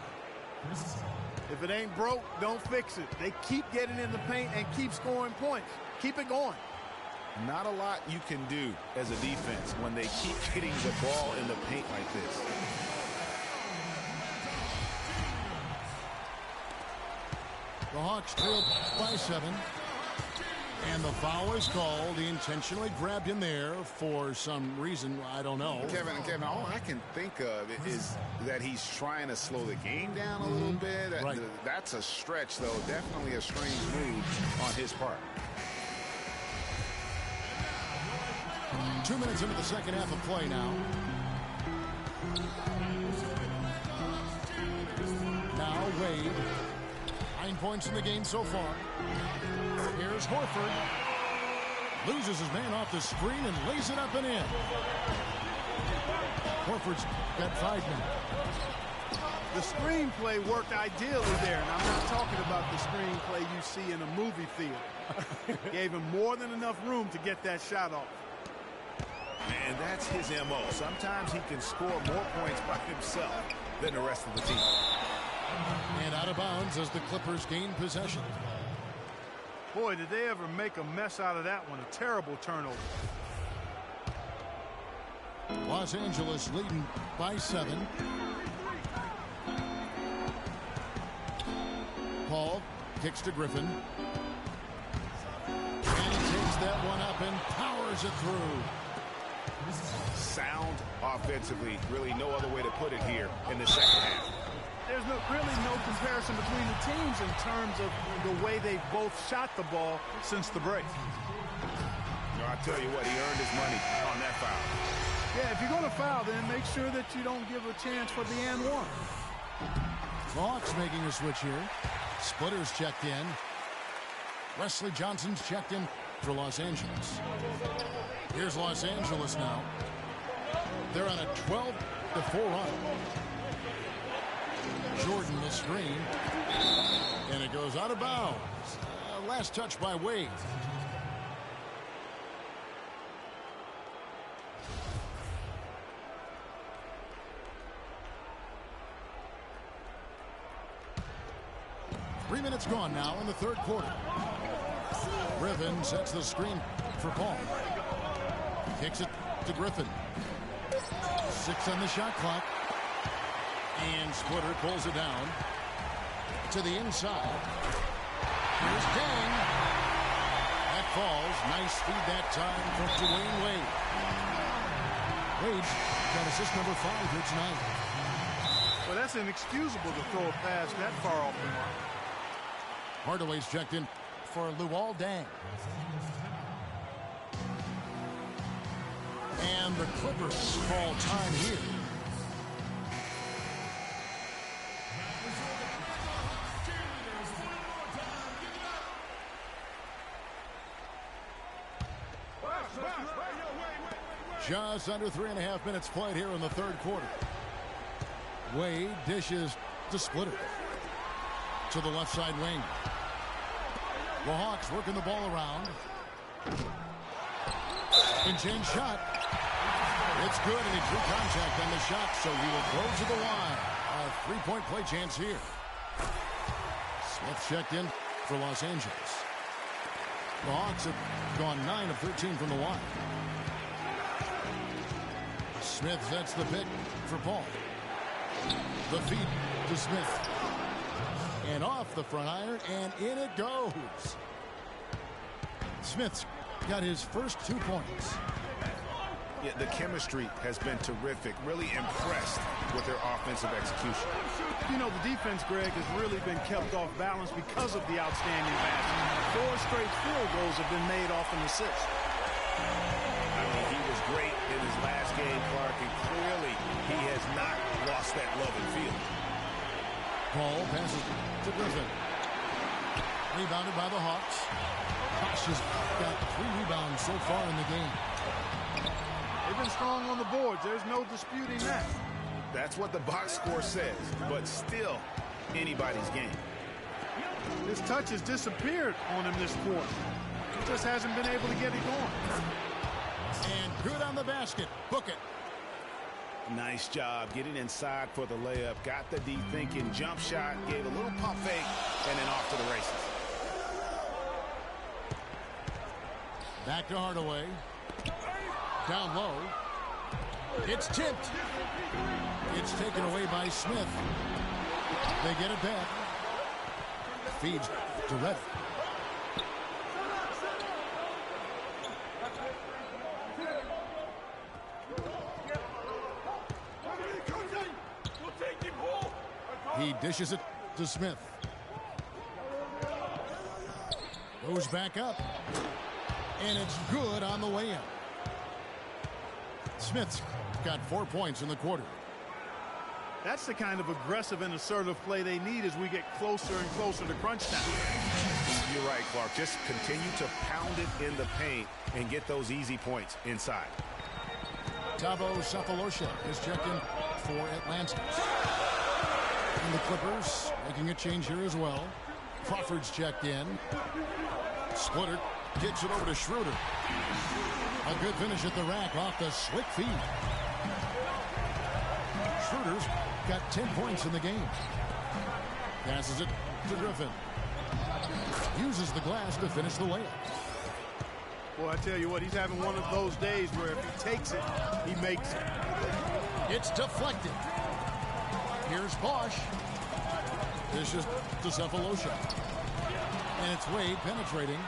If it ain't broke, don't fix it. They keep getting in the paint and keep scoring points. Keep it going. Not a lot you can do as a defense when they keep hitting the ball in the paint like this. The Hawks trail by 7. And the foul is called. He intentionally grabbed him there for some reason. I don't know. Kevin, all I can think of is that he's trying to slow the game down a little bit. Right. That's a stretch, though. Definitely a strange move on his part. 2 minutes into the second half of play now. Now Wade. 9 points in the game so far. Here's Horford. Loses his man off the screen and lays it up and in. Horford's got 5 now. The screenplay worked ideally there, and I'm not talking about the screenplay you see in a movie theater. Gave him more than enough room to get that shot off. And that's his MO. Sometimes he can score more points by himself than the rest of the team. And out of bounds as the Clippers gain possession. Boy, did they ever make a mess out of that one. A terrible turnover. Los Angeles leading by 7. Paul kicks to Griffin. And he takes that one up and powers it through. Sound offensively. Really no other way to put it here in the second half. There's really no comparison between the teams in terms of the way they both shot the ball since the break. No, I tell you what, he earned his money on that foul. Yeah, if you're going to foul, then make sure that you don't give a chance for the and one. Hawks making a switch here. Splitters checked in. Wesley Johnson's checked in for Los Angeles. Here's Los Angeles now. They're on a 12-4 run. Jordan the screen. And it goes out of bounds. Last touch by Wade. Three minutes gone now in the third quarter. Griffin sets the screen for Paul. Kicks it to Griffin. 6 on the shot clock. And Splitter pulls it down to the inside. Here's King. That falls. Nice feed that time from Dwayne Wade. Wade got assist number 5 here tonight. Well, that's inexcusable to throw a pass that far off the mark. Hardaway's checked in for Luol Deng. And the Clippers call time here. Just under 3.5 minutes played here in the third quarter. Wade dishes to Splitter. To the left side wing. The Hawks working the ball around. And James shot. It's good, and he drew contact on the shot, so he will go to the line. A three-point play chance here. Smith checked in for Los Angeles. The Hawks have gone 9 of 13 from the line. Smith sets the pick for Paul. The feed to Smith. And off the front iron, and in it goes. Smith's got his first 2 points. Yeah, the chemistry has been terrific. Really impressed with their offensive execution. You know, the defense, Greg, has really been kept off balance because of the outstanding passing. 4 straight field goals have been made off an assist. I mean, he was great in his last game, Clark, and clearly he has not lost that love and field. Paul passes to Griffin. Rebounded by the Hawks. Hawks has got 3 rebounds so far in the game. They've been strong on the boards. There's no disputing that. That's what the box score says, but still anybody's game. His touch has disappeared on him this quarter. He just hasn't been able to get it going. And good on the basket. Book it. Nice job getting inside for the layup. Got the deep thinking jump shot, gave a little pump fake, and then off to the races. Back to Hardaway. Down low. It's tipped. It's taken away by Smith. They get it back. Feeds to Reddick. He dishes it to Smith. Goes back up. And it's good on the way in. Smith's got 4 points in the quarter. That's the kind of aggressive and assertive play they need as we get closer and closer to crunch time. You're right, Clark. Just continue to pound it in the paint and get those easy points inside. Tavo Cephalosha is checked in for Atlanta. And the Clippers making a change here as well. Crawford's checked in. Splitter kicks it over to Schroeder. A good finish at the rack off the slick feed. Schroeder's got 10 points in the game. Passes it to Griffin. Uses the glass to finish the layup. Boy, I tell you what, he's having one of those days where if he takes it, he makes it. It's deflected. Here's Bosch. This is to Cephalosha. And it's Wade penetrating.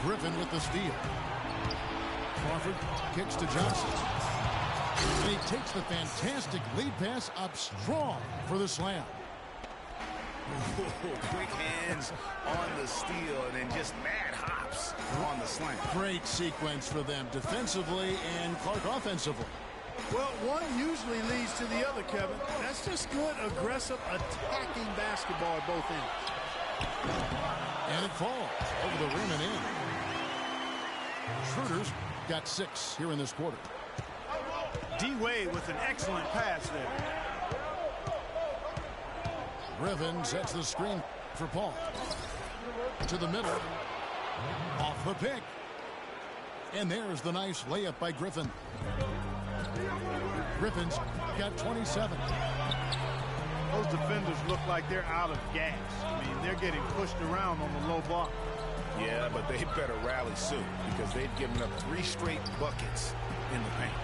Griffin with the steal. Crawford kicks to Johnson. And he takes the fantastic lead pass up strong for the slam. Quick hands on the steal and then just mad hops on the slam. Great sequence for them defensively and Clark offensively. Well, one usually leads to the other, Kevin. That's just good, aggressive, attacking basketball at both ends. And it falls over the rim and in. Schroeder's got 6 here in this quarter. D. Wade with an excellent pass there. Griffin sets the screen for Paul. To the middle. Off the pick. And there's the nice layup by Griffin. Griffin's got 27. Those defenders look like they're out of gas. I mean, they're getting pushed around on the low block. Yeah, but they better rally soon because they've given up 3 straight buckets in the paint.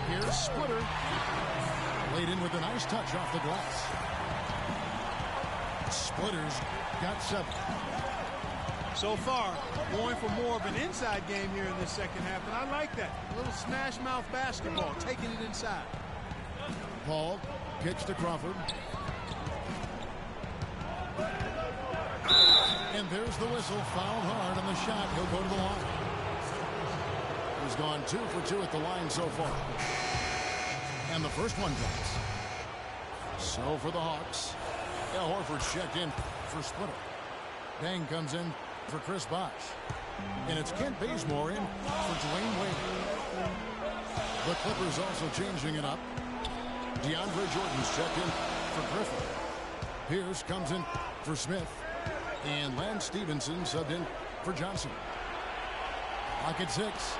Here's Splitter. Laid in with a nice touch off the glass. Splitter's got 7. So far, going for more of an inside game here in this second half, and I like that. A little smash mouth basketball, taking it inside. Paul kicks to Crawford. And there's the whistle. Fouled hard on the shot. He'll go to the line. He's gone 2 for 2 at the line so far. And the first one drops. So for the Hawks. Al Horford's checked in for Splitter. Dang comes in for Chris Bosh. And it's Kent Bazemore in for Dwayne Wade. The Clippers also changing it up. DeAndre Jordan's checked in for Griffin. Pierce comes in for Smith. And Lance Stevenson subbed in for Johnson. Clock at 6.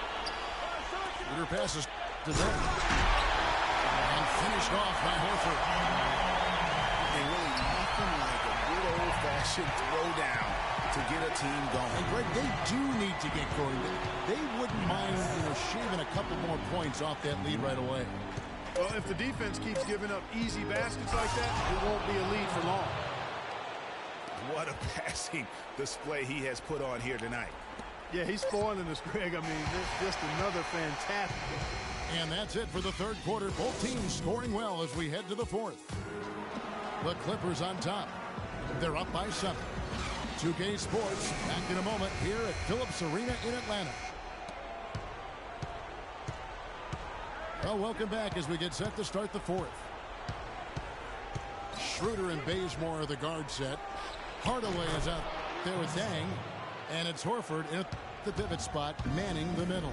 Shooter passes to them. And finished off by Horford. And really nothing like a good old-fashioned throwdown to get a team going. And Greg, they do need to get going. They wouldn't mind, shaving a couple more points off that lead right away. Well, if the defense keeps giving up easy baskets like that, it won't be a lead for long. What a passing display he has put on here tonight. Yeah, he's spoiling us, Greg. I mean, it's just another fantastic. And that's it for the third quarter. Both teams scoring well as we head to the fourth. The Clippers on top. They're up by 7. 2K Sports back in a moment here at Phillips Arena in Atlanta. Well, welcome back as we get set to start the fourth. Schroeder and Bazemore are the guard set. Hardaway is out there with Dang. And it's Horford in the pivot spot, manning the middle.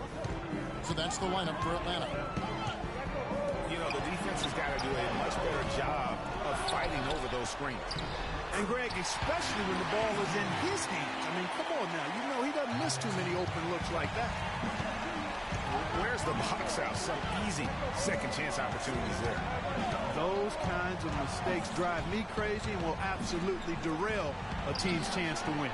So that's the lineup for Atlanta. You know, the defense has got to do a much better job of fighting over those screens. And Greg, especially when the ball is in his hands. I mean, come on now. You know he doesn't miss too many open looks like that. Where's the box out? Some easy second chance opportunities there. Those kinds of mistakes drive me crazy and will absolutely derail a team's chance to win.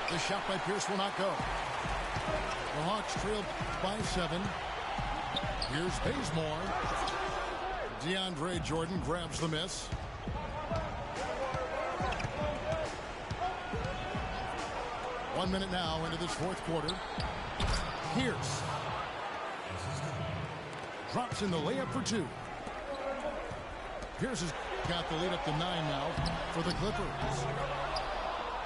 The shot by Pierce will not go. The Hawks trailed by 7. Here's Bazemore. DeAndre Jordan grabs the miss. One minute now into this fourth quarter. Pierce drops in the layup for 2. Pierce has got the lead up to 9 now for the Clippers.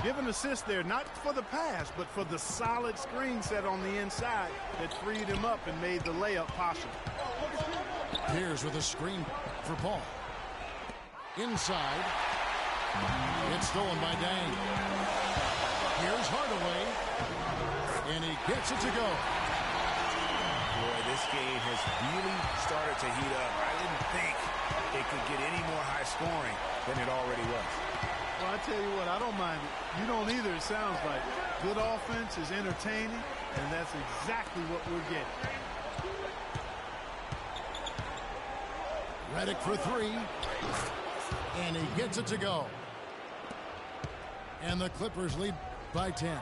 Give an assist there, not for the pass, but for the solid screen set on the inside that freed him up and made the layup possible. Pierce with a screen for Paul. Inside. It's stolen by Dang. Here's Hardaway. And he gets it to go. Boy, this game has really started to heat up. I didn't think it could get any more high scoring than it already was. Well, I tell you what, I don't mind it. You don't either, it sounds like. Good offense is entertaining, and that's exactly what we're getting. Redick for three. And he gets it to go. And the Clippers lead by 10.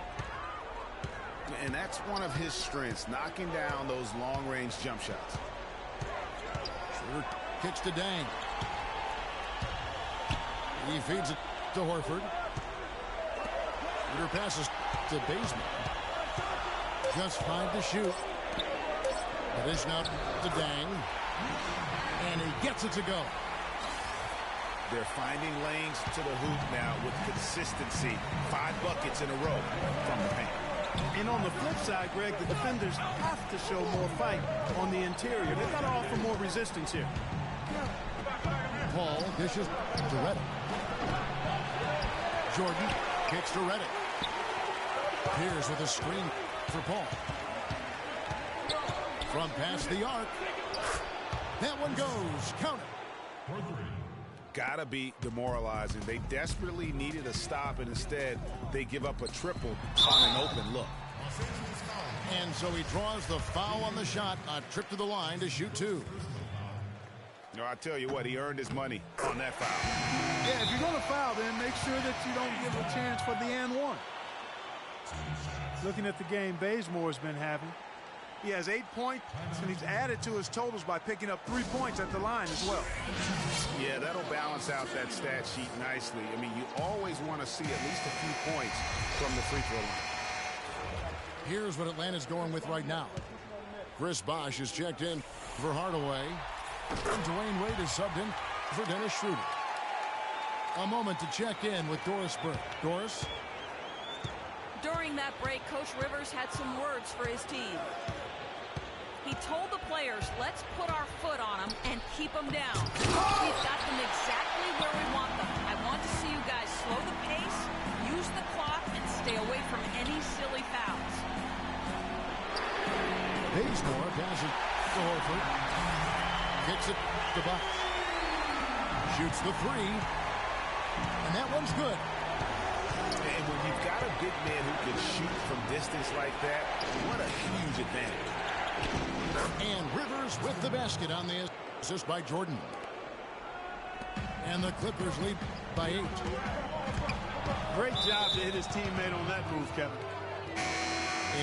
And that's one of his strengths, knocking down those long-range jump shots. Schroeder kicks to Dang. He feeds it to Horford. Schroeder passes to Bazemore. Just 5 to shoot. The dish now to Dang. And he gets it to go. They're finding lanes to the hoop now with consistency. 5 buckets in a row from the paint. And on the flip side, Greg, the defenders have to show more fight on the interior. They've got to offer more resistance here. Paul dishes to Redick. Jordan kicks to Redick. Pierce with a screen for Paul. From past the arc. That one goes. Count it. Gotta be demoralizing. They desperately needed a stop, and instead they give up a triple on an open look. And so he draws the foul on the shot. A trip to the line to shoot 2. No, I tell you what, he earned his money on that foul. Yeah, if you're going to foul, then make sure that you don't give a chance for the and one. Looking at the game Bazemore's been having, he has 8 points, and he's added to his totals by picking up 3 points at the line as well. Yeah, that'll balance out that stat sheet nicely. I mean, you always want to see at least a few points from the free throw line. Here's what Atlanta's going with right now. Chris Bosh is checked in for Hardaway. And Dwayne Wade is subbed in for Dennis Schroeder. A moment to check in with Doris Burke. Doris? During that break, Coach Rivers had some words for his team. He told the players, let's put our foot on them and keep them down. We've got them exactly where we want them. I want to see you guys slow the pace, use the clock, and stay away from any silly fouls. Bazemore passes to Horford. Kicks it to Buck. Shoots the 3. And that one's good. And when you've got a big man who can shoot from distance like that, what a huge advantage. And Rivers with the basket on the assist by Jordan. And the Clippers lead by 8. Great job to hit his teammate on that move, Kevin.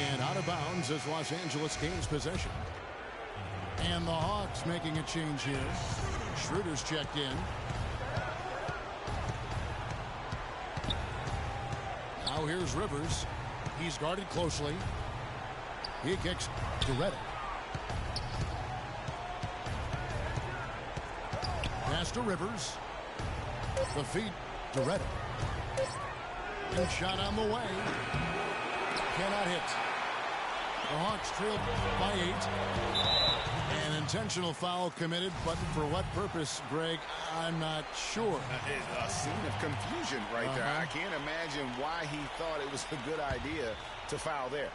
And out of bounds as Los Angeles gains possession. And the Hawks making a change here. Schroeder's checked in. Now here's Rivers. He's guarded closely. He kicks to Redick. Pass to Rivers. The feed to Redick. And shot on the way. Cannot hit. The Hawks trail by 8. An intentional foul committed, but for what purpose, Greg, I'm not sure. A scene of confusion right there. I can't imagine why he thought it was a good idea to foul there.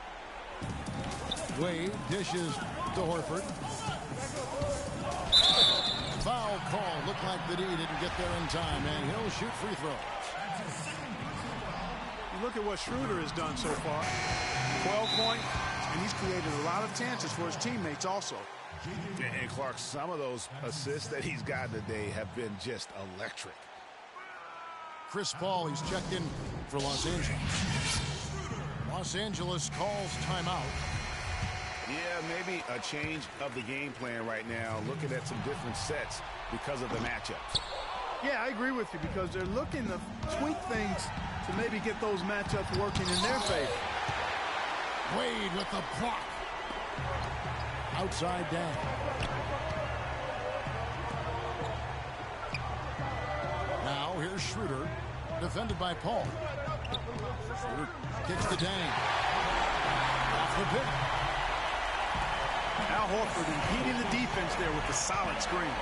Wade dishes to Horford. Foul call. Looked like the D didn't get there in time, and he'll shoot free throws. Look at what Schroeder has done so far. 12 points, and he's created a lot of chances for his teammates also. And Clark, some of those assists that he's gotten today have been just electric. Chris Paul, he's checked in for Los Angeles. Los Angeles calls timeout. Yeah, maybe a change of the game plan right now, looking at some different sets because of the matchups. Yeah, I agree with you because they're looking to tweak things to maybe get those matchups working in their favor. Wade with the block. Outside down. Now here's Schroeder, defended by Paul. Schroeder kicks to Dang. Off the pick. Al Horford impeding the defense there with the solid screen.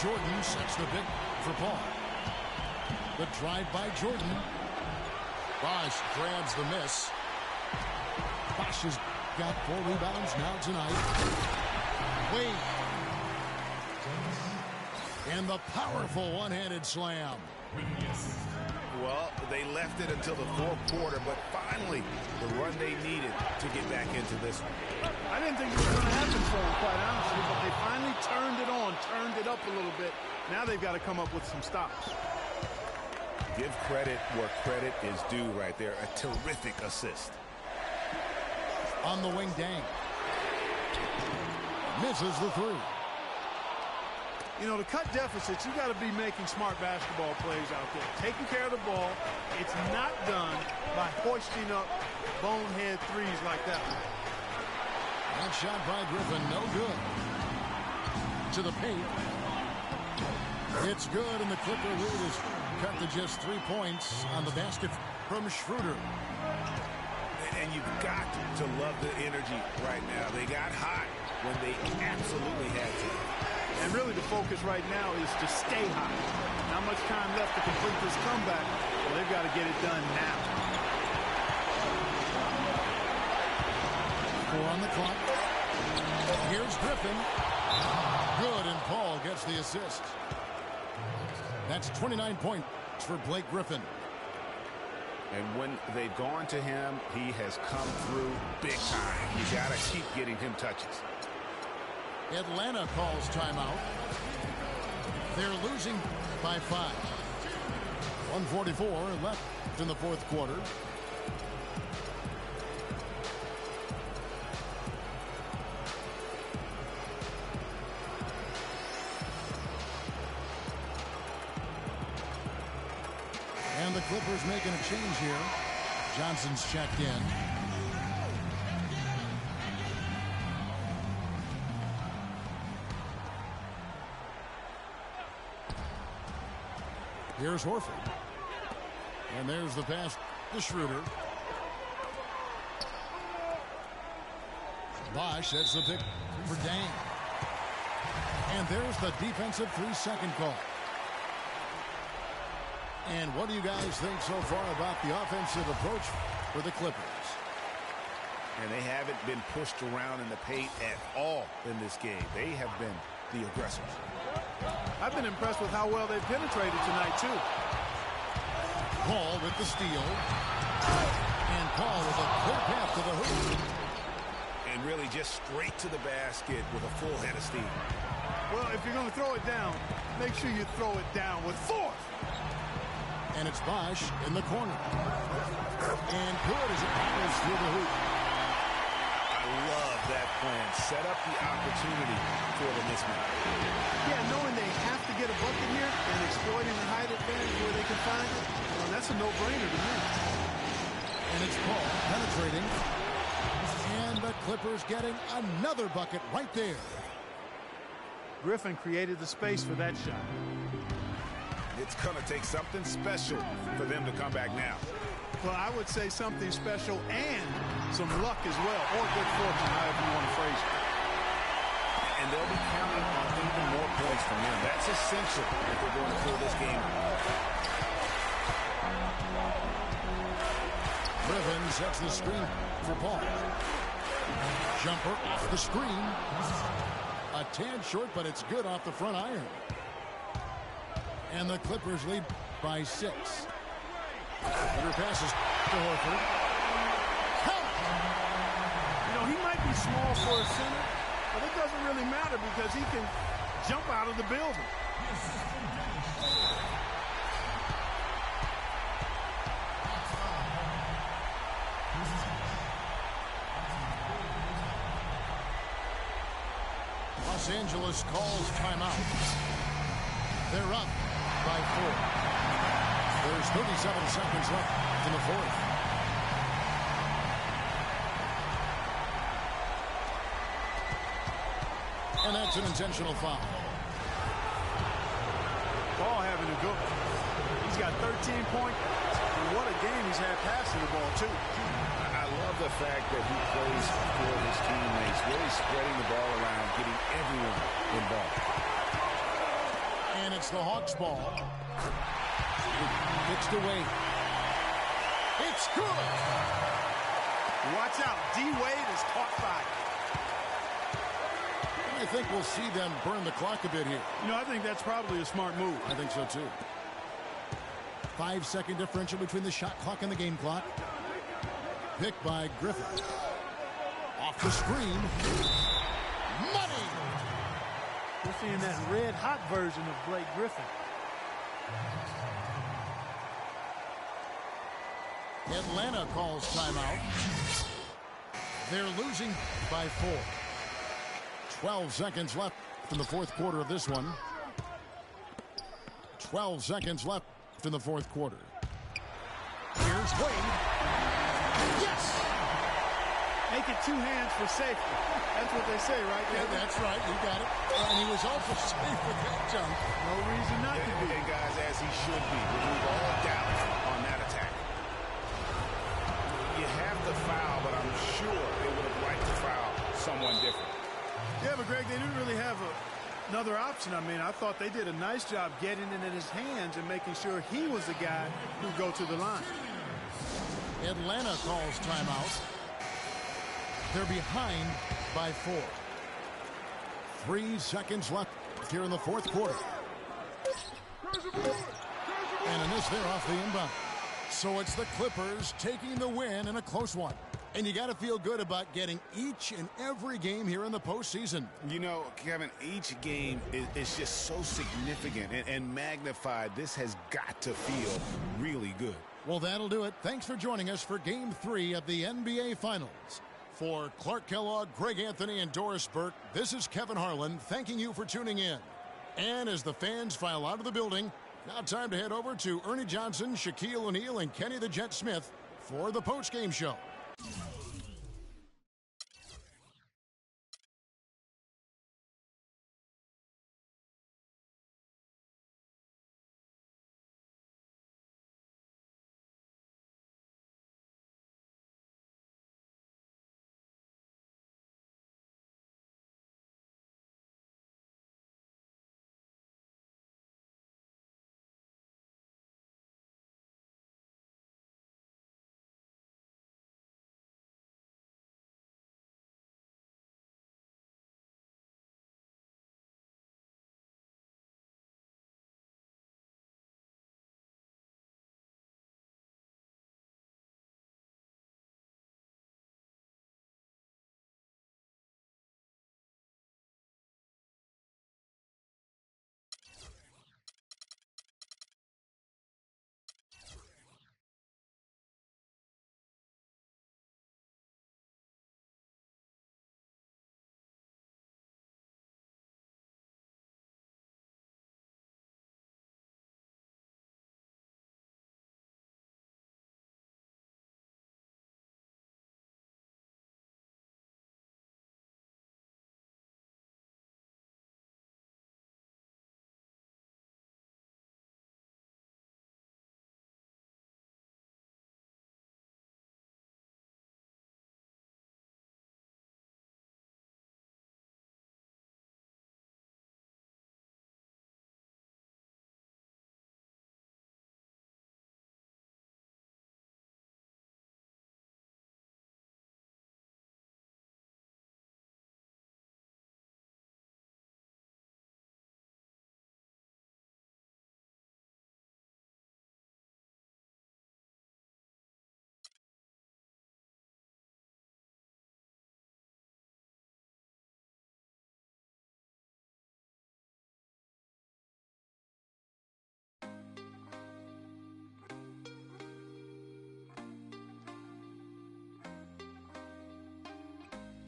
Jordan sets the pick for Paul. The drive by Jordan. Bosh grabs the miss. Bosh has got 4 rebounds now tonight. Wade And the powerful one-handed slam. Well, they left it until the fourth quarter, but finally the run they needed to get back into this one. I didn't think it was going to happen for them, quite honestly, but they finally turned it on, turned it up a little bit. Now they've got to come up with some stops. Give credit where credit is due right there. A terrific assist. On the wing, Dang. Misses the three. You know, to cut deficits, you got to be making smart basketball plays out there. Taking care of the ball. It's not done by hoisting up bonehead threes like that. That shot by Griffin, no good. To the paint. It's good, and the Clipper lead is cut to just 3 points on the basket from Schroeder. And you've got to love the energy right now. They got hot when they absolutely had to. And really the focus right now is to stay hot. Not much time left to complete this comeback. Well, they've got to get it done now. 4 on the clock. Here's Griffin. Good, and Paul gets the assist. That's 29 points for Blake Griffin. And when they've gone to him, he has come through big time. You got to keep getting him touches. Atlanta calls timeout. They're losing by 5. 1:44 left in the fourth quarter. And the Clippers making a change here. Johnson's checked in. Here's Horford. And there's the pass to Schroeder. Bosch sets the pick for Dang. And there's the defensive 3-second call. And what do you guys think so far about the offensive approach for the Clippers? And they haven't been pushed around in the paint at all in this game. They have been the aggressors. I've been impressed with how well they've penetrated tonight, too. Paul with the steal. And Paul with a clear path to the hoop. And really just straight to the basket with a full head of steam. Well, if you're going to throw it down, make sure you throw it down with force. And it's Bosch in the corner. And good as it powers through the hoop. I love that plan. Set up the opportunity for the mismatch. Yeah, knowing they have to get a bucket here and exploiting the height advantage where they can find it, well, that's a no-brainer to me. And it's Paul penetrating. And the Clippers getting another bucket right there. Griffin created the space for that shot. It's going to take something special for them to come back now. Well, I would say something special and some luck as well, or good fortune, however you want to phrase it. And they'll be counting on even more points from him. That's essential if they're going to pull this game out. Griffin sets the screen for Paul. Jumper off the screen. A tad short, but it's good off the front iron. And the Clippers lead by 6. Under passes to Horford. You know, he might be small for a center, but it doesn't really matter because he can jump out of the building. Los Angeles calls timeout. They're up by 4. There's 37 seconds left in the fourth. And that's an intentional foul. Ball having a good one. He's got 13 points. And what a game he's had passing the ball, too. I love the fact that he plays for his teammates, really spreading the ball around, getting everyone involved. And it's the Hawks' ball. Fixed away. It's good. Watch out. D. Wade is caught fire. I think we'll see them burn the clock a bit here. You know, I think that's probably a smart move. I think so, too. 5-second differential between the shot clock and the game clock. Picked by Griffin. Off the screen. Money! We're seeing that red-hot version of Blake Griffin. Atlanta calls timeout. They're losing by 4. 12 seconds left in the fourth quarter of this one. 12 seconds left in the fourth quarter. Here's Wade. Yes! Make it 2 hands for safety. That's what they say, right? Yeah, that's right. You got it. And he was also safe with that jump. No reason not to be. And guys, as he should be. Remove all doubt on that attack. You have to foul, but I'm sure they would have liked to foul someone different. Yeah, but Greg, they didn't really have another option. I mean, I thought they did a nice job getting it in his hands and making sure he was the guy who'd go to the line. Atlanta calls timeout. They're behind by 4. 3 seconds left here in the fourth quarter. And in this, they're off the inbound. So it's the Clippers taking the win in a close one. And you got to feel good about getting each and every game here in the postseason. You know, Kevin, each game is just so significant and magnified. This has got to feel really good. Well, that'll do it. Thanks for joining us for Game 3 of the NBA Finals. For Clark Kellogg, Greg Anthony, and Doris Burke, this is Kevin Harlan thanking you for tuning in. And as the fans file out of the building, now time to head over to Ernie Johnson, Shaquille O'Neal, and Kenny the Jet Smith for the postgame show.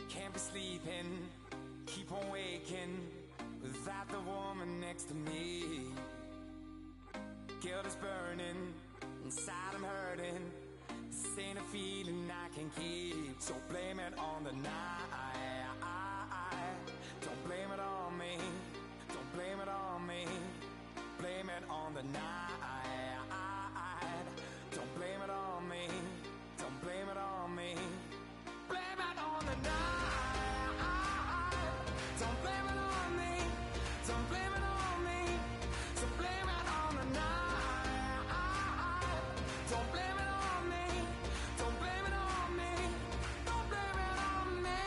Can't be sleeping, keep on waking without the woman next to me. Guilt is burning, inside I'm hurting. This ain't a feeling I can keep, so blame it on the night. Don't blame it on me, don't blame it on me. Blame it on the night. Don't blame it on me, don't blame it on me. Blame it on the night. Don't blame it on me, don't blame it on me. So blame it on the night. Don't blame it on me, don't blame it on me. Don't blame it on me.